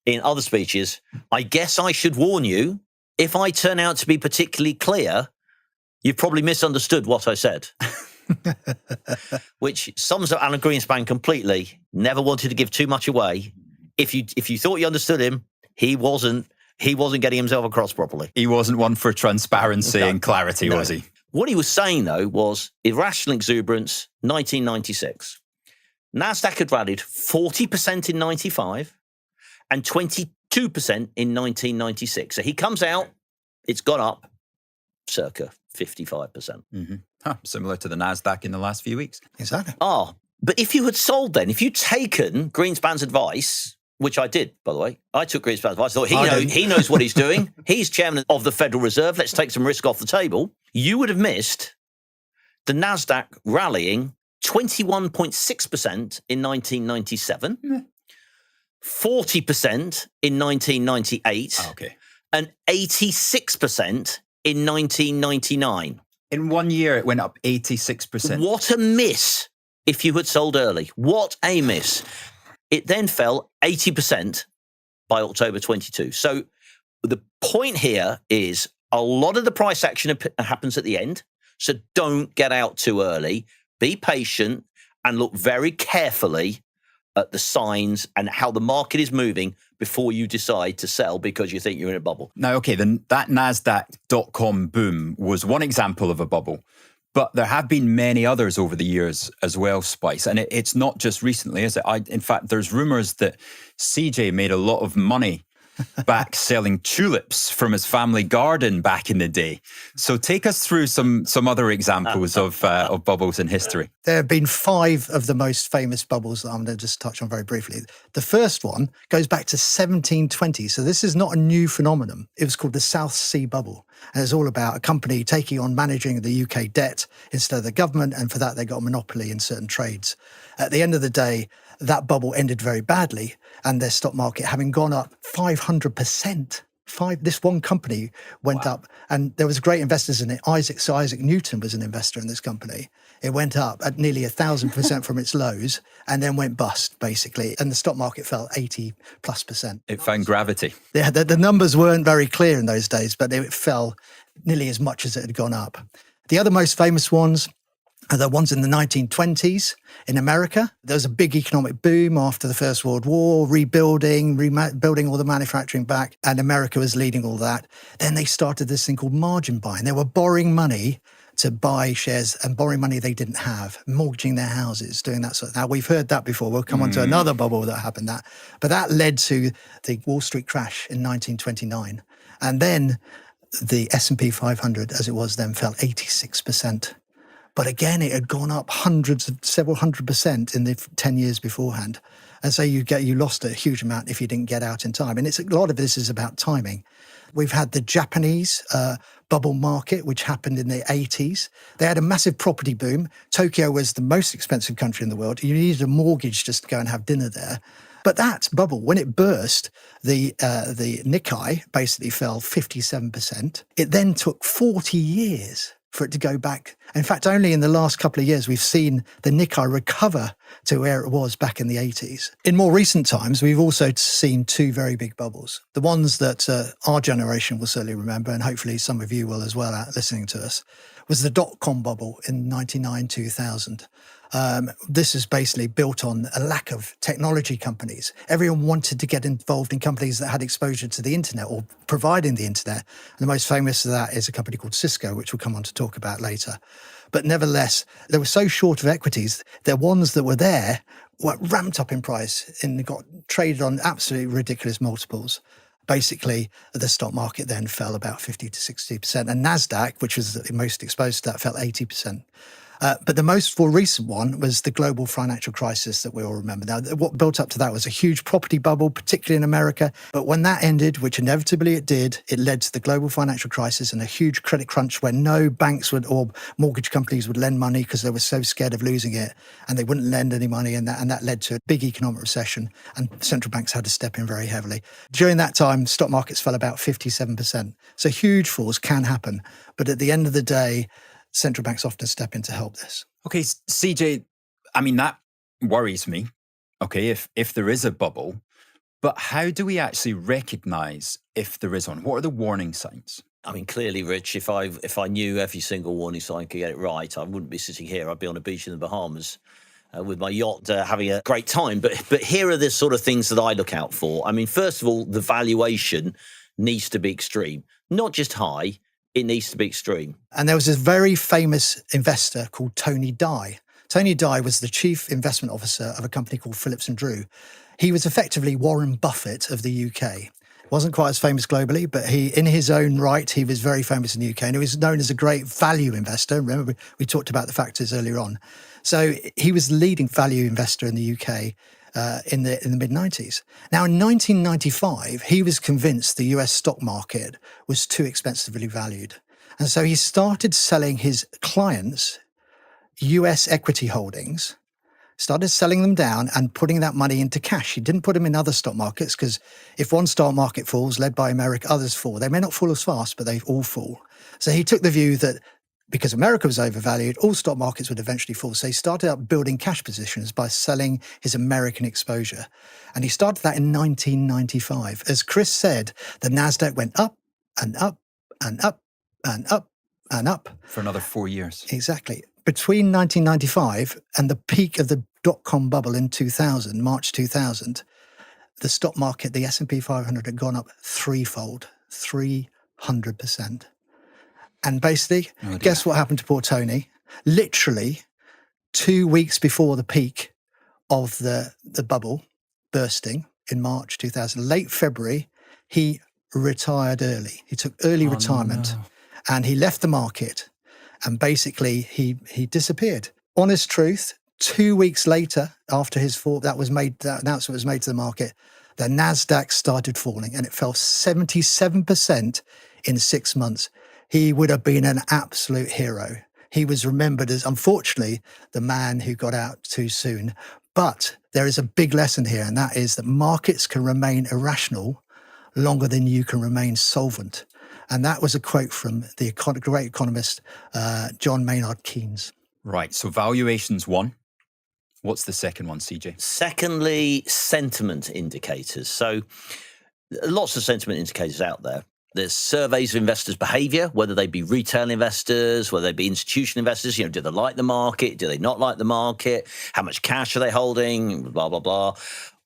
in other speeches, I guess I should warn you, if I turn out to be particularly clear, you've probably misunderstood what I said. Which sums up Alan Greenspan completely. Never wanted to give too much away. If you thought you understood him, he wasn't getting himself across properly. He wasn't one for transparency and clarity, was he? What he was saying, though, was irrational exuberance, 1996. NASDAQ had rallied 40% in 95 and 22% in 1996. So he comes out, it's gone up circa 55%. Mm-hmm. Similar to the NASDAQ in the last few weeks. Exactly. But if you had sold then, if you'd taken Greenspan's advice, which I did, by the way, I took Greenspan's advice. I thought he knows what he's doing. He's chairman of the Federal Reserve. Let's take some risk off the table. You would have missed the NASDAQ rallying 21.6% in 1997, 40% in 1998, and 86% in 1999. In 1 year, it went up 86%. What a miss if you had sold early. What a miss. It then fell 80% by October 22. So the point here is a lot of the price action happens at the end. So don't get out too early. Be patient and look very carefully at the signs and how the market is moving before you decide to sell because you think you're in a bubble. Now, okay, then that NASDAQ.com boom was one example of a bubble. But there have been many others over the years as well, Spice. And it's not just recently, is it? In fact, there's rumors that CJ made a lot of money back selling tulips from his family garden back in the day. So take us through some other examples of bubbles in history. There have been 5 of the most famous bubbles that I'm going to just touch on very briefly. The first one goes back to 1720. So this is not a new phenomenon. It was called the South Sea Bubble. And it's all about a company taking on managing the UK debt instead of the government. And for that, they got a monopoly in certain trades. At the end of the day, that bubble ended very badly, and their stock market having gone up 500%. This one company went up, and there was great investors in it. Isaac Newton was an investor in this company. It went up at nearly 1,000% from its lows, and then went bust, basically. And the stock market fell 80+%. It found gravity. Yeah, the numbers weren't very clear in those days, but it fell nearly as much as it had gone up. The other most famous ones are the ones in the 1920s in America. There was a big economic boom after the First World War, rebuilding all the manufacturing back, and America was leading all that. Then they started this thing called margin buying. They were borrowing money to buy shares and borrowing money they didn't have, mortgaging their houses, doing that sort of. Now, we've heard that before. We'll come on to another bubble that happened that. But that led to the Wall Street crash in 1929. And then the S&P 500, as it was then, fell 86%. But again, it had gone up several hundred percent in the 10 years beforehand. And so you lost a huge amount if you didn't get out in time. And a lot of this is about timing. We've had the Japanese bubble market, which happened in the 80s. They had a massive property boom. Tokyo was the most expensive country in the world. You needed a mortgage just to go and have dinner there. But that bubble, when it burst, the Nikkei basically fell 57%. It then took 40 years for it to go back. In fact, only in the last couple of years, we've seen the Nikkei recover to where it was back in the 80s. In more recent times, we've also seen 2 very big bubbles. The ones that our generation will certainly remember, and hopefully some of you will as well listening to us, was the dot-com bubble in 99-2000. This is basically built on a lack of technology companies. Everyone wanted to get involved in companies that had exposure to the internet or providing the internet. And the most famous of that is a company called Cisco, which we'll come on to talk about later. But nevertheless, they were so short of equities, the ones that were there were ramped up in price and got traded on absolutely ridiculous multiples. Basically, the stock market then fell about 50 to 60%. And NASDAQ, which was the most exposed to that, fell 80%. But the most recent one was the global financial crisis that we all remember. Now, what built up to that was a huge property bubble, particularly in America. But when that ended, which inevitably it did, it led to the global financial crisis and a huge credit crunch where no banks or mortgage companies would lend money because they were so scared of losing it, and they wouldn't lend any money. And that led to a big economic recession, and central banks had to step in very heavily. During that time, stock markets fell about 57%. So huge falls can happen. But at the end of the day, central banks often step in to help this. Okay, CJ, I mean, that worries me, okay, if there is a bubble, but how do we actually recognize if there is one? What are the warning signs? I mean, clearly, Rich, if I knew every single warning sign could get it right, I wouldn't be sitting here. I'd be on a beach in the Bahamas with my yacht having a great time. But here are the sort of things that I look out for. I mean, first of all, the valuation needs to be extreme, not just high, it needs to be extreme. And there was this very famous investor called Tony Dye. Tony Dye was the chief investment officer of a company called Phillips & Drew. He was effectively Warren Buffett of the UK. Wasn't quite as famous globally, but in his own right, he was very famous in the UK, and he was known as a great value investor. Remember, we talked about the factors earlier on. So he was the leading value investor in the UK in the mid-90s. Now, in 1995, he was convinced the US stock market was too expensively valued. And so he started selling his clients US equity holdings, started selling them down and putting that money into cash. He didn't put them in other stock markets because if one stock market falls, led by America, others fall. They may not fall as fast, but they all fall. So he took the view that because America was overvalued, all stock markets would eventually fall. So he started up building cash positions by selling his American exposure. And he started that in 1995. As Chris said, the NASDAQ went up and up and up and up and up. For another 4 years. Exactly. Between 1995 and the peak of the dot-com bubble in 2000, March 2000, the stock market, the S&P 500 had gone up threefold, 300%. And basically, guess what happened to poor Tony? Literally 2 weeks before the peak of the bubble bursting in March 2000, late February, he retired early. He took early retirement and he left the market. And basically, he disappeared. Honest truth, 2 weeks later, after his fall, that announcement was made to the market, the NASDAQ started falling and it fell 77% in 6 months. He would have been an absolute hero. He was remembered as, unfortunately, the man who got out too soon. But there is a big lesson here, and that is that markets can remain irrational longer than you can remain solvent. And that was a quote from the great economist, John Maynard Keynes. Right. So valuation's one. What's the second one, CJ? Secondly, sentiment indicators. So lots of sentiment indicators out there. There's surveys of investors' behavior, whether they be retail investors, whether they be institutional investors. You know, do they like the market? Do they not like the market? How much cash are they holding? Blah, blah, blah.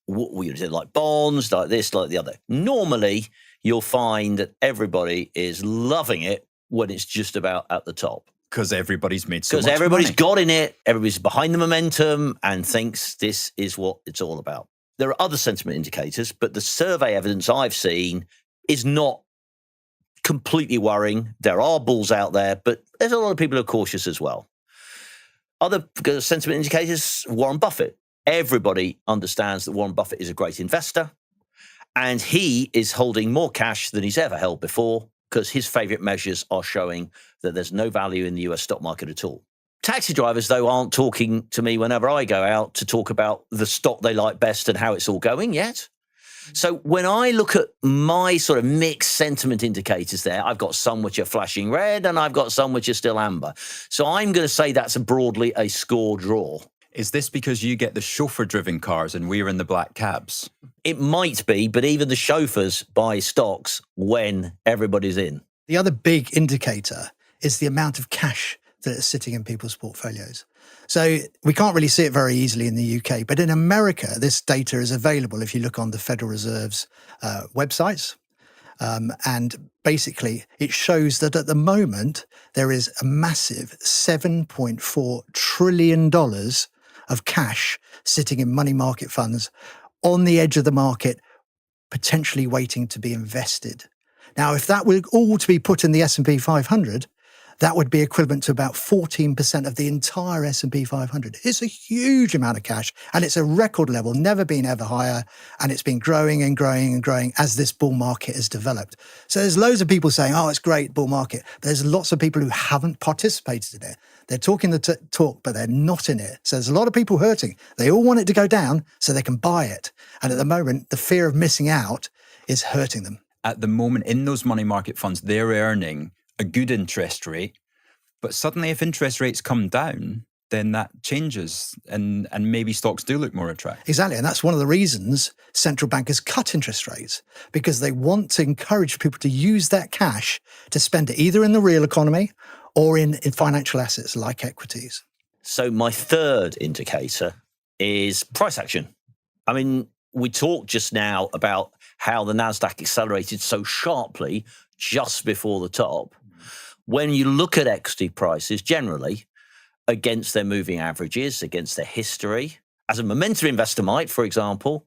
Do they like bonds, like this, like the other? Normally, you'll find that everybody is loving it when it's just about at the top. Because everybody's made so much money. Because everybody's got in it, everybody's behind the momentum and thinks this is what it's all about. There are other sentiment indicators, but the survey evidence I've seen is not completely worrying. There are bulls out there, but there's a lot of people who are cautious as well. Other sentiment indicators, Warren Buffett. Everybody understands that Warren Buffett is a great investor, and he is holding more cash than he's ever held before because his favorite measures are showing that there's no value in the US stock market at all. Taxi drivers, though, aren't talking to me whenever I go out to talk about the stock they like best and how it's all going yet. So when I look at my sort of mixed sentiment indicators there, I've got some which are flashing red and I've got some which are still amber. So I'm going to say that's broadly a score draw. Is this because you get the chauffeur-driven cars and we're in the black cabs? It might be, but even the chauffeurs buy stocks when everybody's in. The other big indicator is the amount of cash that is sitting in people's portfolios. So we can't really see it very easily in the UK, but in America, this data is available if you look on the Federal Reserve's websites. And basically, it shows that at the moment, there is a massive $7.4 trillion of cash sitting in money market funds on the edge of the market, potentially waiting to be invested. Now, if that were all to be put in the S&P 500, that would be equivalent to about 14% of the entire S&P 500. It's a huge amount of cash, and it's a record level, never been ever higher, and it's been growing and growing and growing as this bull market has developed. So there's loads of people saying, oh, it's great, bull market. But there's lots of people who haven't participated in it. They're talking the talk, but they're not in it. So there's a lot of people hurting. They all want it to go down so they can buy it. And at the moment, the fear of missing out is hurting them. At the moment, in those money market funds, they're earning a good interest rate, but suddenly if interest rates come down, then that changes and maybe stocks do look more attractive. Exactly. And that's one of the reasons central bankers cut interest rates, because they want to encourage people to use that cash to spend it either in the real economy or in financial assets like equities. So my third indicator is price action. I mean, we talked just now about how the NASDAQ accelerated so sharply just before the top. when you look at equity prices generally against their moving averages, against their history, as a momentum investor might, for example,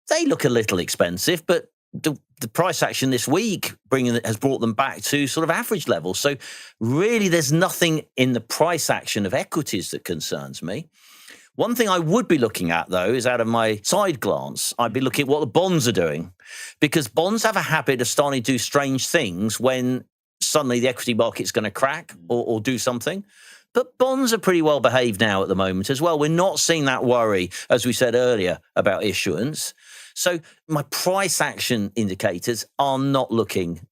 they look a little expensive, but the price action this week has brought them back to sort of average levels. So really, there's nothing in the price action of equities that concerns me. One thing I would be looking at, though, is out of my side glance, I'd be looking at what the bonds are doing, because bonds have a habit of starting to do strange things when suddenly the equity market's going to crack or do something. But bonds are pretty well behaved now at the moment as well. We're not seeing that worry, as we said earlier, about issuance. So my price action indicators are not looking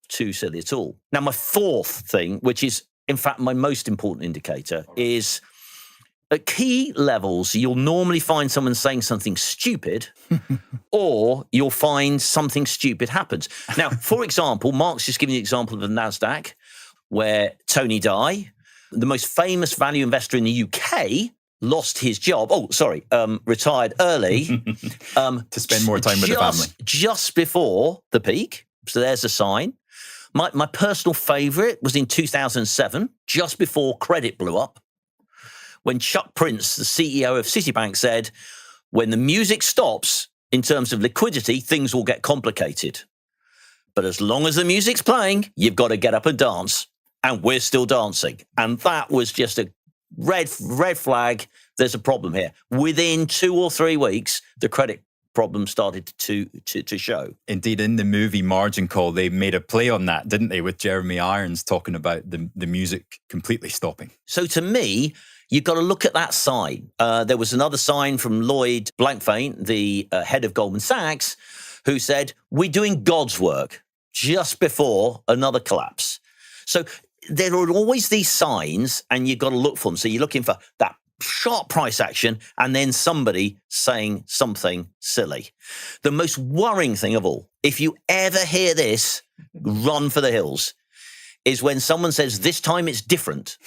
too silly at all. Now, my fourth thing, which is in fact my most important indicator, is at key levels, you'll normally find someone saying something stupid or you'll find something stupid happens. Now, for example, Mark's just giving the example of the NASDAQ, where Tony Dye, the most famous value investor in the UK, lost his job. Retired early. To spend more time with the family. Just before the peak. So there's a sign. My personal favorite was in 2007, just before credit blew up, when Chuck Prince, the CEO of Citibank, said, when the music stops in terms of liquidity, things will get complicated. But as long as the music's playing, you've got to get up and dance. And we're still dancing. And that was just a red flag. There's a problem here. Within 2 or 3 weeks, the credit problem started to show. Indeed, in the movie Margin Call, they made a play on that, didn't they, with Jeremy Irons talking about the music completely stopping. So to me, you've got to look at that sign. There was another sign from Lloyd Blankfein, the head of Goldman Sachs, who said, we're doing God's work just before another collapse. So there are always these signs and you've got to look for them. So you're looking for that sharp price action and then somebody saying something silly. The most worrying thing of all, if you ever hear this, run for the hills, is when someone says, this time it's different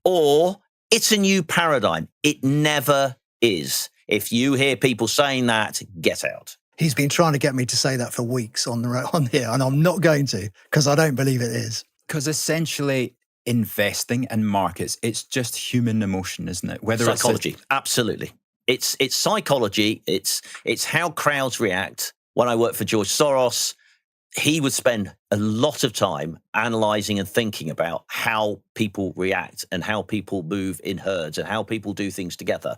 or it's a new paradigm. It never is. If you hear people saying that, get out. He's been trying to get me to say that for weeks on here, and I'm not going to, because I don't believe it is. Because essentially, investing in markets, it's just human emotion, isn't it? Whether psychology, absolutely. It's psychology. It's how crowds react. When I worked for George Soros, he would spend a lot of time analyzing and thinking about how people react and how people move in herds and how people do things together.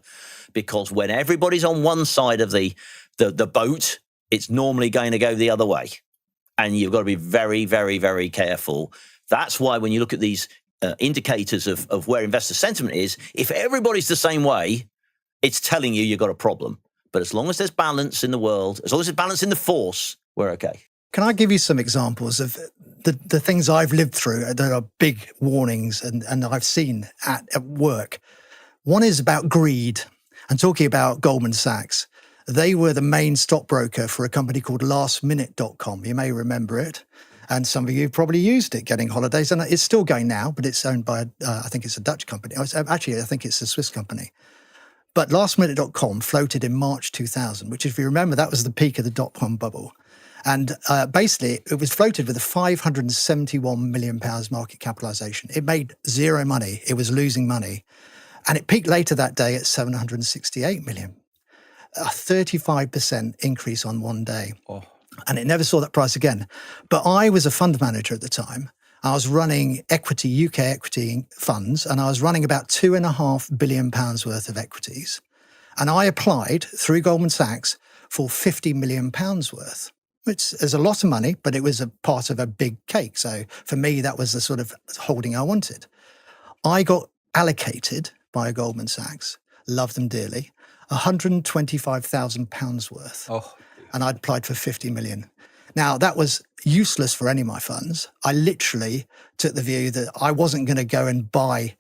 Because when everybody's on one side of the boat, it's normally going to go the other way. And you've got to be very, very, very careful. That's why when you look at these indicators of where investor sentiment is, if everybody's the same way, it's telling you you've got a problem. But as long as there's balance in the world, as long as there's balance in the force, we're okay. Can I give you some examples of the things I've lived through that are big warnings and I've seen at work? One is about greed. I'm talking about Goldman Sachs. They were the main stockbroker for a company called lastminute.com. You may remember it. And some of you probably used it getting holidays. And it's still going now, but it's owned by, I think it's a Dutch company. Actually, I think it's a Swiss company. But lastminute.com floated in March 2000, which if you remember, that was the peak of the dot-com bubble. And basically, it was floated with a £571 million market capitalization. It made zero money. It was losing money. And it peaked later that day at 768 million. A 35% increase on one day. Oh. And it never saw that price again. But I was a fund manager at the time. I was running UK equity funds, and I was running about £2.5 billion worth of equities. And I applied through Goldman Sachs for £50 million worth, which is a lot of money, but it was a part of a big cake. So for me, that was the sort of holding I wanted. I got allocated by Goldman Sachs, love them dearly, £125,000 worth. Oh. And I'd applied for 50 million. Now, that was useless for any of my funds. I literally took the view that I wasn't going to go and buy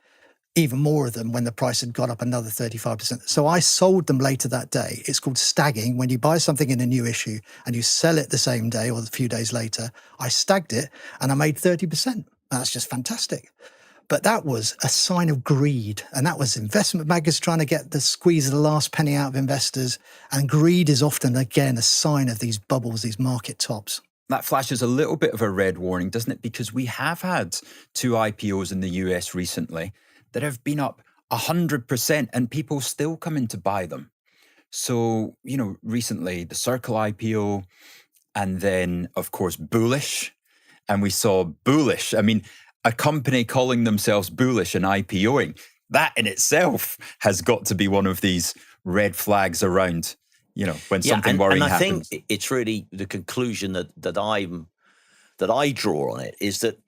even more of them when the price had got up another 35%. So I sold them later that day. It's called stagging. When you buy something in a new issue and you sell it the same day or a few days later, I stagged it and I made 30%. That's just fantastic. But that was a sign of greed. And that was investment bankers trying to get the squeeze of the last penny out of investors. And greed is often, again, a sign of these bubbles, these market tops. that flashes a little bit of a red warning, doesn't it? Because we have had 2 IPOs in the US recently that have been up 100% and people still come in to buy them. So, recently the Circle IPO, and then, of course, Bullish. And we saw Bullish. I mean, a company calling themselves Bullish and IPOing, that in itself has got to be one of these red flags around, when something worrying happens. And I think it's really the conclusion that I draw on it is that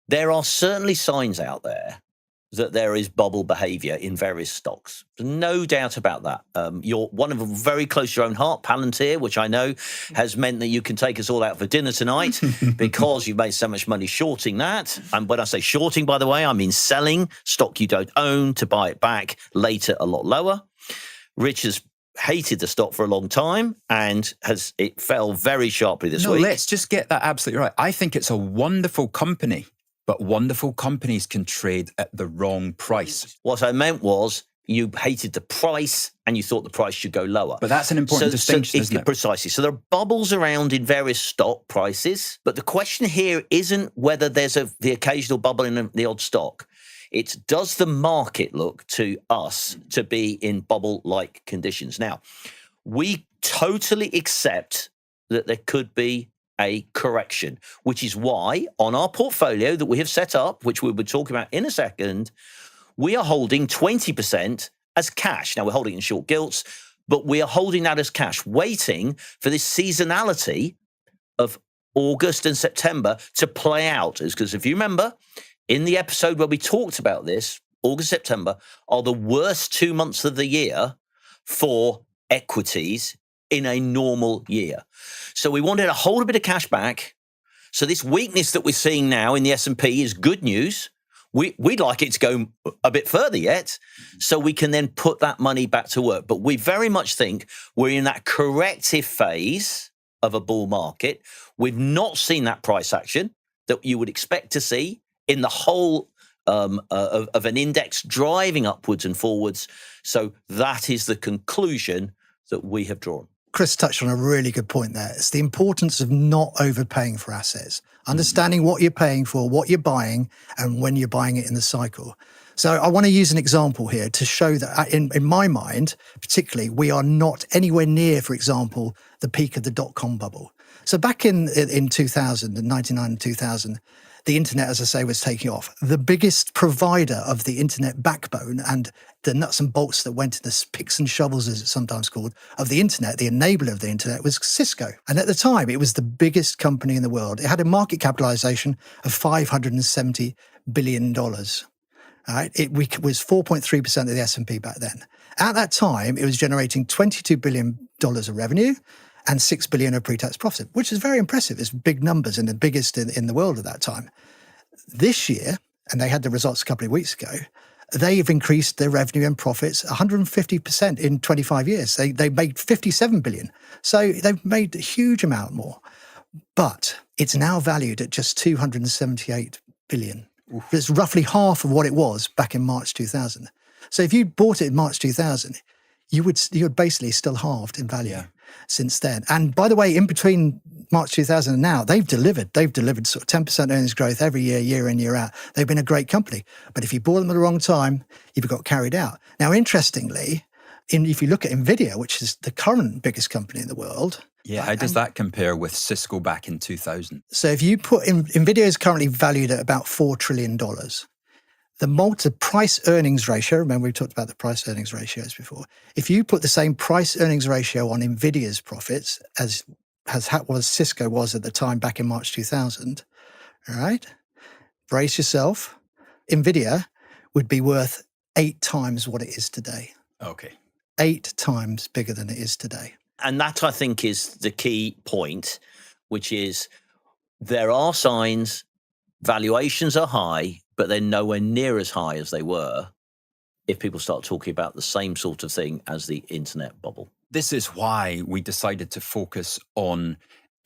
there are certainly signs out there that there is bubble behavior in various stocks. No doubt about that. You're one of them very close to your own heart, Palantir, which I know has meant that you can take us all out for dinner tonight because you've made so much money shorting that. And when I say shorting, by the way, I mean selling stock you don't own to buy it back later a lot lower. Rich has hated the stock for a long time and it fell very sharply this week. Let's just get that absolutely right. I think it's a wonderful company. But wonderful companies can trade at the wrong price. What I meant was you hated the price and you thought the price should go lower. But that's an important distinction, isn't it? Precisely. So there are bubbles around in various stock prices. But the question here isn't whether there's the occasional bubble in the odd stock. It's does the market look to us to be in bubble-like conditions? Now, we totally accept that there could be a correction, which is why on our portfolio that we have set up, which we'll be talking about in a second, we are holding 20% as cash. Now, we're holding in short gilts, but we are holding that as cash, waiting for this seasonality of August and September to play out. Because if you remember, in the episode where we talked about this, August, September are the worst 2 months of the year for equities in a normal year. So we wanted to hold a bit of cash back. So this weakness that we're seeing now in the S&P is good news. We'd like it to go a bit further yet, so we can then put that money back to work. But we very much think we're in that corrective phase of a bull market. We've not seen that price action that you would expect to see in the whole of an index driving upwards and forwards. So that is the conclusion that we have drawn. Chris touched on a really good point there. It's the importance of not overpaying for assets, understanding what you're paying for, what you're buying, and when you're buying it in the cycle. So I want to use an example here to show that in my mind, particularly, we are not anywhere near, for example, the peak of the dot-com bubble. So back in 2000, in 99 and 2000, the internet, as I say, was taking off. The biggest provider of the internet backbone and the nuts and bolts that went into the picks and shovels, as it's sometimes called, of the internet, the enabler of the internet, was Cisco. And at the time, it was the biggest company in the world. It had a market capitalization of $570 billion. All right? It was 4.3% of the S&P back then. At that time, it was generating $22 billion of revenue and $6 billion of pre-tax profit, which is very impressive. It's big numbers and the biggest in the world at that time. This year, and they had the results a couple of weeks ago, they've increased their revenue and profits 150% in 25 years. They made $57 billion. So they've made a huge amount more. But it's now valued at just $278 billion. Oof. It's roughly half of what it was back in March 2000. So if you bought it in March 2000, you're basically still halved in value. Yeah. Since then. And by the way, in between March 2000 and now, they've delivered sort of 10% earnings growth every year, year in, year out. They've been a great company. But if you bought them at the wrong time, you've got carried out. Now, interestingly, if you look at NVIDIA, which is the current biggest company in the world. Yeah, how does that compare with Cisco back in 2000? So if you put NVIDIA is currently valued at about $4 trillion. The price earnings ratio, remember we talked about the price earnings ratios before. If you put the same price earnings ratio on NVIDIA's profits as Cisco was at the time back in March 2000, all right, brace yourself, NVIDIA would be worth 8 times what it is today. Okay. 8 times bigger than it is today. And that, I think, is the key point, which is there are signs, valuations are high, but they're nowhere near as high as they were if people start talking about the same sort of thing as the internet bubble. This is why we decided to focus on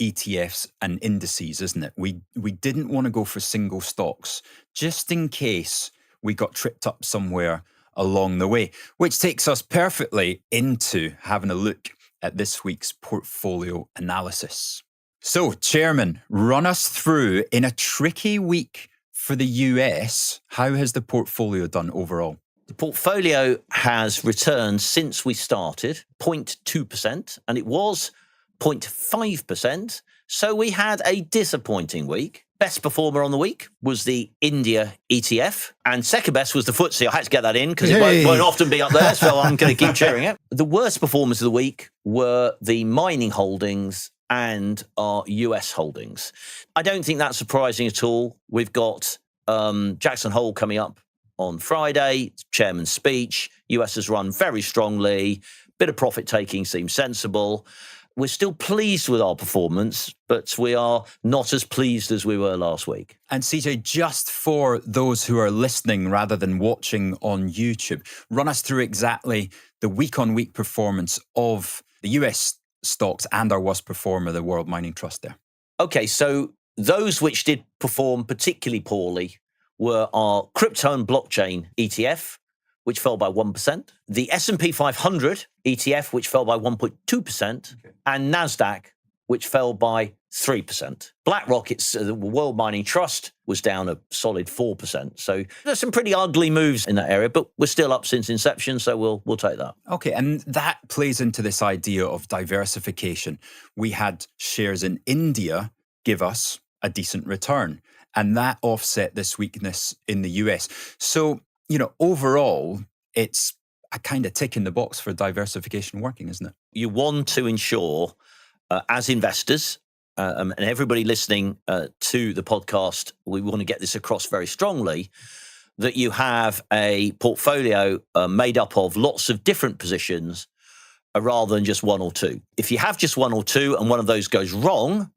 ETFs and indices, isn't it? We didn't want to go for single stocks, just in case we got tripped up somewhere along the way, which takes us perfectly into having a look at this week's portfolio analysis. So, Chairman, run us through, in a tricky week for the US, how has the portfolio done overall? The portfolio has returned since we started 0.2%, and it was 0.5%. So we had a disappointing week. Best performer on the week was the India ETF, and second best was the FTSE. I had to get that in because it won't often be up there, so I'm going to keep cheering it. The worst performers of the week were the mining holdings and our US holdings. I don't think that's surprising at all. We've got Jackson Hole coming up on Friday, chairman's speech. US has run very strongly. Bit of profit taking seems sensible. We're still pleased with our performance, but we are not as pleased as we were last week. And CJ, just for those who are listening rather than watching on YouTube, run us through exactly the week-on-week performance of the US stocks and our worst performer, the World Mining Trust there. Okay, so those which did perform particularly poorly were our crypto and blockchain ETF, which fell by 1%, the S&P 500 ETF, which fell by 1.2%, and NASDAQ, which fell by 3%. BlackRock, the World Mining Trust, was down a solid 4%. So there's some pretty ugly moves in that area, but we're still up since inception, so we'll take that. Okay, and that plays into this idea of diversification. We had shares in India give us a decent return, and that offset this weakness in the US. So, overall, it's a kind of tick in the box for diversification working, isn't it? You want to ensure, as investors, and everybody listening to the podcast, we want to get this across very strongly, that you have a portfolio made up of lots of different positions rather than just one or two. If you have just one or two and one of those goes wrong,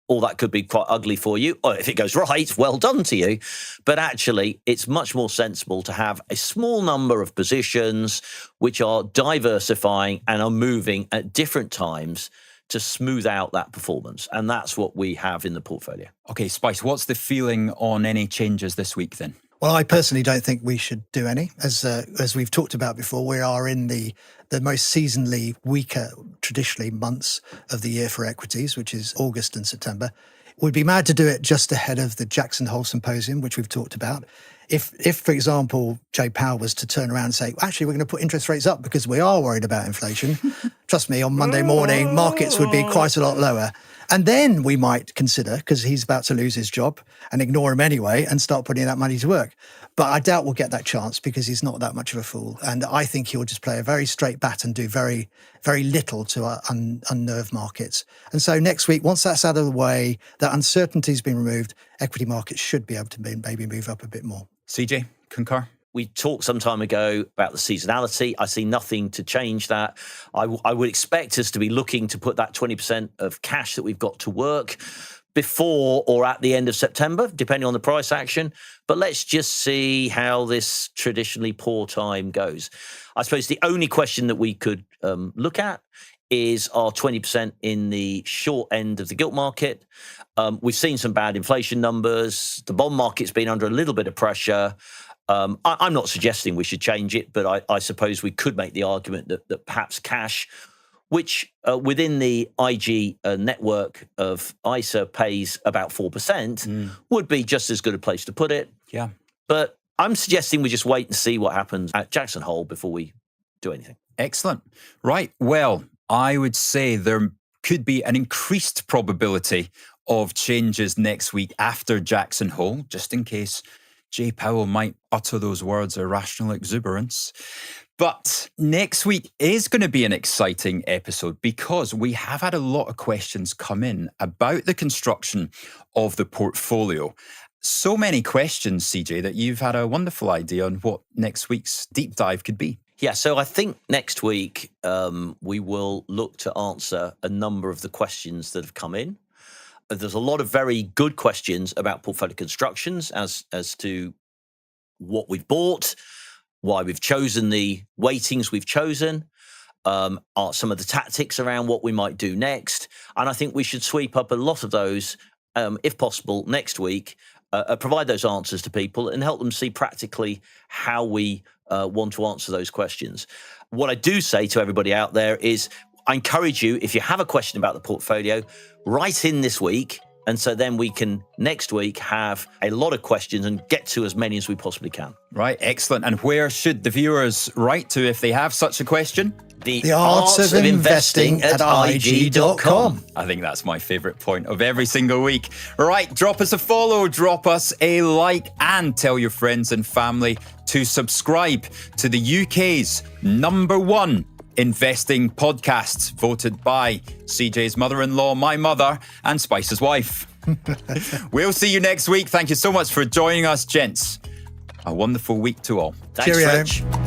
or that could be quite ugly for you, or if it goes right, well done to you. But actually, it's much more sensible to have a small number of positions which are diversifying and are moving at different times to smooth out that performance. And that's what we have in the portfolio. Okay, Spice, what's the feeling on any changes this week then? Well, I personally don't think we should do any. As we've talked about before, we are in the most seasonally weaker, traditionally, months of the year for equities, which is August and September. We'd be mad to do it just ahead of the Jackson Hole Symposium, which we've talked about. If, for example, Jay Powell was to turn around and say, actually, we're going to put interest rates up because we are worried about inflation, trust me, on Monday morning, markets would be quite a lot lower. And then we might consider, because he's about to lose his job, and ignore him anyway and start putting that money to work. But I doubt we'll get that chance because he's not that much of a fool. And I think he'll just play a very straight bat and do very, very little to unnerve markets. And so next week, once that's out of the way, that uncertainty's been removed, equity markets should be able to maybe move up a bit more. CJ, concur? We talked some time ago about the seasonality. I see nothing to change that. I would expect us to be looking to put that 20% of cash that we've got to work before or at the end of September, depending on the price action. But let's just see how this traditionally poor time goes. I suppose the only question that we could look at is our 20% in the short end of the gilt market. We've seen some bad inflation numbers. The bond market's been under a little bit of pressure. I'm not suggesting we should change it, but I suppose we could make the argument that perhaps cash, which within the IG network of ISA pays about 4%, would be just as good a place to put it. Yeah. But I'm suggesting we just wait and see what happens at Jackson Hole before we do anything. Excellent. Right. Well, I would say there could be an increased probability of changes next week after Jackson Hole, just in case Jay Powell might utter those words, irrational exuberance. But next week is going to be an exciting episode because we have had a lot of questions come in about the construction of the portfolio. So many questions, CJ, that you've had a wonderful idea on what next week's deep dive could be. Yeah, so I think next week we will look to answer a number of the questions that have come in. There's a lot of very good questions about portfolio constructions as to what we've bought, why we've chosen the weightings we've chosen, are some of the tactics around what we might do next. And I think we should sweep up a lot of those, if possible, next week, provide those answers to people and help them see practically how we want to answer those questions. What I do say to everybody out there is I encourage you, if you have a question about the portfolio, write in this week. And so then we can next week have a lot of questions and get to as many as we possibly can. Right, excellent. And where should the viewers write to if they have such a question? The Arts of Investing at IG.com. I think that's my favourite point of every single week. Right, drop us a follow, drop us a like, and tell your friends and family to subscribe to the UK's #1 investing podcasts, voted by CJ's mother-in-law, my mother, and Spice's wife. We'll see you next week. Thank you so much for joining us, gents. A wonderful week to all. Thanks, Cheerio. Rich.